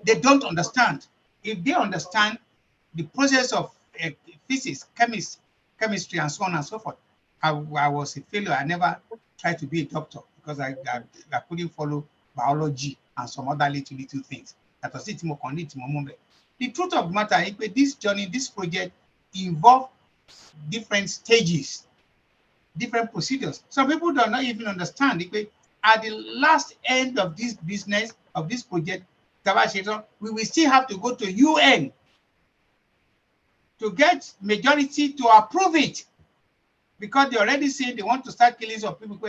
S3: they don't understand. If they understand the process of physics, chemistry, and so on and so forth, I was a failure. I never tried to be a doctor because I couldn't follow biology and some other little things. That was it. The truth of the matter is that this journey, this project involves different stages, different procedures. Some people do not even understand. At the last end of this business, of this project, we will still have to go to UN to get majority to approve it, because they already say they want to start killing some people.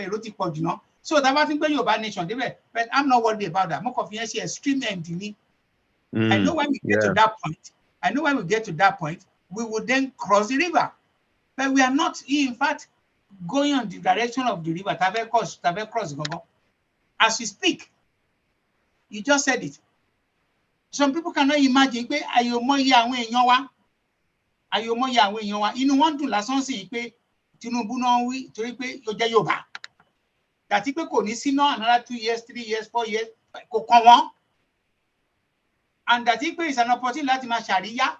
S3: So that was in Yoruba nation. But I'm not worried about that. More confidence extreme empty. I know when we get to that point. I know when we get to that point, we will then cross the river. But we are not, in fact, going on the direction of the river. Cross. As we speak, you just said it. Some people cannot imagine pé ayomoye àwọn èèyàn wa inú wọn dùn lásán sí pé Tinubu náà wí torí pé ó jẹ́ Yorùbá. Dàtí pé kò ní síná another 2 years, 3 years, 4 years kò kàn wọ́n. And dàtí pé it's an opportunity láti máa ṣàríyá,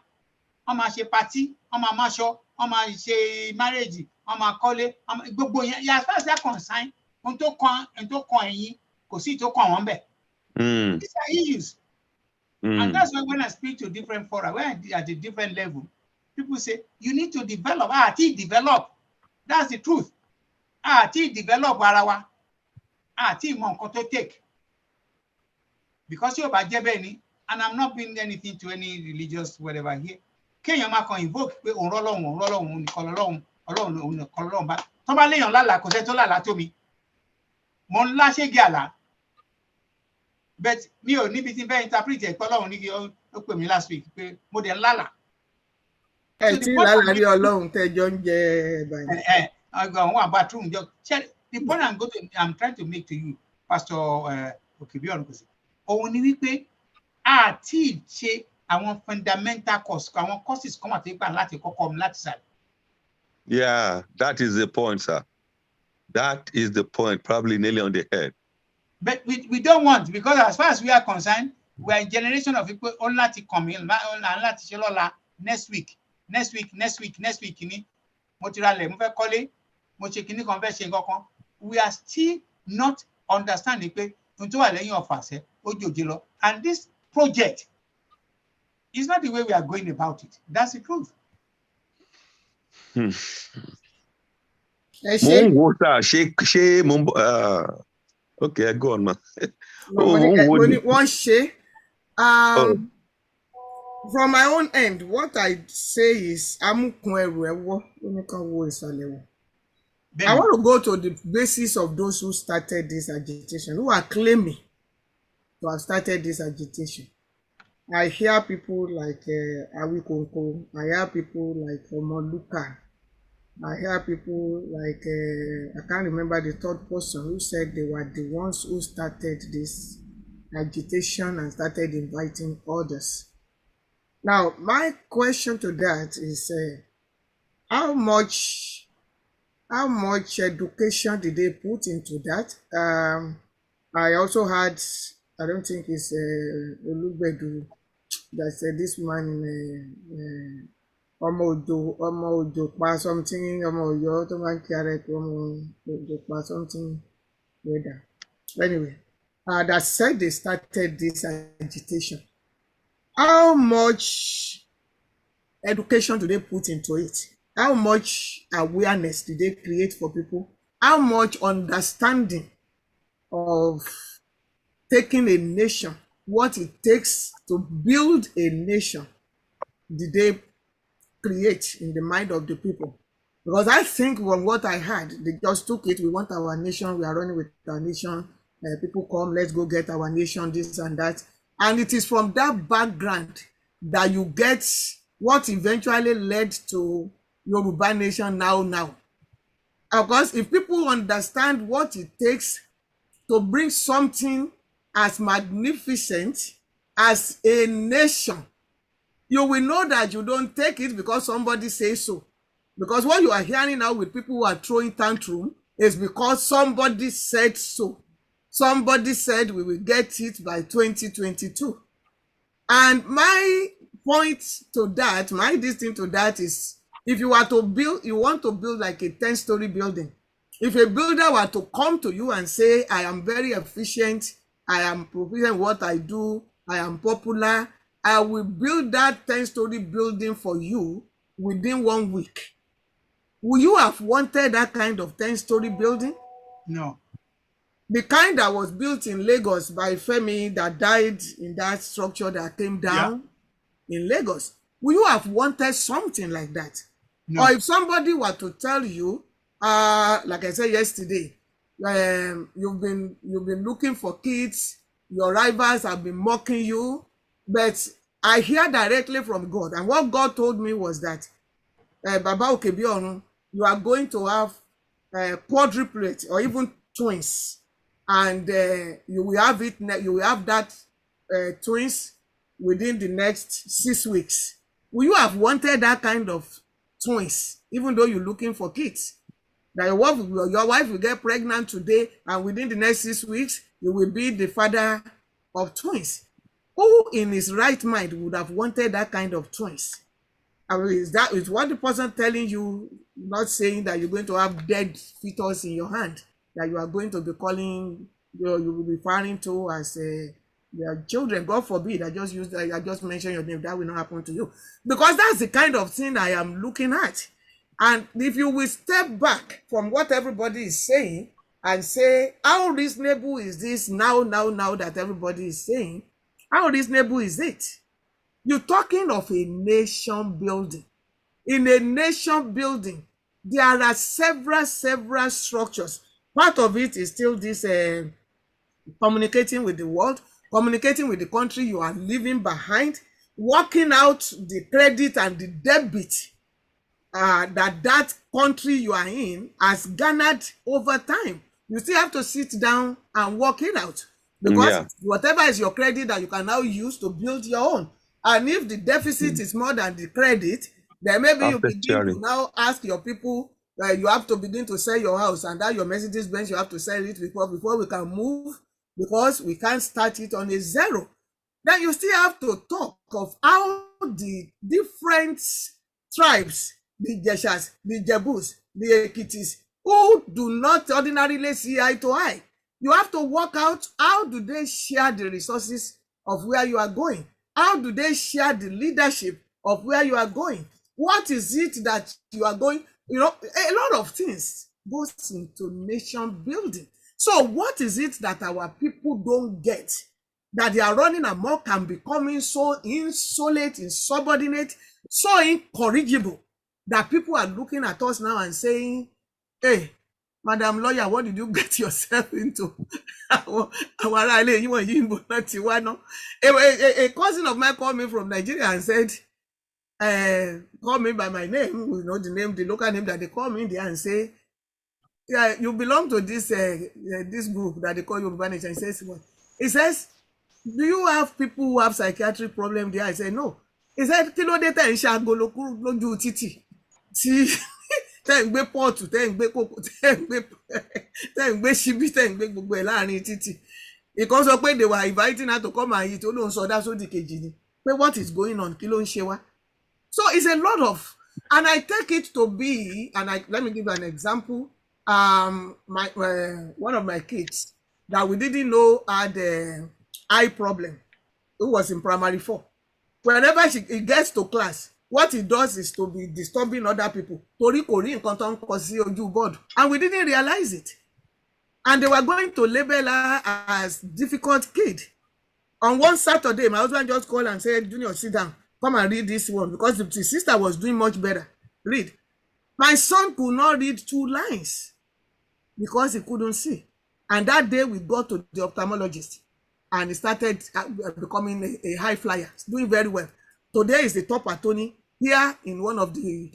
S3: wọ́n máa ṣe party, wọ́n máa máṣọ, wọ́n máa ṣe marriage, wọ́n máa kọ́lé, gbogbo yẹn, as far as that concern, ohun tó kan ẹ̀yin kò sí tó kàn wọ́n bẹ̀. These are issues. And that's why when I speak to different fora, when I at a different level, people say, you need to develop. Develop. That's the truth. Develop arawa. Monko to take. Because you're by Jebeni, and I'm not being anything to any religious whatever here. Can you mark on invoke on colon, but Tomale on Lala Cosetola to me. Mon lashe gala. But me ò níbi tí bẹ́ẹ̀ interpret ẹ̀ pọ́lọ́run ní kí ó pè mí last week pé mo dẹ̀ lálà.
S1: Tí lálà rí Ọlọ́run tẹ́jọ́ ń jẹ báyìí.
S3: Àwọn bathroom jọ. The point I'm trying to make to you, Pastor Okebiorun, òun ni wípé àti ṣe àwọn fundamental course, àwọn courses kan wà tó gbà láti kọ́kọ́ mu láti sàlẹ̀.
S7: Yeah, that is the point, sir. That is the point, probably nearly on the head.
S3: But we don't want, because as far as we are concerned, we are a generation of people all láti come in, láti ṣe lọ́la next week. Kini mo ti ralẹ̀ mo fẹ́ kọ́lé mo ṣe kini kan fẹ́ ṣe nǹkan kan. We are still not understanding pé ohun tó wà lẹ́yìn ọ̀fàṣẹ́ ó jòjì lọ. And this project is not the way we are going about it. That's the truth.
S7: Okay, go on, man.
S1: From my own end, what I say is, I want to go to the basis of those who started this agitation, who are claiming to have started this agitation. I hear people like Awikonko, I hear people like Omoluka, I hear people like, I can't remember the third person who said they were the ones who started this agitation and started inviting others. Now, my question to that is, how much education did they put into that? I also had, I don't think it's Olubedu that said this man in Omo Ojo pa something, Omo Oyo to man carry Omo Ojo pa something weather. Anyway, that said they started this agitation. How much education do they put into it? How much awareness do they create for people? How much understanding of taking a nation, what it takes to build a nation, did they create in the mind of the people? Because I think from what I heard, they just took it. We want our nation. We are running with our nation. People come, let's go get our nation, this and that. And it is from that background that you get what eventually led to Yoruba Nation now. Of course, if people understand what it takes to bring something as magnificent as a nation, you will know that you don't take it because somebody says so. Because what you are hearing now with people who are throwing tantrum is because somebody said so. Somebody said we will get it by 2022. And my point to that, my distinct to that is, if you are to build, you want to build like a 10-story building. If a builder were to come to you and say, I am very efficient, I am proficient in what I do, I am popular, I will build that 10-story building for you within 1 week. Would you have wanted that kind of 10-story building?
S3: No.
S1: The kind that was built in Lagos by Femi that died in that structure that came down in Lagos. Would you have wanted something like that? No. Or if somebody were to tell you, like I said yesterday, you've been looking for kids, your rivals have been mocking you, but I hear directly from God, and what God told me was that, Baba Okebiorun, you are going to have quadruplets or even twins. And you will have that twins within the next 6 weeks. Will you have wanted that kind of twins, even though you're looking for kids? That your wife will get pregnant today, and within the next 6 weeks, you will be the father of twins. Who in his right mind would have wanted that kind of twins? I mean, is what the person telling you, not saying that you're going to have dead fetus in your hand, that you are going to be calling, you will be referring to as your children. God forbid, I just mentioned your name. That will not happen to you. Because that's the kind of thing I am looking at. And if you will step back from what everybody is saying and say, how reasonable is this now that everybody is saying? How reasonable is it? You're talking of a nation building. In a nation building, there are several structures. Part of it is still this communicating with the world, communicating with the country you are living behind, working out the credit and the debit that country you are in has garnered over time. You still have to sit down and work it out, because whatever is your credit that you can now use to build your own. And if the deficit is more than the credit, then maybe you
S7: After
S1: begin to
S7: sharing.
S1: now ask your people, you have to begin to sell your house, and that your Mercedes Benz, you have to sell it before we can move, because we can't start it on a zero. Then you still have to talk of how the different tribes, the Jeshas, the Jebus, the Ekitis, who do not ordinarily see eye to eye. You have to work out how do they share the resources of where you are going. How do they share the leadership of where you are going? What is it that you are going? You know, a lot of things goes into nation building. So what is it that our people don't get? That they are running amok and becoming so insolent, insubordinate, so incorrigible, that people are looking at us now and saying, hey, Madam Lawyer, what did you get yourself into? A cousin of mine called me from Nigeria and said, call me by my name, you know, the name, the local name that they call me there, and say, yeah, you belong to this this group that they call Yoruba Nation. He says, what? He says, do you have people who have psychiatric problem there? I said, no. He said, kí ló dé tẹ́ ń ṣàgolo lójú títì tí tẹ́ ń gbé pọ́ọ̀tù, tẹ́ ń gbé kókó, tẹ́ ń gbé ṣíbí, tẹ́ ń gbé gbogbo ẹ̀ láàrin títì. Ìkan sọ pé they were inviting her to come and eat, ó lóun sọdá sódì kejì ni pé what is going on, kí ló ń ṣe wá? So it's a lot of, and I take it to be, and let me give you an example. One of my kids that we didn't know had a eye problem, who was in primary 4. Whenever he gets to class, what he does is to be disturbing other people. Torí kò rí nǹkan tó ń kọ sí ojú board, and we didn't realize it. And they were going to label her as difficult kid. On one Saturday, my husband just called and said, Junior, sit down, come and read this one, because the sister was doing much better. Read. My son could not read 2 lines because he couldn't see. And that day we got to the ophthalmologist, and he started becoming a high flyer, doing very well. Today is the top attorney here in one of the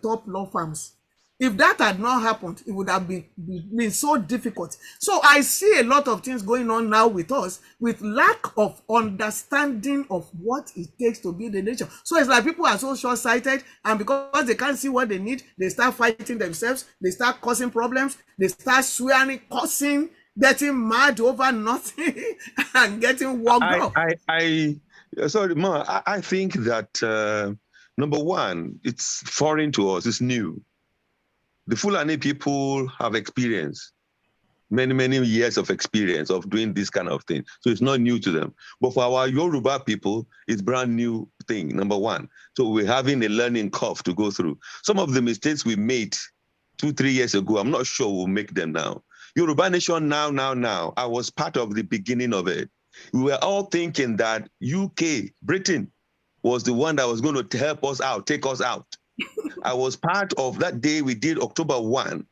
S1: top law firms. If that had not happened, it would have been so difficult. So I see a lot of things going on now with us, with lack of understanding of what it takes to build a nation. So it's like people are so short-sighted, and because they can't see what they need, they start fighting themselves, they start causing problems, they start swearing, cursing, getting mad over nothing, and getting worked up.
S7: Sorry, Ma, I think that, number one, it's foreign to us, it's new. The Fulani people have experience, many years of experience of doing this kind of thing. So it's not new to them. But for our Yoruba people, it's brand new thing, number one. So we're having a learning curve to go through. Some of the mistakes we made 2-3 years ago, I'm not sure we'll make them now. Yoruba Nation now. I was part of the beginning of it. We were all thinking that UK, Britain, was the one that was going to help us out, take us out. I was part of that day we did October 1.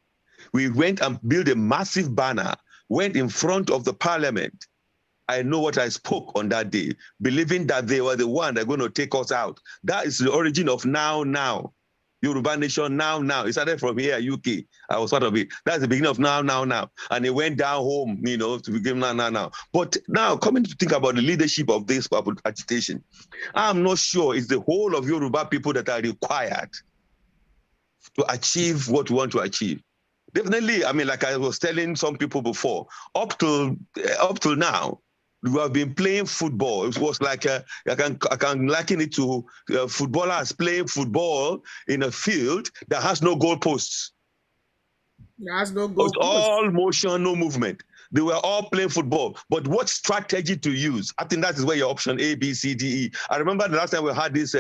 S7: We went and built a massive banner, went in front of the parliament. I know what I spoke on that day, believing that they were the one that were going to take us out. That is the origin of now. Yoruba Nation now. It started from here, UK. I was part of it. That's the beginning of now. And it went down home, you know, to begin now. But now, coming to think about the leadership of this agitation, I'm not sure it's the whole of Yoruba people that are required to achieve what we want to achieve. Definitely, I mean, like I was telling some people before, up till now, we have been playing football. It was like I can liken it to footballers playing football in a field that has no goalposts.
S1: It has no goalposts.
S7: It's all motion, no movement. They were all playing football. But what strategy to use? I think that is where your option A, B, C, D, E. I remember the last time we had this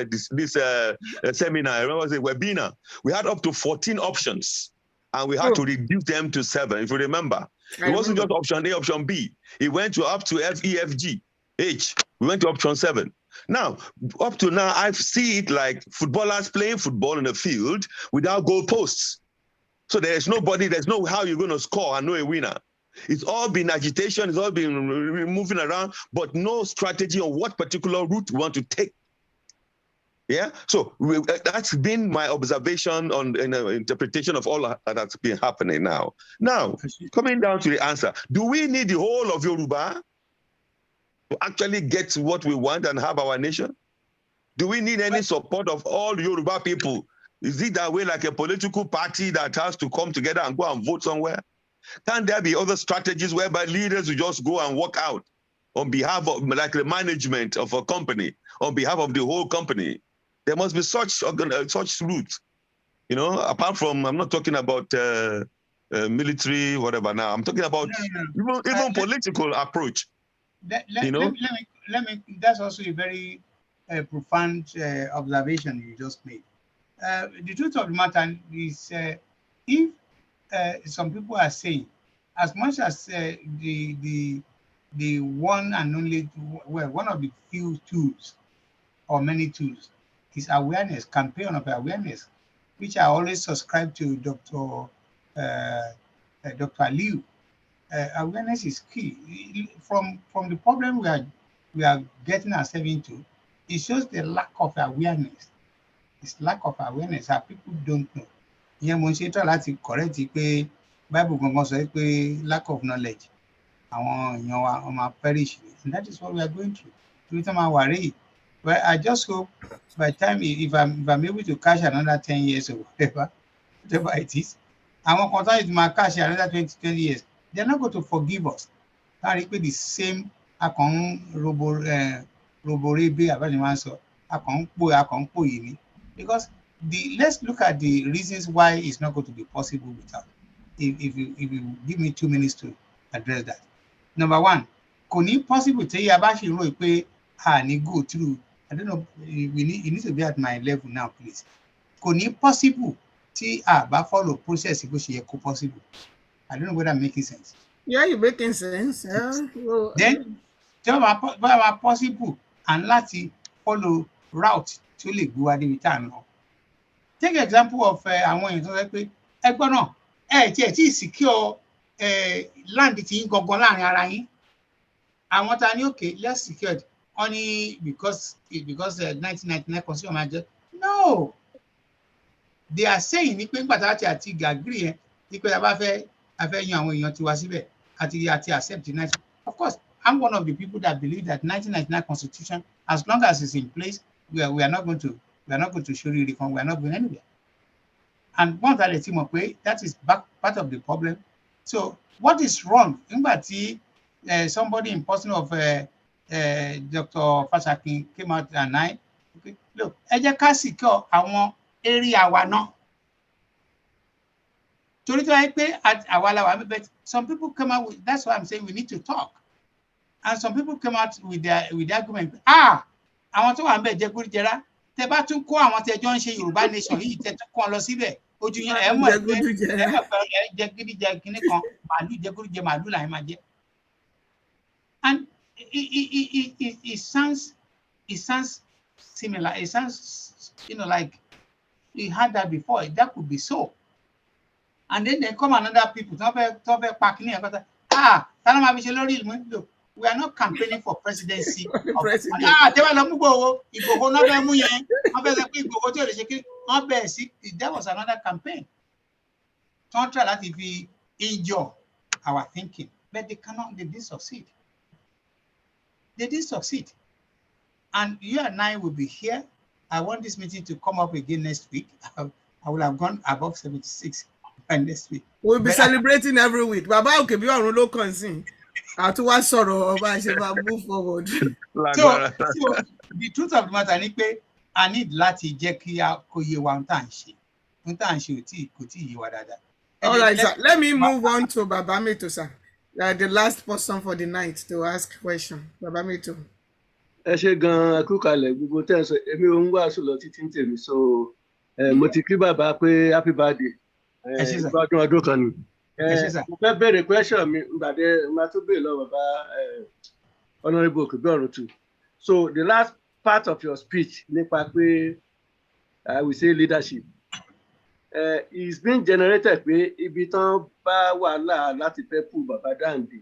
S7: seminar. I remember the webinar. We had up to 14 options, and we had to reduce them to 7. If you remember, it wasn't just option A, option B. It went to up to F, E, F, G, H. We went to option 7. Now, up to now, I see it like footballers playing football in a field without goalposts. So there's nobody. There's no how you're going to score and know a winner. It's all been agitation, it's all been moving around, but no strategy on what particular route we want to take. Yeah, so that's been my observation on interpretation of all that's been happening now. Now, coming down to the answer, do we need the whole of Yoruba to actually get what we want and have our nation? Do we need any support of all Yoruba people? Is it that way, like a political party that has to come together and go and vote somewhere? Can there be other strategies whereby leaders will just go and walk out on behalf of, like the management of a company, on behalf of the whole company? There must be such routes, you know, apart from, I'm not talking about military, whatever now. I'm talking about even political approach.
S3: Let me, that's also a very profound observation you just made. The truth of the matter is, if some people are saying, as much as the one and only, well, one of the few tools or many tools is awareness, campaign of awareness, which I always subscribe to Dr. Liu. Awareness is key. From the problem we are getting ourselves into, it shows the lack of awareness. It's lack of awareness that people don't know. Ìyẹn mo ṣe try láti correct pé Bible gangan sọ pé lack of knowledge àwọn èèyàn wa wọ́n máa perish, and that is what we are going through. Torí tí wọ́n máa worry. Well, I just hope by the time if I'm able to cash another 10 years or whatever it is, àwọn kan táyì tí máa cash another 20 years, they're not going to forgive us. Kárí pé the same akàn roborebe àbájáde máa ń sọ akàn pò yìí ni. Because let's look at the reasons why it's not going to be possible without. If you give me 2 minutes to address that. Number one, kò ní possible tí a bá ṣe rò pé ní go through. I don't know. You need to be at my level now, please. Kò ní possible tí a bá follow process bó ṣe yẹ kó possible. I don't know whether I'm making sense.
S1: Yeah, you're making sense. Yeah. Well,
S3: then tí wọ́n bá possible and láti follow route tí ó lè gbé wa débi tá à ń lọ. Take example of àwọn èèyàn tó sọ pé ẹgbọ́n náà tí secure land tí ń gangan láàrin ara yín. Àwọn ta ni okay, let's secure it only because 1999 constitution máa jẹ́. No, they are saying ní pé nígbà tá a ti agree yẹn ní pé a fẹ́ yan àwọn èèyàn tiwa síbẹ̀ àti accept the of course, I'm one of the people that believe that 1999 constitution, as long as it's in place, we are not going to show you reform. We are not going anywhere. And one that is part of the problem. So what is wrong? Somebody in person of Dr. Fashakin came out and okay, look, secure àwọn area wa náà. But some people come out with, that's why I'm saying we need to talk. And some people come out with the argument, àwọn tó wà ń bẹ̀ jẹgúdújẹrá, tẹ́ bá tún kó àwọn tẹ́ jọ ń ṣe Yorùbá nation yìí tẹ́ tún kó lọ síbẹ̀, ojú yẹn ẹ mọ̀ pé jẹgúdújẹ kíní kan jẹgúdújẹ màálù là ń máa jẹ. And it sounds similar. It sounds, like we had that before. That could be so. And then come another people. We are not campaigning for presidency. That was another campaign. Don't try that if we injure our thinking. But they didn't succeed. They did succeed. And you and I will be here. I want this meeting to come up again next week. I will have gone above 76 by next week.
S1: We'll be celebrating every week. Baba okay, be on low concern. I to what sorrow move forward.
S3: So the truth of the matter is I need láti jẹ́ kí kó yé wa ohun tá à ń ṣe kò tí yé wa dáadáa.
S1: All right, sir. Let me move on to Baba Mito, sir. The last person for the night to ask question. Baba Mito.
S8: Ẹ ṣé gan akúkalẹ̀ gbogbo tẹ́ ẹ sọ èmi ò ń wàásù lọ títí ń tèmi so mo ti kí bàbá pé happy birthday ọdún kan ni. Mo fẹ́ bẹ̀rẹ̀ question mi gbàdé máa tún bèèrè lọ bàbá honourable Òkèbíọ̀run too. So the last part of your speech nípa pé I will say leadership is being generated pé ibi tán bá wàhálà láti fẹ́ pull bàbá dáǹdè.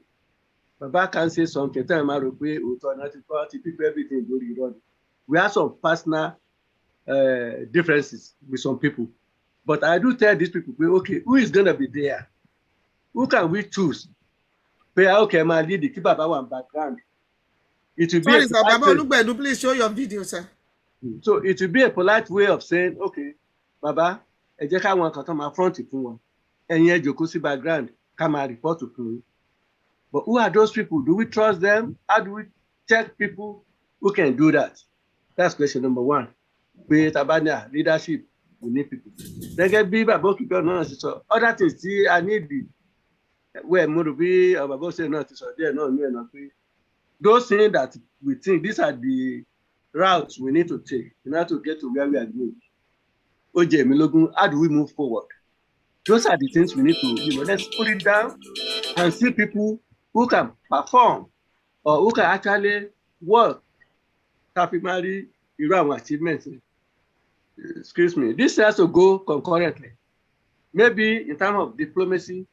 S8: Baba can say something, tell me pé òótọ́ náà ti kọ́ ti pick everything lórí irọ́ ni. We have some personal differences with some people. But I do tell these people, okay, who is going to be there? Who can we choose? Okay, my leader, keep Baba one background. It will be.
S1: Sorry, sir, Baba Olugbedu, please show your video, sir.
S8: So it will be a polite way of saying, okay, Baba, ẹ jẹ́ káwọn kan tó máa front fún wọn. Ẹ̀yin ẹ jókòó sí background, ká máa report fún yín. But who are those people? Do we trust them? How do we check people who can do that? That's question number one. Pé tabania leadership, we need people. Gẹ́gẹ́ bí bàbá òkìkọ́ náà ṣe sọ, other things tí a need where mo rò bí bàbá òṣèlú náà ti sọ díẹ̀ náà ní ẹ̀nà pé those things that we think these are the routes we need to take in order to get to where we are going. Oje Milogun, how do we move forward? Those are the things we need to, let's put it down and see people who can perform or who can actually work. Capillary, achievements. Excuse me. This has to go concurrently. Maybe in terms of diplomacy,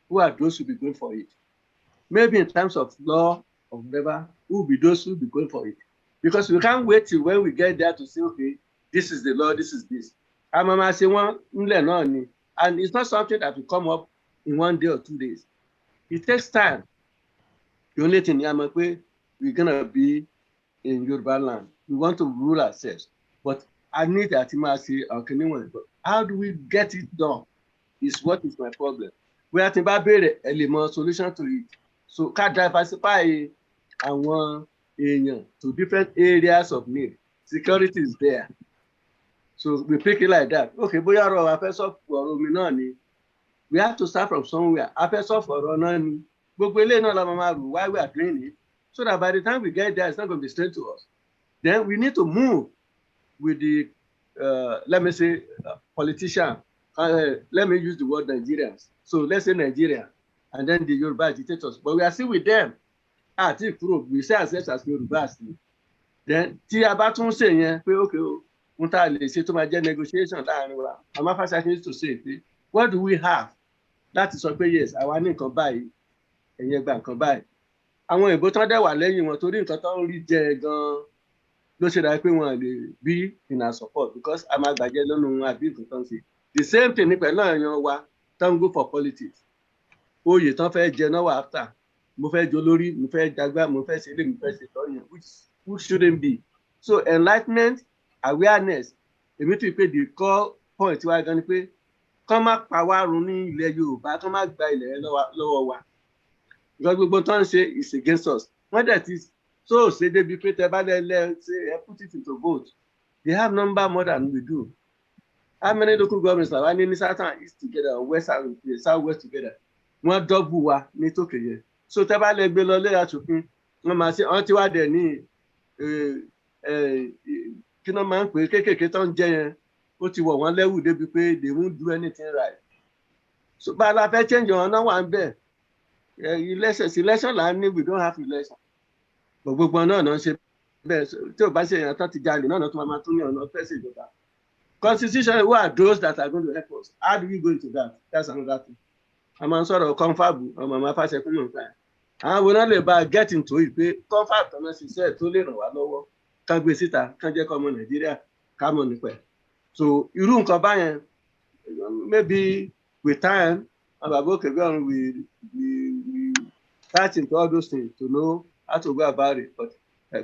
S8: who are those who will be going for it? Maybe in terms of law or whatever, who will be those who will be going for it? Because we can't wait till when we get there to say, okay, this is the law, this is this. And it's not something that will come up in 1 day or 2 days. It takes time. The only thing, we're going to be in Yoruba land. We want to rule ourselves. But I need that how do we get it done? Is what is my problem. We have to build a solution to it. So can diversify to different areas of need. Security is there. So we pick it like that. Okay, we have to start from somewhere. Why we are doing it, so that by the time we get there, it's not going to be straight to us. Then we need to move with the, let me say, politician. Let me use the word Nigerians. So let's say Nigeria, and then the Yoruba agitators. But we are still with them. We say ourselves as Yoruba. Then, okay, negotiation. I'm to say, what do we have? That is okay, yes, I want to buy. And you can buy. Àwọn ìbò tán dẹ̀ wà lẹ́yìn wọn torí nǹkan tó ń rí jẹ gan-an ló ṣe dáa pé wọn lè be in our support because a máa gbàjẹ́ lọ́nu wọn àbí nǹkan tó ń ṣe. The same thing ní pẹ̀lú àyàn wa tó ń go for politics. Oyè tán fẹ́ jẹ náà wà after. Mo fẹ́ jẹ olórí, mo fẹ́ jagbá, mo fẹ́ ṣe ilé, mo fẹ́ ṣe tọ́yìn, which shouldn't be. So enlightenment, awareness, èmi tún pé the core point wa gan ni pé kán má pa wá run ní ilẹ̀ Yorùbá, kán má gba ilẹ̀ lọ́wọ́ wa. Because gbogbo tó ń ṣe is against us. When that is so, say they be created by say put it into vote. They have number more than we do. How many local governments are in South and East together, or West and Southwest together? One double wa ní tókè yẹn. So tẹ́ bá lè gbé lọ lé aṣòfin, wọ́n máa ṣe ọ̀n tí wá dẹ̀ ní kí wọ́n máa ń pè kéékèèké tó ń jẹ yẹn, ó ti wọ̀ wọ́n lẹ́wù débi pé they won't do anything right. So bá a la fẹ́ change ọ̀nà wà ń bẹ̀. Election là ń ní, we don't have election. But gbogbo náà náà ṣe bẹ́ẹ̀ tí ò bá ṣe èèyàn tán ti jalè náà tó máa tún ní ọ̀nà fẹ́sẹ̀ ìjọba. Constitution, who are those that are going to help us? How do we go into that? That's another thing. A máa ń sọ̀rọ̀ confab ọmọ máa fàṣẹ fún mọ̀ nǹkan. Àwọn wo náà lè bá get into it pé confab tó náà ṣiṣẹ́ tó lè ràn wá lọ́wọ́ ká gbé síta ká jẹ́ kọ́ ọmọ Nàìjíríà ká mọ̀ nípa ẹ̀. So irú nǹkan báyẹn maybe with time Baba Okebiorin we touch into all those things to know how to go about it. But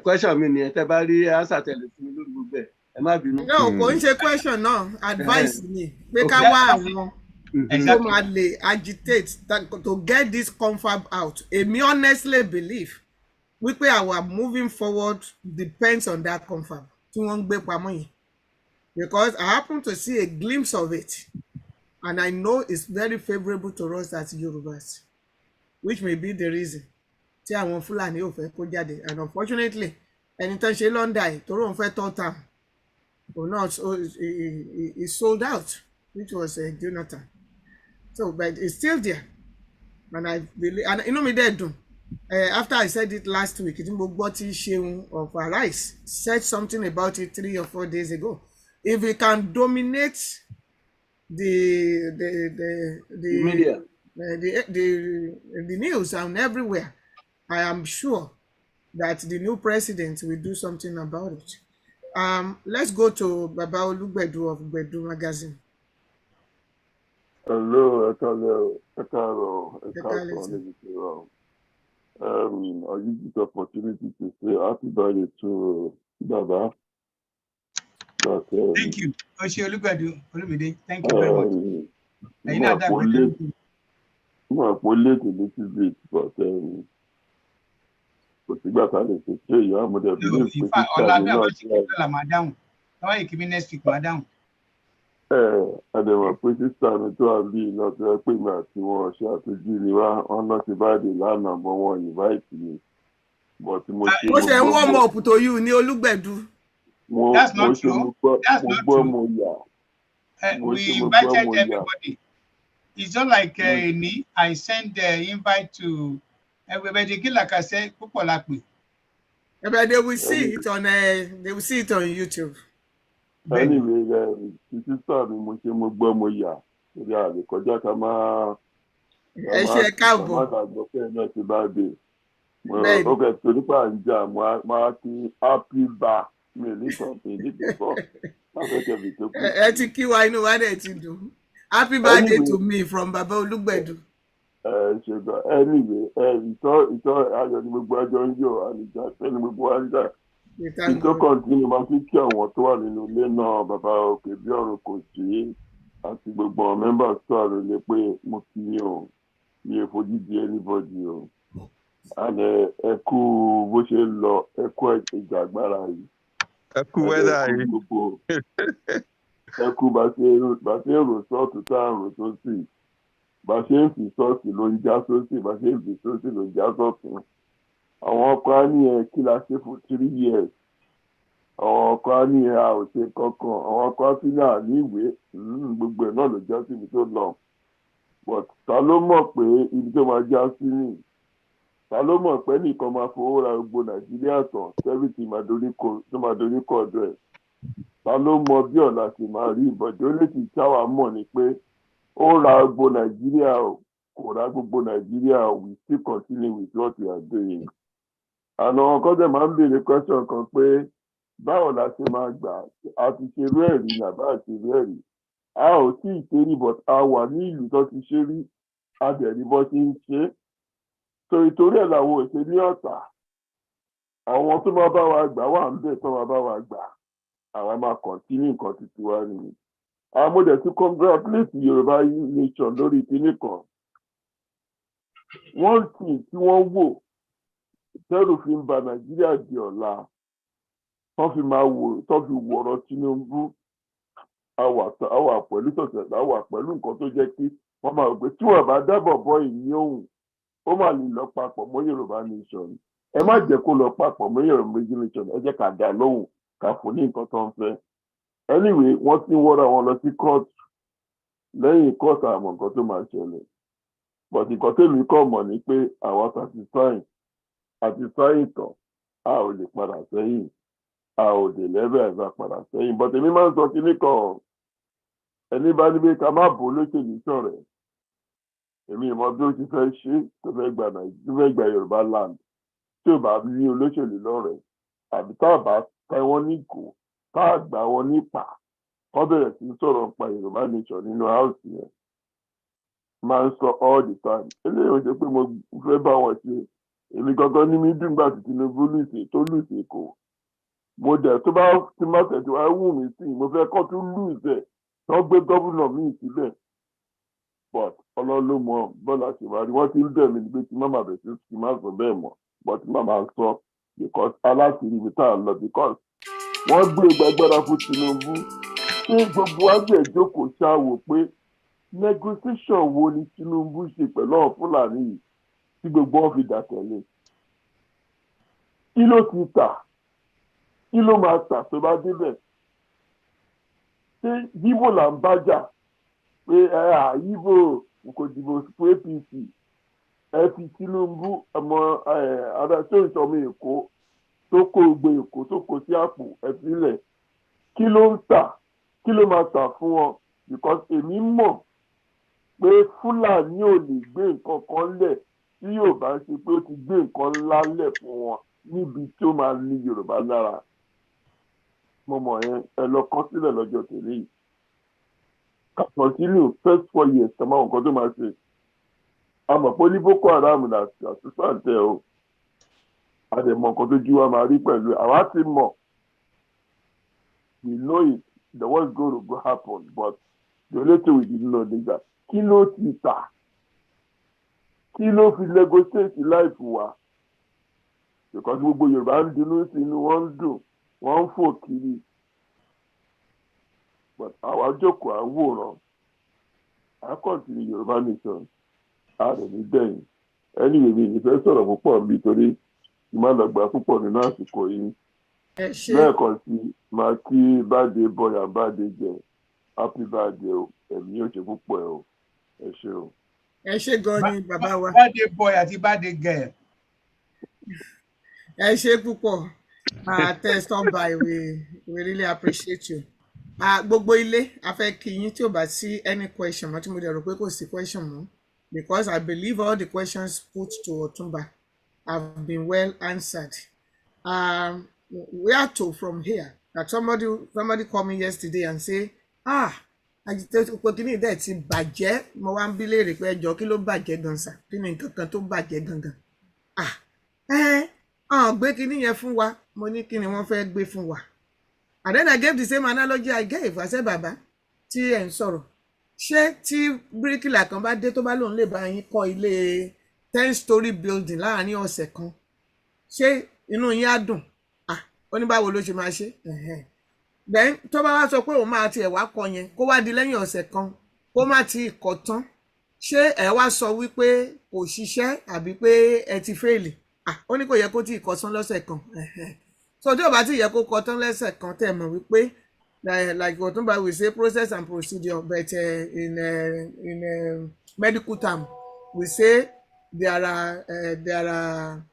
S8: question mi ni ẹ tẹ́ bá rí answer tẹ́lẹ̀ fún mi lórí gbogbo ẹ̀ ẹ má bínú.
S1: No, kò ń ṣe question náà, advice ni pé ká wá àwọn tó máa lè agitate to get this confab out. Èmi honestly believe wípé our moving forward depends on that confab tí wọ́n ń gbé pamọ́ yìí. Because I happen to see a glimpse of it. And I know it's very favorable to us as Yorubas, which may be the reason tí àwọn Fúlàní ò fẹ́ kó jáde. And unfortunately, ẹni tó ń ṣe London yìí torí òun fẹ́ tọ́ ta or not, he sold out, which was Jonathan. So, but it's still there. And I believe, and you know me there do. After I said it last week, Sheung of Arise said something about it 3 or 4 days ago. If we can dominate the
S8: media,
S1: the news and everywhere, I am sure that the new president will do something about it. Let's go to Baba Olugbedu of Gbedu Magazine.
S9: Hello, I use this opportunity to say happy birthday to Baba.
S3: Thank you. Oṣé Olúgbẹ̀dù Olúmídé. Thank you very much. Ẹ̀yin náà dàgbà lẹ́nu.
S9: Mo àpò léèkì little bit but kò sígbà tá a lè ṣe ṣé ìyá àmúdẹ bí ní ìpín
S3: sísá mi náà ti kí lọ́la máa dáhùn. Táwọn yìí kí mi next week máa dáhùn.
S9: Àdèmọ̀ pé sísá mi tó wà bí iná tó yẹ pé mi àti wọn ṣe àtúnjú ni wá wọn náà ti bá dé lánàá mọ́ wọn invite mi. But mo ṣe
S1: mo ṣe ń warm up to you ní Olúgbẹ̀dù.
S3: That's not true. That's not true. We invited everybody. It's not like I sent the invite to everybody. Like I said, people like me.
S1: But they will see it on YouTube.
S9: Anyway, sister mi mo ṣe mo gbọ́ mo yà torí àlè kọjá ká máa.
S1: Ẹ ṣe káàbọ̀.
S9: Má dàgbọ́ pé ẹ náà ti bá dé. Okay, torí pé à ń jà máa kí happy bar mi ní kọ̀ọ̀pì ní kíkọ́.
S1: Ẹ ti kí wa inú wa dẹ̀ ti dùn. Happy birthday to me from Baba Olúgbẹ̀dù.
S9: Ṣùgbọ́n anyway, ìtọ́ ayọ̀ ni gbogbo ẹjọ́ ń yọ̀ àlejò àtẹ́ni gbogbo wa ń jà. Ìtọ́ kọ̀ǹtínú máa fi kí àwọn tó wà nínú ilé náà bàbá òkè bí ọ̀run kò sí àti gbogbo mẹ́mbà tó wà lórí pé mo kí ni o mi ò fojú di anybody o. Àlẹ́ ẹ kú bó ṣe lọ ẹ kú ìjà agbára yìí.
S7: Ẹ kú wẹ́dà yìí.
S9: Ẹ kú bá ṣe rò sọ́ọ̀tù tá à ń rò sósì. Bá ṣe ń fi sọ́ọ̀tì ló ń já sósì, bá ṣe ń fi sósì ló ń já sọ́ọ̀tún. Àwọn ọkọ̀ á ní ẹ kí la ṣe fún 3 years. Àwọn ọkọ̀ á ní ẹ a ò ṣe kankan. Àwọn ọkọ̀ á fi náà ní ìwé gbogbo ẹ̀ náà ló já sí ibi tó lọ. But ta ló mọ̀ pé ibi tó máa já sí nìyí? Ta ló mọ̀ pé nìkan máa fowó ra gbogbo Nàìjíríà tán sẹ́fìtì tó máa dorí kọ̀ ọ̀dọ̀ ẹ̀? Ta ló mọ bí ọ̀la ṣe máa rí ìbọ̀dé ó lè ti ṣáwà mọ̀ ni pé ó ra gbogbo Nàìjíríà o kò ra gbogbo Nàìjíríà o we still continue with what we are doing. Àná ọkọ dẹ̀ máa ń béèrè question kan pé báwo la ṣe máa gbà á ti ṣe irú ẹ̀rí nàbá àti irú ẹ̀rí. A ò tí ì ṣe rí but a wà ní ìlú tó ti ṣe rí a dẹ̀ rí bọ́ ṣe ń ṣe é. So ìtorí ẹ̀ làwọn òṣèlú ọ̀tà àwọn tó máa bá wa gbà wà ń bẹ̀ tó máa bá wa gbà àwa máa continue nǹkan títí wa nìyí. Àwọn mo dẹ̀ ti congratulate Yorùbá nation lórí kinní kan. One thing tí wọ́n wò tẹ́rù fi ń ba Nàìjíríà di ọ̀la wọ́n fi máa wò tó fi wọ̀rọ̀ Tinubu àwà pẹ̀lú sọ̀tẹ̀ àwà pẹ̀lú nǹkan tó jẹ́ kí wọ́n máa gbé tí wọ́n bá dábọ̀ bọ́ ìní òun ó máa lè lọ papọ̀ mọ́ Yorùbá nation. Ẹ má jẹ́ kó lọ papọ̀ mọ́ Yorùbá nation ẹ jẹ́ ká dá lóhùn ká fún ní nǹkan tó ń fẹ́. Anyway wọ́n ti ń wọ́ra wọn lọ sí court lẹ́yìn court àmọ́ nǹkan tó máa ṣẹlẹ̀. But nǹkan tèmi kọ̀ mọ̀ ni pé àwa àti sáyìn tán a ò lè padà sẹ́yìn a ò lè lẹ́bẹ̀ ẹ̀fà padà sẹ́yìn. But èmi máa ń sọ kíní kan ẹni bá ní pé ká má bò olóṣèlú sọ̀rọ̀ èmi ìmọ̀ bí ó ti fẹ́ ṣe tó fẹ́ gba Yorùbá land tí ò bá ní olóṣèlú lọ́rẹ̀ẹ́ àbí tá a bá tẹ wọ́n ní kò tá a gbà wọ́n nípa kọ́ bẹ̀rẹ̀ sí sọ̀rọ̀ nípa Yorùbá nation nínú house yẹn máa ń sọ all the time. Eléyìí ò ṣe pé mo fẹ́ bá wọn ṣe èmi gangan ní mi dùn gbà tí Tinubu lùsè kò mo dẹ̀ tó bá ti má tẹ̀sí wá wù mí sí mo fẹ́ kọ́ tún lùsẹ̀ tó gbé gómìnà míì síbẹ̀ but Ọlọ́run ló mọ bọ́lá ṣe wá rí wọ́n ti ń bẹ̀ mí pé kí má má bẹ̀ sí kí má sọ bẹ́ẹ̀ mọ́ but má má sọ because aláṣìírí mi tá à ń lọ because wọ́n gbé gbàgbára fún Tinubu tí gbogbo àgbẹ̀ jókòó ṣáwò pé negotiation wo ni Tinubu ṣe pẹ̀lú àwọn Fúlàní yìí tí gbogbo wọn fi dà tẹ̀lé kí ló ti tà kí ló máa tà tó bá débẹ̀ ṣé yíbò là ń bájà pé yíbò kò dìbò fún APC ẹ fi Tinubu ọmọ adájọ́ ìṣọmọ Èkó tó kó gbé Èkó tó kó sí àpò ẹ sílẹ̀ kí ló ń tà kí ló máa tà fún wọn because èmi mọ̀ pé Fúlàní ò lè gbé nǹkan kan lẹ̀ tí yóò bá ṣe pé ó ti gbé nǹkan ńlá lẹ̀ fún wọn níbi tí ó máa ní Yorùbá lára mo mọ̀ yẹn ẹ lọ kọ sílẹ̀ lọ́jọ́ tèmi yìí continue first 4 years ẹ máa nǹkan tó máa ṣe a mọ̀ pé ní Boko Haram láti àtúntàǹtẹ̀ o. àdèmọ̀ nǹkan tó jú wa máa rí pẹ̀lú àwa ti mọ̀ we know it, the what's going to happen, but the only thing we didn't know is that kilo tita, kilo fi negotiate life wa, because gbogbo Yorùbá ń dunú sí inú wọn ń dùn, wọn ń fò kiri, but àwa jókòó àwòrán, à continue Yorùbá nation, à rẹ̀ ní dẹ́yìn. Anyway, mi ìfẹ́ sọ̀rọ̀ púpọ̀ nítorí ìmọ̀lọ́gbà púpọ̀ nínú àsìkò yìí. Lẹ́ẹ̀kan sí máa kí birthday boy and birthday girl happy birthday o, ẹ̀mí yóò ṣe púpọ̀ ẹ̀ o, ẹ ṣé o.
S1: Ẹ ṣé gan ni bàbá wa.
S3: Birthday boy àti birthday girl.
S1: Ẹ ṣé púpọ̀. Stop by, we really appreciate you. Gbogbo ilé a fẹ́ kí yín tí ò bá sí any question mọ́ tí mo dẹ̀ rò pé kò sí question mọ́, because I believe all the questions put to Otunba have been well answered. We are told from here that somebody called me yesterday and say, kini dẹ̀ ti bàjẹ́, mo wá ń bi léèrè pé ẹjọ́ kí ló bàjẹ́ gan sa, kí ni nǹkan kan tó bàjẹ́ gangan. Gbé kíní yẹn fún wa, mo ní kí ni wọ́n fẹ́ gbé fún wa. And then I gave the same analogy I gave. I said, bàbá tí ẹ̀ ń sọ̀rọ̀, ṣé tí bíríkìlà kan bá dé tó bá lóun lè bá yín kọ́ ilé 10-story building láàárín ọ̀sẹ̀ kan, ṣé inú yín á dùn? Ó ní báwo ló ṣe máa ṣe? Then tó bá wá sọ pé òun máa tiẹ̀ wá kọ́ yẹn kó wá di lẹ́yìn ọ̀sẹ̀ kan kó má ti kọ́ tán, ṣé ẹ wá sọ wípé kò ṣiṣẹ́ àbí pé ẹ ti fẹ́ẹ̀lì? Ó ní kò yẹ kó tí ì kọ́ tán lọ́sẹ̀ kan. So tí ò bá ti yẹ kó kọ́ tán lọ́sẹ̀ kan, tẹ́ mọ̀ wípé like Otunba we say process and procedure, but in medical term we say there are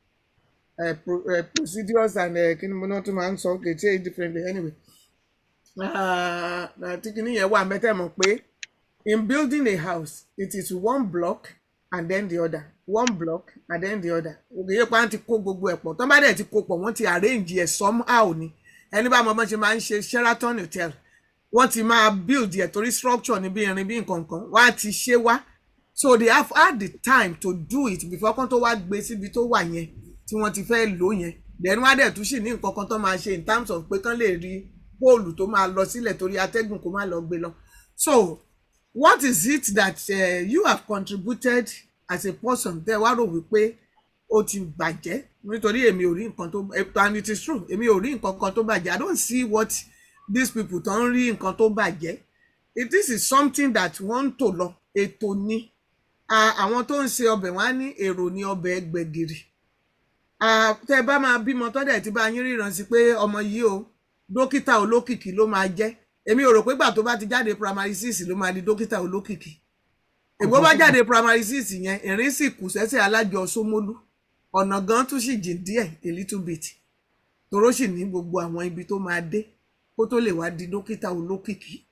S1: procedures and kí ni mo náà tún máa ń sọ kì í ṣe differently anyway. Tí kìíní yẹn wà mẹ́tẹ́ mọ̀ pé in building a house it is one block and then the other, one block and then the other. Ògèyè pa ti kó gbogbo ẹ̀ pọ̀, tán bá dẹ̀ ti kó pọ̀ wọ́n ti arrange ẹ̀ somehow ni. Ẹni bá mọ̀ bọ́n ṣe máa ń ṣe Sheraton Hotel, wọ́n ti máa build ẹ̀ torí structure ní bí irin bí nǹkan kan, wọ́n á ti ṣe wá. So they have had the time to do it before kan tó wá gbé síbi tó wà yẹn tí wọ́n ti fẹ́ lò yẹn. Then wọ́n á dẹ̀ tún sì ní nǹkan kan tó máa ṣe in terms of pé kán lè rí póòlù tó máa lọ sílẹ̀ torí atẹ́gùn kó má lọ gbé lọ. So what is it that you have contributed as a person tẹ́ wá rò wípé ó ti bàjẹ́? Nítorí èmi ò rí nǹkan tó, and it is true, èmi ò rí nǹkan kan tó bàjẹ́. I don't see what these people tó ń rí nǹkan tó bàjẹ́. This is something that wọ́n ń tò lọ, ètò ni. Àwọn tó ń ṣe ọbẹ̀ wọ́n á ní èrò ní ọbẹ̀ gbẹ̀gìrì. Tẹ́ bá máa bímọ tó dẹ̀ ti bá yín ríran sí pé ọmọ yìí o dókítà olókìkí ló máa jẹ́. Èmi ò rò pé gbà tó bá ti jáde primary 6 ló máa di dókítà olókìkí. Ègbó bá jáde primary 6 yẹn, ìrìn sì kù sẹ́sẹ̀ alájọ Sómólú. Ọ̀nà gan tún sì jìn díẹ̀ a little bit. Toró sì ní gbogbo àwọn ibi tó máa dé kó tó lè wá di dókítà olókìkí.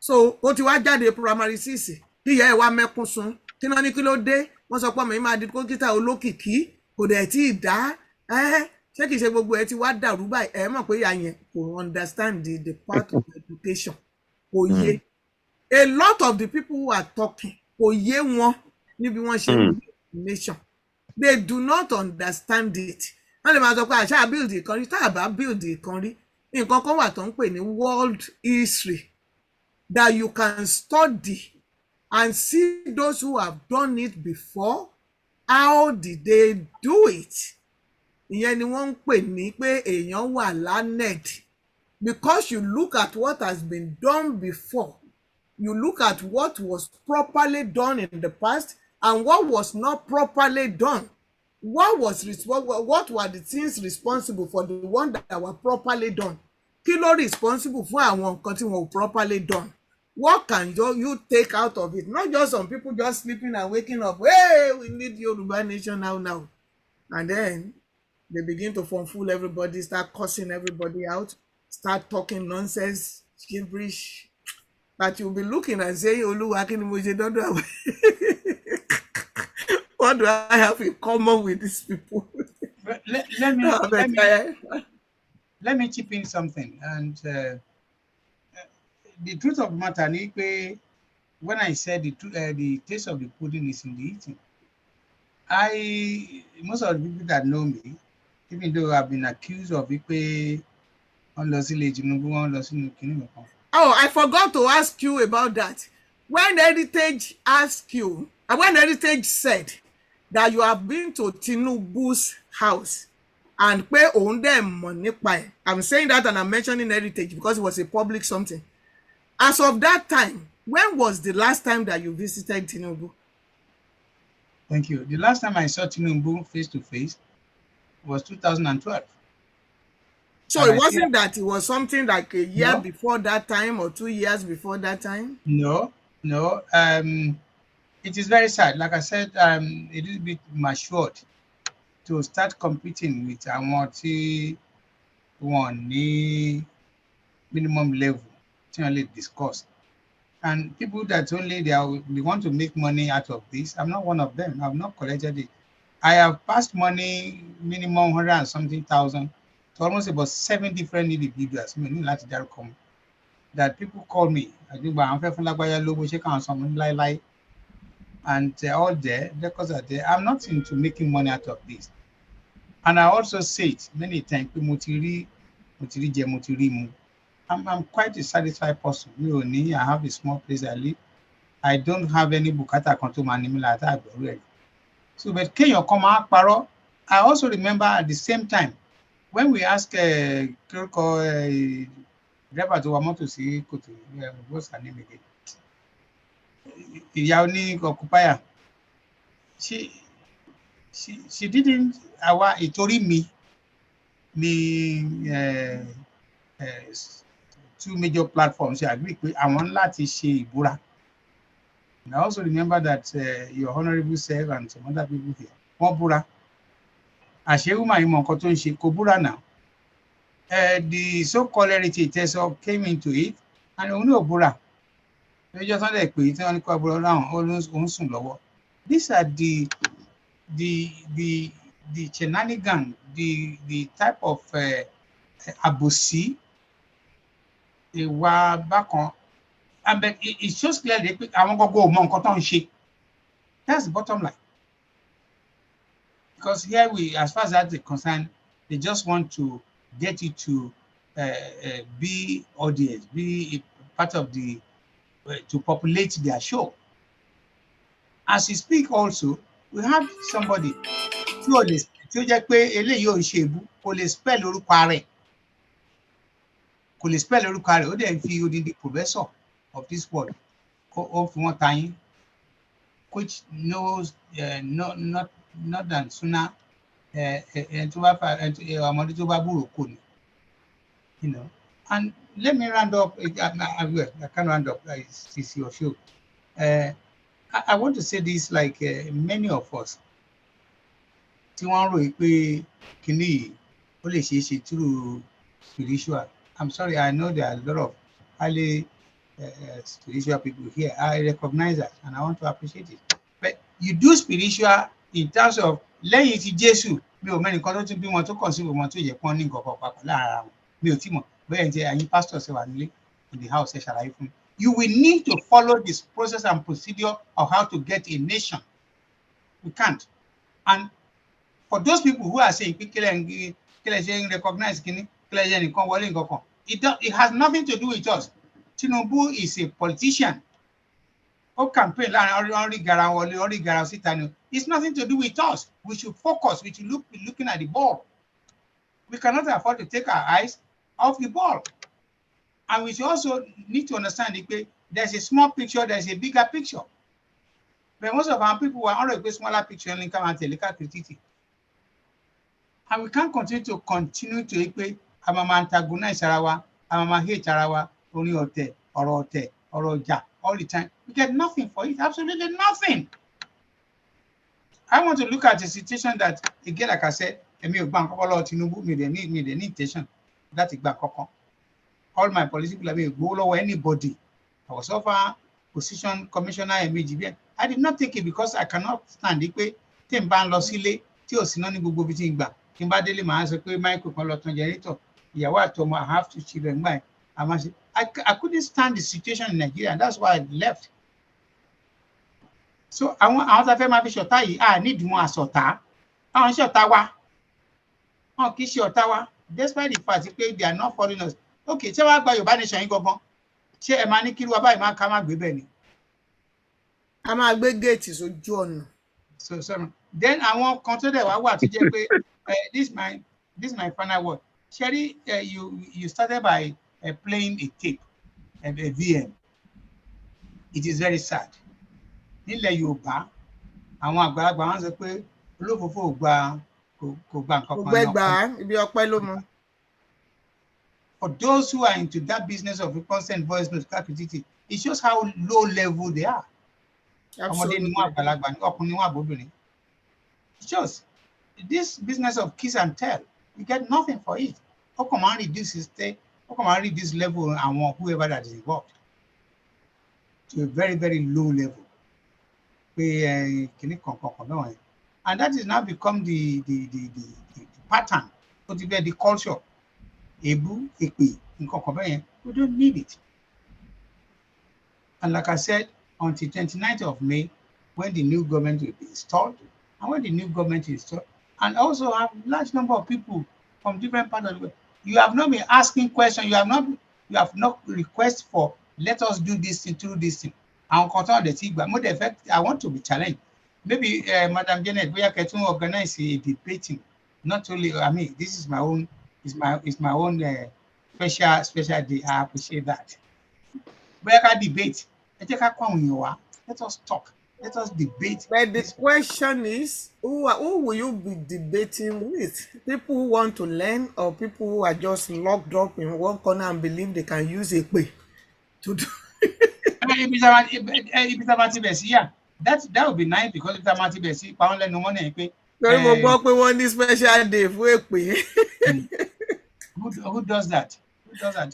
S1: So ó ti wá jáde primary 6, kí ìyá ẹ̀ wá mẹ́kún sun. Kí náà ní kí ló dé? Wọ́n sọ pé ọmọ yìí máa di dókítà olókìkí, kò dẹ̀ tí ì dá. Ṣé kìí ṣe gbogbo ẹ ti wá dàrú báyìí? Ẹ mọ̀ pé ìyá yẹn kò understand the part of education. Kò yé. A lot of the people who are talking kò yé wọn níbi wọ́n ṣe nation. They do not understand it. Wọ́n lè máa sọ pé àṣà build ìkan rí, tá a bá build ìkan rí. Nǹkan kan wà tó ń pè ní world history that you can study and see those who have done it before. How did they do it? Ìyẹn ni wọ́n ń pè ní pé èèyàn wà learned. Because you look at what has been done before, you look at what was properly done in the past and what was not properly done. What were the things responsible for the one that were properly done? Kí ló responsible fún àwọn nǹkan tí wọn ò properly done? What can you take out of it? Not just some people just sleeping and waking up. Hey, we need Yoruba nation now. And then they begin to fool everybody, start cursing everybody out, start talking nonsense, gibberish, that you'll be looking and saying, Oluwa kini mo ṣe dọ́dọ̀ àwọn. What do I have in common with these people?
S3: Let me chip in something. And the truth of the matter is, when I said the taste of the pudding is in the eating, most of the people that know me, even though I've been accused of
S1: Oh, I forgot to ask you about that. When Heritage asked you, when Heritage said that you have been to Tinubu's house and pé òun dẹ̀ mọ̀ nípa ẹ̀, I'm saying that and I'm mentioning Heritage because it was a public something. As of that time, when was the last time that you visited Tinubu?
S3: Thank you. The last time I saw Tinubu face to face was 2012.
S1: So it wasn't that it was something like a year before that time or 2 years before that time?
S3: No. It is very sad. Like I said, a little bit matured to start competing with àwọn tí wọ́n ní minimum level tí wọ́n lè discuss. And people that only they want to make money out of this, I'm not one of them. I've not collected it. I have passed money minimum 100 and something thousand to almost about 7 different individuals. That people call me. I think and they're all there because I'm not into making money out of this. And I also say it many times. I'm quite a satisfied person. I have a small place I live. I don't have any bukata like that. So, but can you come out, Paro? I also remember at the same time when we asked driver to Wamoto see what's her name again? Yauni Okupaya. She didn't itori me 2 major platforms. She agreed with àwọn láti ṣe ìbúra. And I also remember that your honorable self and some other people here wọ́n búra. Àṣewúmọ̀ ìmọ̀ nǹkan tó ń ṣe kò búra now. The so-called heritage test came into it and òun náà búra. Ẹjọ́ tán lè pè tí wọ́n ní kó búra láwọn òun sùn lọ́wọ́. These are the shenanigan, the type of àbòsí ìwà bákan. And but it shows clearly pé àwọn gbogbo ò mọ nǹkan tó ń ṣe. That's the bottom line. Because here as far as that is concerned, they just want to get you to be audience, be a part of to populate their show. As we speak also, we have somebody tí ó jẹ́ pé eléyìí ò ń ṣe èbú, kò lè spell orúkọ rẹ̀. Kò lè spell orúkọ rẹ̀, ó dẹ̀ ń fi odindi professor of this world ó fi wọ́n ta yín, which knows not than sooner ọmọdé tó bá búrò kò ní. And let me round up. I can't round up. It's your show. I want to say this like many of us. Tí wọ́n rò pé kíní yìí ó lè ṣeé ṣe through spiritual. I'm sorry, I know there are a lot of highly spiritual people here. I recognize that and I want to appreciate it. But you do spiritual in terms of lẹ́yìn tí Jésù mi ò mẹ́rin kan tó tún bí wọn tó kàn sí wọn tó yẹ pọ́n ní nǹkan kan papọ̀ lára wọn mi ò tí mọ̀ bẹ́ẹ̀ ní ẹ̀yin pastor ṣe wà nílé in the house ẹ̀ ṣàlàyé fún mi. You will need to follow this process and procedure of how to get a nation. We can't. And for those people who are saying kílẹ̀ ṣe recognize kíní kílẹ̀ ṣe nìkan wọlé nǹkan kan, it has nothing to do with us. Tinubu is a politician. Campaign it's nothing to do with us. We should focus. We should be looking at the ball. We cannot afford to take our eyes off the ball. And we should also need to understand that there's a small picture, there's a bigger picture. But most of our people were already a smaller picture and come and we can't continue to antagonize Arawa, hate Arawa, only Ote, or Oja, all the time. We get nothing for it, absolutely nothing. I want to look at a situation that, again, like I said, Tinubu made any intention. That's all my political go anybody. I was offered position commissioner MGB. I did not take it because I cannot stand it. I have 2 children. I couldn't stand the situation in Nigeria, and that's why I left. So I want to say my I need more asota. I want shota wa. Oh, kiss your tower. despite the fact that they are not following us. Okay, ṣé wàá gba Yorùbá nation yín gangan? Ṣé ẹ máa ní kí wàá báyìí máa ká máa gbé bẹ́ẹ̀ ni?
S1: A máa gbé géètì sójú ọ̀nà.
S3: So sorry. Then àwọn kan tó dẹ̀ wá wà tó jẹ́ pé this my final word. Sherry, you started by playing a tape, a VM. It is very sad. Nílẹ̀ Yorùbá, àwọn àgbàlagbà wọn sọ pé olófòfò kò gba nǹkan kan náà.
S1: Gbẹgbà ibi ọpẹ́ ló mọ.
S3: For those who are into that business of constant voice note capacity, it shows how low level they are. Ọmọdé ni wọ́n àgbàlagbà ni ọkùnrin ni wọ́n àbóbìnrin. It shows this business of kiss and tell, you get nothing for it. How come I reduce this state? How come I reduce level and whoever that is involved to a very, very low level? And that is now become the pattern, the culture. We don't need it. And like I said, until 29th of May, when the new government will be installed, and when the new government is installed, and also have large number of people from different parts of the world, you have not been asking questions, you have not request for, let us do this thing, through this thing. And I want to be challenged. Maybe Madam Janet, we are going to organize a debating. Not only, I mean, this is my own, my own special day. I appreciate that. We can debate. Let us talk. Let us debate.
S1: But the question is, who will you be debating with? People who want to learn, or people who are just locked up in one corner and believe they can use a way to do?
S3: Yeah, that would be nice, because if Tamati Besi, pound no money.
S1: Special day for
S3: who does that? Who does that?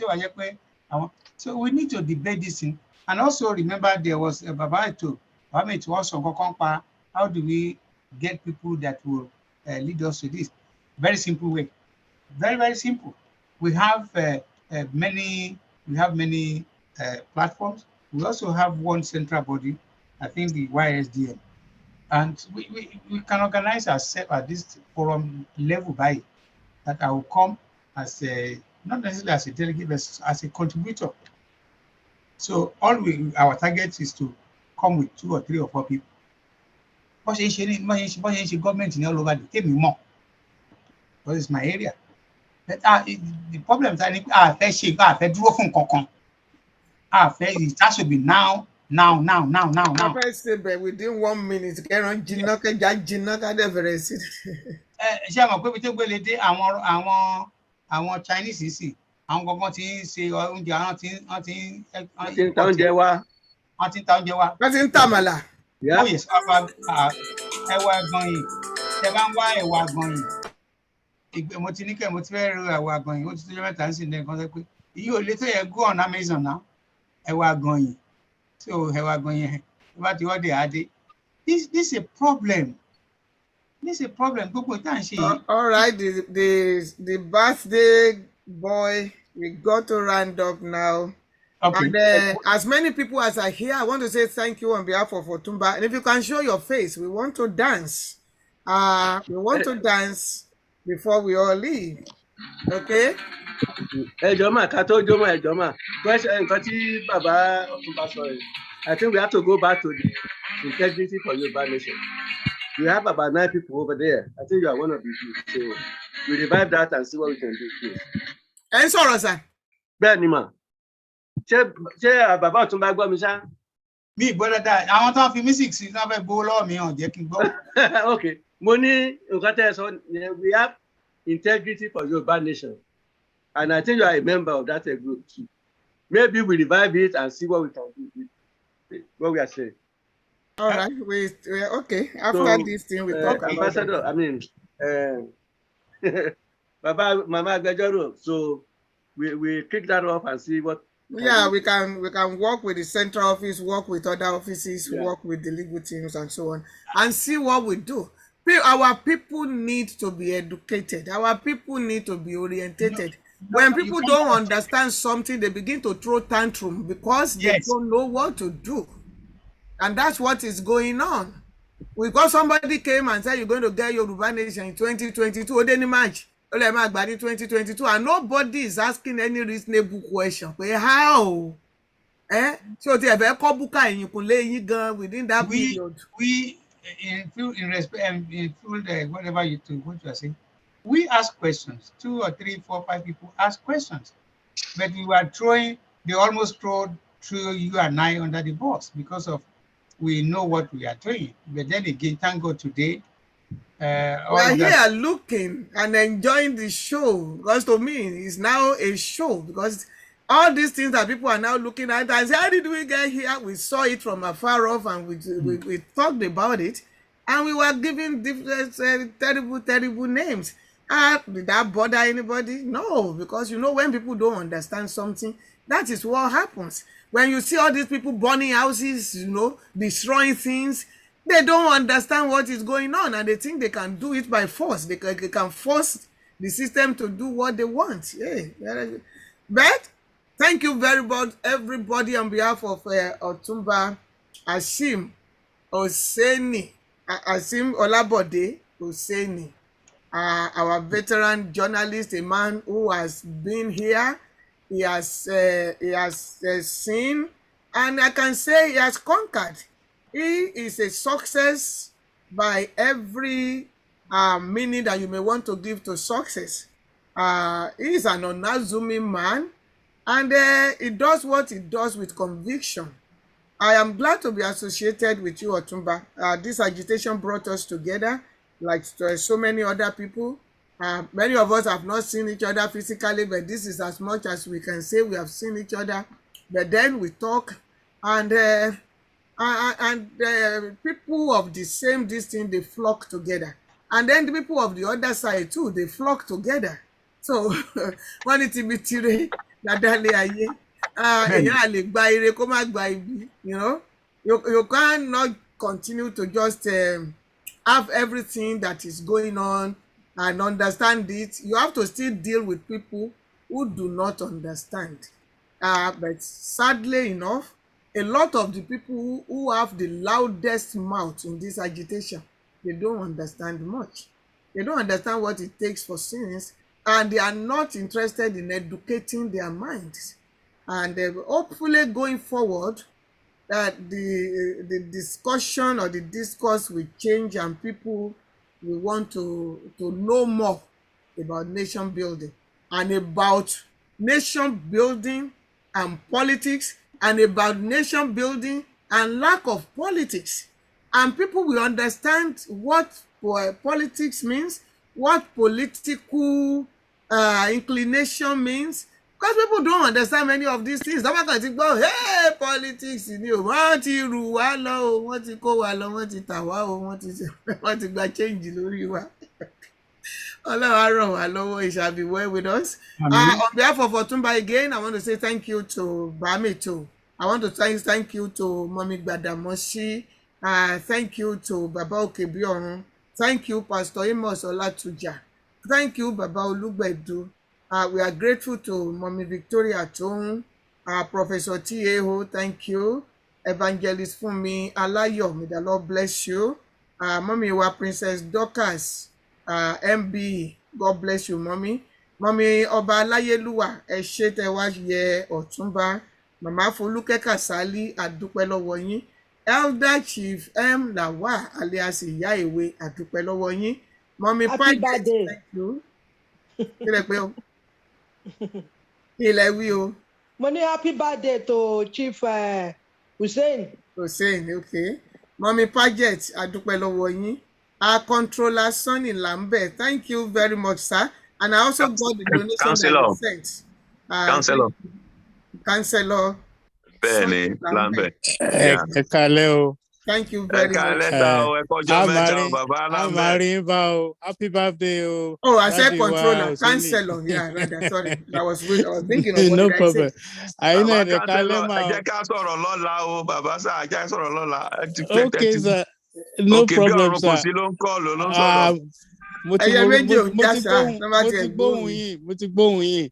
S3: So we need to debate this thing. And also remember, there was a Babaito. How do we get people that will lead us to this? Very simple way. Very, very simple. We have many platforms. We also have one central body, I think the YSDM. And we can organize ourselves at this forum level by that I will come as a, not necessarily as a delegate, but as a contributor. So our target is to come with 2 or 3 or 4 people. But government in all over the table more. Because it's my area. But the problem is that it has to be now.
S1: Within 1 minute,
S3: àwọn Chinese sì àwọn gangan tí ń ṣe oúnjẹ àwọn tí ń
S8: ta oúnjẹ wa.
S3: Wọ́n ti ń ta oúnjẹ wa.
S1: Wọ́n ti ń ta àmàlà.
S3: Oh yes, ẹ̀wà àgànyìn. Tẹ́ bá ń wá ẹ̀wà àgànyìn. Mo ti ní kẹ́ mo ti fẹ́ ro ẹ̀wà àgànyìn. Ó ti tó jẹ́ mẹ́ta sí ní nǹkan sọ pé iye ò lè tó yẹ go on Amazon now. Ẹ̀wà àgànyìn. So ẹ̀wà àgànyìn bá ti wọ́n dé adé. This is a problem. This is a problem.
S1: All right, the birthday boy, we got to round up now. Okay. And as many people as are here, I want to say thank you on behalf of OTUNBA. And if you can show your face, we want to dance. We want to dance before we all leave. Okay?
S8: Question, Baba OTUNBA, sorry. I think we have to go back to the integrity for Yoruba nation. We have about 9 people over there. I think you are one of the few. So we revive that and see what we can do. Please.
S1: And sorry, sir.
S8: Benima. Ṣé Baba OTUNBA gbọ́ mi ṣá?
S3: Mi gbọ́dọ̀ dá àwọn tó ń fi music sí náà fẹ́ gbó lọ́wọ́ mi hàn jẹ́ kí n gbọ́.
S8: Okay. Mo ní nǹkan tẹ́ ẹ sọ, we have integrity for Yoruba nation. And I think you are a member of that group too. Maybe we revive it and see what we can do with what we are saying.
S1: All right, okay. After this thing, we talk about
S8: Ambassador, I mean, Baba, Mama Gajaro. So we kick that off and see what.
S1: Yeah, we can work with the central office, work with other offices, work with the legal teams and so on, and see what we do. Our people need to be educated. Our people need to be orientated. When people don't understand something, they begin to throw tantrum because they don't know what to do. And that's what is going on. Because somebody came and said, you're going to get Yoruba nation in 2022, Odeni March. Olemagbani 2022, and nobody is asking any reasonable question. How? So they have buka in within that period.
S3: We in respect in whatever what you are saying, we ask questions. 2 or 3, 4, 5 people ask questions, but we were they almost throw you and I under the bus because of we know what we are doing. But then again, thank God today.
S1: We are here looking and enjoying the show, because to me it's now a show, because all these things that people are now looking at and say, how did we get here? We saw it from afar off, and we talked about it, and we were giving different terrible names. Did that bother anybody? No, because when people don't understand something, that is what happens. When you see all these people burning houses, destroying things, they don't understand what is going on, and they think they can do it by force. They can force the system to do what they want. Yeah. But thank you very much, everybody, on behalf of OTUNBA, HASHIM, OSENIE, HASHIM OLABODE, OSENIE, our veteran journalist, a man who has been here. He has seen, and I can say he has conquered. He is a success by every meaning that you may want to give to success. He is an unassuming man, and he does what he does with conviction. I am glad to be associated with you, OTUNBA. This agitation brought us together, like so many other people. Many of us have not seen each other physically, but this is as much as we can say we have seen each other. But then we talk, and people of the same distance, they flock together. And then the people of the other side too, they flock together. So when it be tire, you cannot continue to just have everything that is going on and understand it. You have to still deal with people who do not understand. But sadly enough, a lot of the people who have the loudest mouth in this agitation, they don't understand much. They don't understand what it takes for science, and they are not interested in educating their minds. And hopefully going forward, that the discussion or the discourse will change, and people will want to know more about nation building, and about nation building and politics, and about nation building and lack of politics. And people will understand what politics means, what political inclination means, because people don't understand many of these things. Hey, politics, wọ́n ti rù wá lọ o, wọ́n ti kó wa lọ, wọ́n ti tà wá o, wọ́n ti gba change lórí wa. It shall be well with us. On behalf of OTUNBA again, I want to say thank you to Bami too. I want to thank you to Mommy Gbadamosi. Thank you to Baba Okebiorun. Thank you, Pastor Amos Olatuja. Thank you, Baba Olugbedu. We are grateful to Mommy Victoria Tong, Professor T.A.O. Thank you. Evangelist Funmi Alayo, may the Lord bless you. Mommy wa Princess Dorcas, MB, God bless you, Mommy. Mommy Oba Alayeluwa, ẹ ṣé tẹ́ wá yẹ OTUNBA. Mama Foluke Kasali, adúpẹ́ lọ́wọ́ yín. Elder Chief M. Lawa alias Ìyá Ìwé, adúpẹ́ lọ́wọ́ yín. Mommy
S6: Happy
S1: Paget,
S6: birthday.
S1: thank you. Ilẹ̀ wí o.
S6: Mo ní happy birthday to Chief Hussein.
S1: Hussein, okay. Mommy Paget, adúpẹ́ lọ́wọ́ yín. Our controller Sonny Lambert, thank you very much, sir. And I also got the donation that you sent. Councillor
S7: Benny Lambert.
S1: Thank you very much.
S2: Happy birthday.
S1: Oh, I said controller, councillor. Yeah, rather, sorry. I was thinking of what
S2: no
S1: did
S2: problem.
S1: I say?
S2: Okay, sir. No problem, sir. Mo ti gbóhùn yín.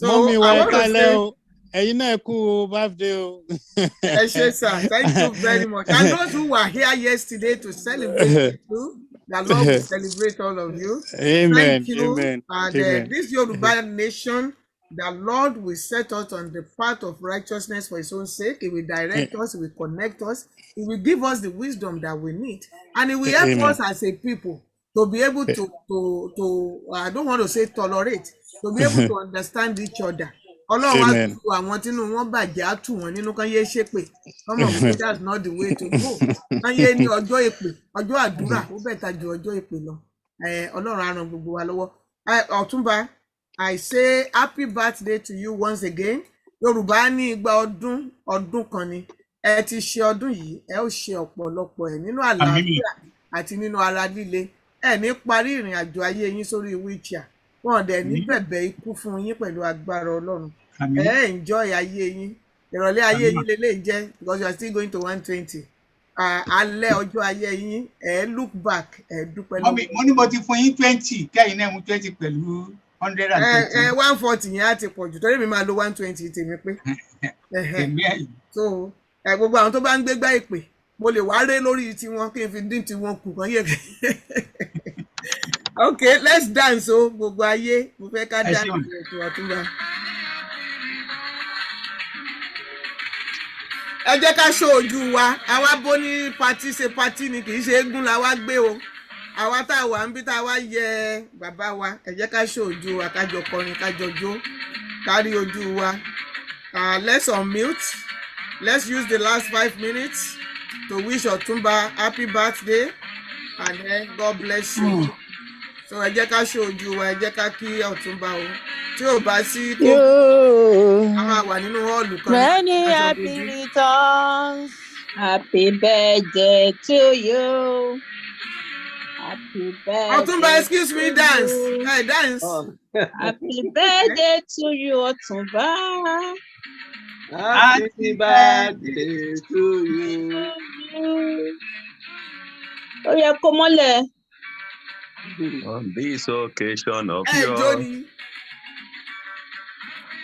S2: Mọ́mí wa ẹ kálẹ́ o. Ẹ̀yin náà kú birthday o.
S1: Sir, thank you very much. And those who were here yesterday to celebrate too, The Lord will celebrate all of you.
S2: Amen.
S1: Thank you.
S2: Amen.
S1: And
S2: Amen.
S1: this Yoruba nation, the Lord will set us on the path of righteousness for his own sake. He will direct us, he will connect us, he will give us the wisdom that we need. And he will help us as a people to be able to I don't want to say tolerate, to be able to understand each other. Ọlọ́run á tu àwọn tínú wọn bàjẹ́ á tù wọ́n nínú kán yé ṣépè. Come on, because that's not the way to go. Kán yé ní ọjọ́ èpè, ọjọ́ àdúrà, ó bẹ̀ta ju ọjọ́ èpè lọ. Ọlọ́run á ràn gbogbo wa lọ́wọ́. Ọ̀túnba, I say happy birthday to you once again. Yorùbá ní igba ọdún kan ni. Ẹ ti ṣe ọdún yìí, ẹ ó ṣe ọ̀pọ̀lọpọ̀ ẹ̀ nínú àlàáfíà àti nínú ara líle. Ẹ ní parí ìrìn àjò ayé yín sórí wheelchair. Wọ́n dẹ̀ ní bẹ̀bẹ̀ ikú fún yín pẹ̀lú agbára Ọlọ́run. Ẹ enjoy ayé yín. Ìrọ̀lẹ́ ayé yín lélẹ́yìí jẹ́ because you are still going to 120. Alẹ́ ọjọ́ ayé yín, look back, dúpẹ́ lọ́wọ́.
S3: Mo ní mo ti fún yín 20, kẹ́yìn náà mú 20 pẹ̀lú 120.
S1: 140 yẹn á ti pọ̀ jù torí mi máa lo 120 tèmi pé. So gbogbo àwọn tó bá ń gbégbá ìpè mo lè wá ré lórí tiwọn kí n fi dín tiwọn kù kan yé. Okay, let's dance o gbogbo ayé mo fẹ́ ká dance ètò Ọ̀túnba. Ẹ jẹ́ ká ṣó ojú wa àwa bó ní patí ṣe patí ni kì í ṣe eégún la wá gbé o àwa tá a wà ń bí tá a wá yẹ bàbá wa ẹ jẹ́ ká ṣó ojú wa ká jọ kọrin ká jọ jó kárí ojú wa. Let's unmute. Let's use the last 5 minutes to wish Ọ̀túnba happy birthday and then God bless you. So ẹ jẹ́ ká ṣó ojú wa ẹ jẹ́ ká kí Ọ̀túnba o tí ò bá sí kó a máa wà nínú hall kan.
S10: Many happy returns. Happy birthday to you. Happy birthday.
S1: Ọ̀túnba, excuse me, dance. Hey, dance.
S10: Happy birthday to you, Ọ̀túnba.
S8: Happy birthday to you.
S10: Ó yẹ kó mọ́lẹ̀.
S7: On this occasion of
S1: Hey,
S7: your
S1: Jody.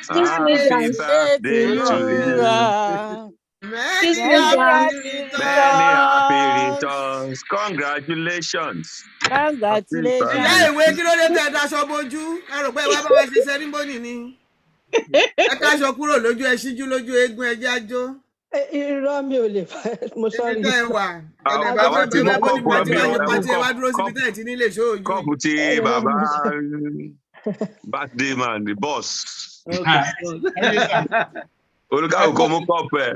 S7: happy birthday to you.
S1: Many happy
S7: returns. Congratulations.
S10: Congratulations.
S1: Ìyá ìwé kí ló dé tẹ́ ẹ daṣọ bojú? Ẹ rò pé ìwà bá wa ṣe sẹ́rímọ́nì ni. Ẹ káṣọ kúrò lójú ẹ ṣíjú lójú eégún ẹjẹ́ àjò.
S6: Irọ́ mi ò lè fẹ́, mo sọ́rí.
S1: Ibi tẹ́ ẹ wà.
S7: Àwa ti mú kọ́ọ̀pù
S1: kọ́ọ̀pù
S7: ti bàbá birthday man, the boss. Olùkàwé mú kọ́ọ̀pù ẹ̀.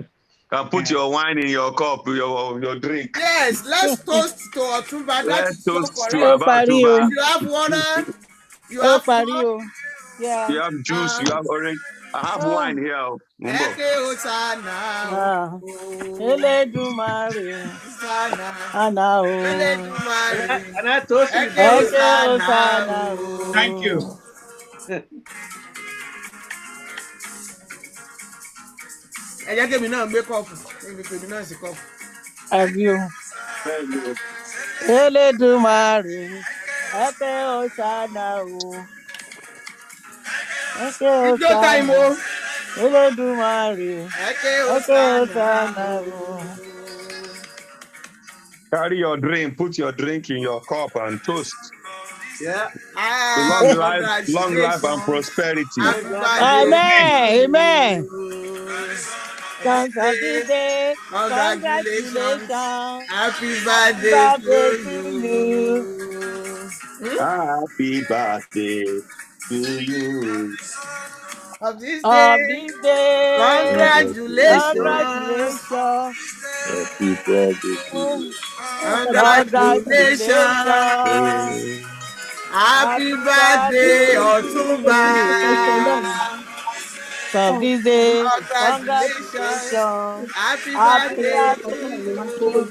S7: Can put your wine in your cup, your drink.
S1: Yes, let's toast to Ọ̀túnba.
S7: Let's toast to
S10: Ọ̀túnba.
S1: You have water, you have
S10: Pario. Yeah.
S7: You have juice, you have orange. I have wine here.
S1: Eke Hosanna.
S10: Elédùmarè. Ana o.
S1: Elédùmarè.
S8: And I toast you.
S10: Eke Hosanna.
S3: Thank you.
S1: Ẹ jẹ́ kémi náà gbé kọ́ọ̀pù, kémi pèmí náà sí kọ́ọ̀pù.
S10: Àbí o. Elédùmarè. Eke Hosanna o. Eke Hosanna. Elédùmarè.
S1: Eke Hosanna
S10: o.
S7: Carry your drink, put your drink in your cup and toast.
S8: Yeah.
S7: Long life and prosperity.
S10: Amen. Amen. Congratulations.
S1: Happy birthday to you.
S7: Happy birthday to you.
S1: Of this day. Congratulations.
S7: Happy birthday to you.
S1: Congratulations. Happy birthday, Ọ̀túnba.
S10: Of this day.
S1: Congratulations. Happy birthday to you.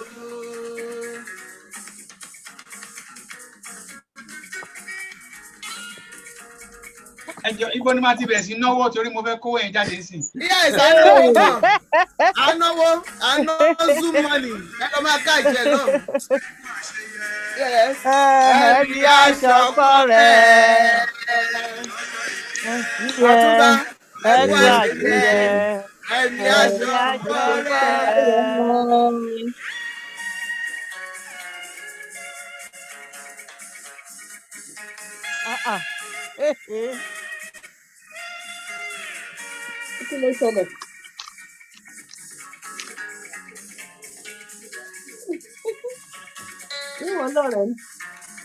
S3: Ẹjọ́ ibo ni máa ti bẹ̀rẹ̀ sí náwó torí mo fẹ́ kówó yẹn jáde sí.
S1: Yes, I know. I know Zoom money. Ẹ lọ máa ká ìjẹ náà. Yes.
S10: Ẹbí aṣọkọ rẹ̀.
S1: Ọ̀túnba.
S10: Ẹbí àjẹ́.
S1: Ẹbí aṣọkọ rẹ̀.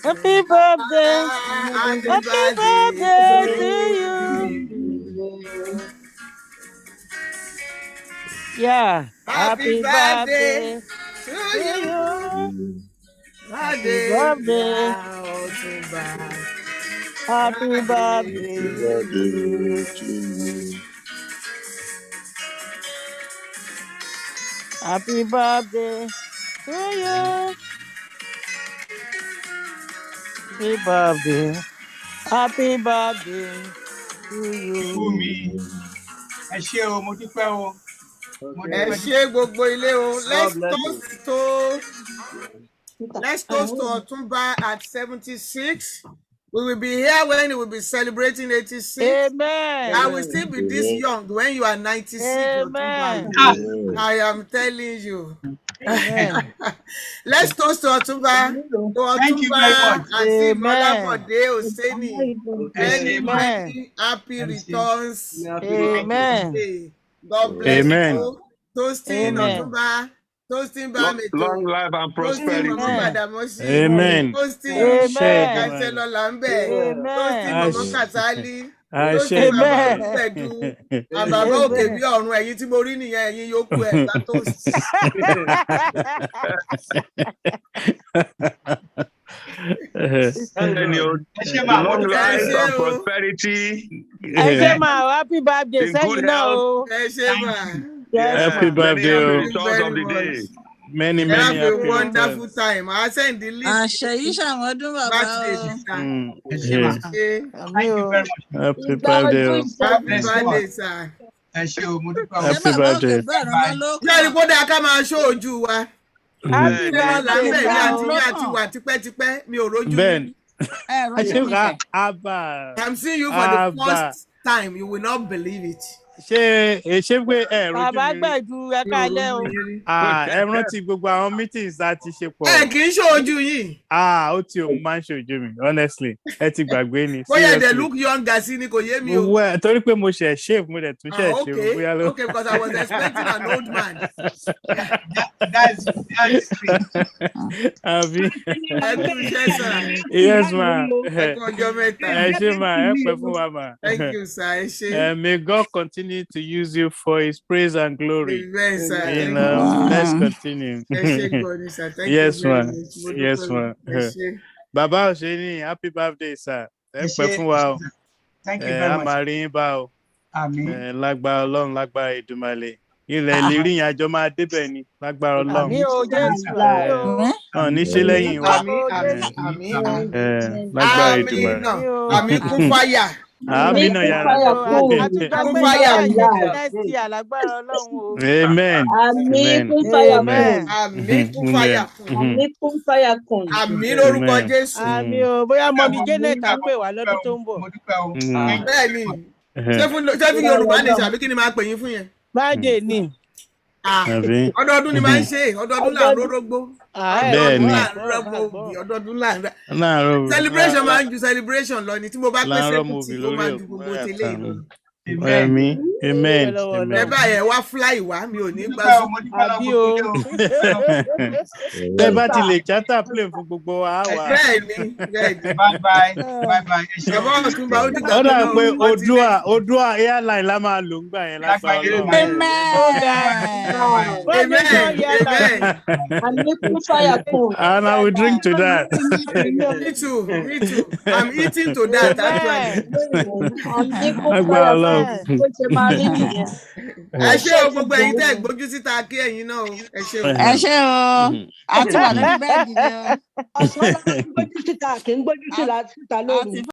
S10: Happy birthday.
S1: Happy
S10: Happy
S1: birthday
S10: birthday
S1: to
S10: to you. Yeah.
S1: Happy
S10: Happy
S1: birthday
S10: birthday
S1: to
S10: to
S1: you.
S10: you. Happy
S1: Birthday,
S10: birthday.
S1: OTUNBA.
S10: Happy
S1: Birthday
S10: birthday
S1: to
S10: to
S1: you.
S10: you. Happy birthday to you. Happy birthday. Happy birthday to
S3: Ikú mi,
S10: you.
S3: ẹ ṣé o, mo dúpẹ́ o. Mo
S1: Ẹ
S3: dúpẹ́
S1: ṣé gbogbo ilé o.
S8: God bless you.
S1: Let's toast to OTUNBA at 76. We will be here when we will be celebrating 86.
S10: Amen.
S1: I will still be this young when you are 96.
S10: Amen.
S1: OTUNBA. I am telling you.
S10: Amen.
S1: Let's toast to OTUNBA.
S3: Thank you very much.
S1: And see
S10: Amen.
S1: OLABODE, OSENIE. Many,
S10: Amen.
S1: many happy returns.
S10: Amen.
S1: God bless
S2: Amen.
S1: you. Toasting
S10: Amen.
S1: OTUNBA. Toasting
S7: Long
S1: Bameto.
S7: life and
S1: Toasting
S7: prosperity.
S1: Mama
S10: Amen.
S1: Badamosi.
S2: Amen.
S1: Toasting
S10: Amen.
S1: Chancellor Lambe. Toasting
S10: Amen.
S1: Mama Kasali.
S2: Àṣẹ
S1: Toasting Baba
S10: Amen.
S1: Olúpẹ̀dù. And Baba Òkè bí ọ̀run ẹ̀yin tí mo rí nìyẹn ẹ̀yin yòókù ẹ̀ gba toast.
S7: Long life and prosperity.
S10: Ẹ ṣé máa happy birthday
S7: In good
S10: sẹ́yìn náà
S7: health.
S10: o.
S1: Ẹ ṣé mà.
S10: Yes,
S2: Happy
S10: ma.
S2: birthday.
S1: Thank
S2: Oh.
S1: you
S7: Returns of
S1: very
S7: the day.
S1: much.
S2: Many,
S1: You
S2: many
S1: have a
S2: happy
S1: wonderful
S2: returns.
S1: time. I'll send the list.
S4: Àṣẹ yìí ṣàmọ́dún bàbá
S1: Birthday
S4: o.
S1: sister.
S3: Ẹ ṣé ma.
S2: Yeah.
S3: Thank you very much.
S2: Happy birthday. Oh.
S1: Happy
S3: Bless you.
S1: birthday, sir.
S3: Ẹ ṣé o, mo dúpẹ́ o.
S4: Ṣé
S2: Happy
S4: bàbá òkè
S2: birthday.
S4: bí ọ̀run ló ló
S1: Ṣé ẹni
S4: kàn?
S1: kó dáa ká máa ṣó ojú wa?
S10: Happy
S1: Ṣé wọn là ń
S10: birthday
S1: bẹ̀ mí
S10: sá
S1: àti
S10: o.
S1: yín àti wà tipẹ́tipẹ́ mi ò rójú
S2: Ben.
S1: yín.
S4: Ẹ rojú mi kẹ̀.
S2: Abba.
S1: I'm seeing you for the
S2: Abba.
S1: first time. You will not believe it.
S2: Ṣé pé ẹ rojú
S10: Bàbá
S2: mi rí?
S10: gbẹ̀du ẹ
S1: Mi ò
S10: kálẹ̀ o.
S1: rójú yín rí.
S2: Ẹ rántí gbogbo àwọn meetings tá a ti ṣe pọ̀.
S1: Ẹ kì í ṣó ojú yín.
S2: Ó ti òun máa ń ṣojú mi honestly ẹ ti gbàgbé ni
S1: Bóyá ẹ̀dẹ̀
S2: seriously.
S1: look younger sí ni kò yé mi o.
S2: Well, torí pé mo ṣe shave mo dẹ̀ tún ṣe shave
S1: Okay,
S2: bóyá ló.
S1: okay, because I was expecting an old man.
S3: That's true.
S2: Àbí.
S1: Ẹ kú iṣẹ́ sir.
S2: Yes ma.
S1: Ẹ kú ọjọ́ mẹ́ta.
S2: Ẹ ṣé ma ẹ pẹ́ fún wa ma.
S1: Thank you sir. Ẹ ṣé.
S2: May God continue to use you for his praise and glory.
S1: Amen sir.
S2: You
S1: Thank
S2: know,
S1: you.
S2: let's continue.
S1: Ẹ ṣé gan-an sir. Thank
S2: Yes
S1: you very
S2: ma.
S1: much. Mo
S2: Yes
S1: dúpẹ́
S2: ma.
S1: o. Ẹ ṣé.
S2: Bàbá Òṣèní, happy birthday sir. Ẹ
S3: Ẹ
S2: pẹ́
S3: ṣé.
S2: fún wa o.
S3: Thank you very
S2: A
S3: much.
S2: máa rí yín bá o.
S3: Àmín.
S2: Lágbára Ọlọ́run, lágbára Èdùmàrè. Ilẹ̀ ìlérí yẹn àjọ máa débẹ̀ ni lágbára Ọlọ́run.
S10: Àmì o Jésù àmì o.
S2: Ní ṣe lẹ́yìn wa.
S1: Àmín, àmín, àmín.
S2: Lágbára
S1: Àmín
S2: Èdùmàrè.
S1: náà. Àmín kún fáyà.
S2: Àmín náà yàrá.
S10: Àtúntò
S1: Kún
S10: gbé
S1: fáyà.
S10: yàrá next year lágbára Ọlọ́run o.
S2: Amen.
S6: Àmín kún fáyà kún.
S10: Amen.
S1: Àmín kún fáyà kún.
S6: Àmín kún fáyà kún.
S1: Àmín lórúkọ
S2: Amen.
S1: Jésù.
S10: Àmì o bóyá mọ́mí Janet á pè wá lọ́dún tó ń bọ̀.
S3: Mo dúpẹ́ o.
S1: Bẹ́ẹ̀ ni, ṣé fún Yorùbá ní ìṣàbí kí ni máa pè yín fún yẹn?
S10: Bájẹ́ ni.
S2: Àbí.
S1: Ọdọọdún ni máa ń ṣe, ọdọọdún là ń rórógbó.
S2: Bẹ́ẹ̀ ni.
S1: Ọdọọdún là ń rà.
S2: Láàárọ̀.
S1: Celebration máa ń ju celebration lọ ni tí mo bá pèsè
S2: Láàárọ̀ mo
S1: kùtì
S2: bì
S1: ó máa
S2: lórí
S1: ju gbogbo tẹ́lẹ̀ lọ.
S2: Àmín. Amen.
S1: Ẹ báyẹn wá fly wá mi ò ní gbà
S3: Dúpẹ́ o,
S1: sùn.
S3: mo dúpẹ́
S10: Àbí
S3: lọ́wọ́
S10: o.
S2: Tẹ́ bá ti lè charter plane fún gbogbo wa á wà.
S1: Bẹ́ẹ̀ ni, bẹ́ẹ̀ ni.
S3: Bye bye. Bye bye. Ẹ ṣé.
S1: Ẹ̀fọ́ Ọ̀túnba ó dìgbà
S2: Ó dà pé
S1: wọ́n ti lé.
S2: Odua airline la máa lò ń gbà yẹn lágbára Ọlọ́run.
S1: Amen. Amen.
S6: Àmín kún fáyà kún.
S2: And I will drink to that.
S1: Me too. Me too. I'm eating to that actually.
S6: Àmín kún
S2: Lágbára
S6: fáyà
S2: Ọlọ́run.
S6: kún. Bó ṣe máa rí nìyẹn.
S1: Ẹ ṣé o gbogbo ẹ̀yin tẹ́ gbójú síta kí ẹ̀yin náà o. Ẹ ṣé o.
S4: Ẹ ṣé o. A ti wà lórí bẹ́ẹ̀dì ni o.
S6: Ọ̀sán ló ń gbójú síta kì í gbójú síta lóru.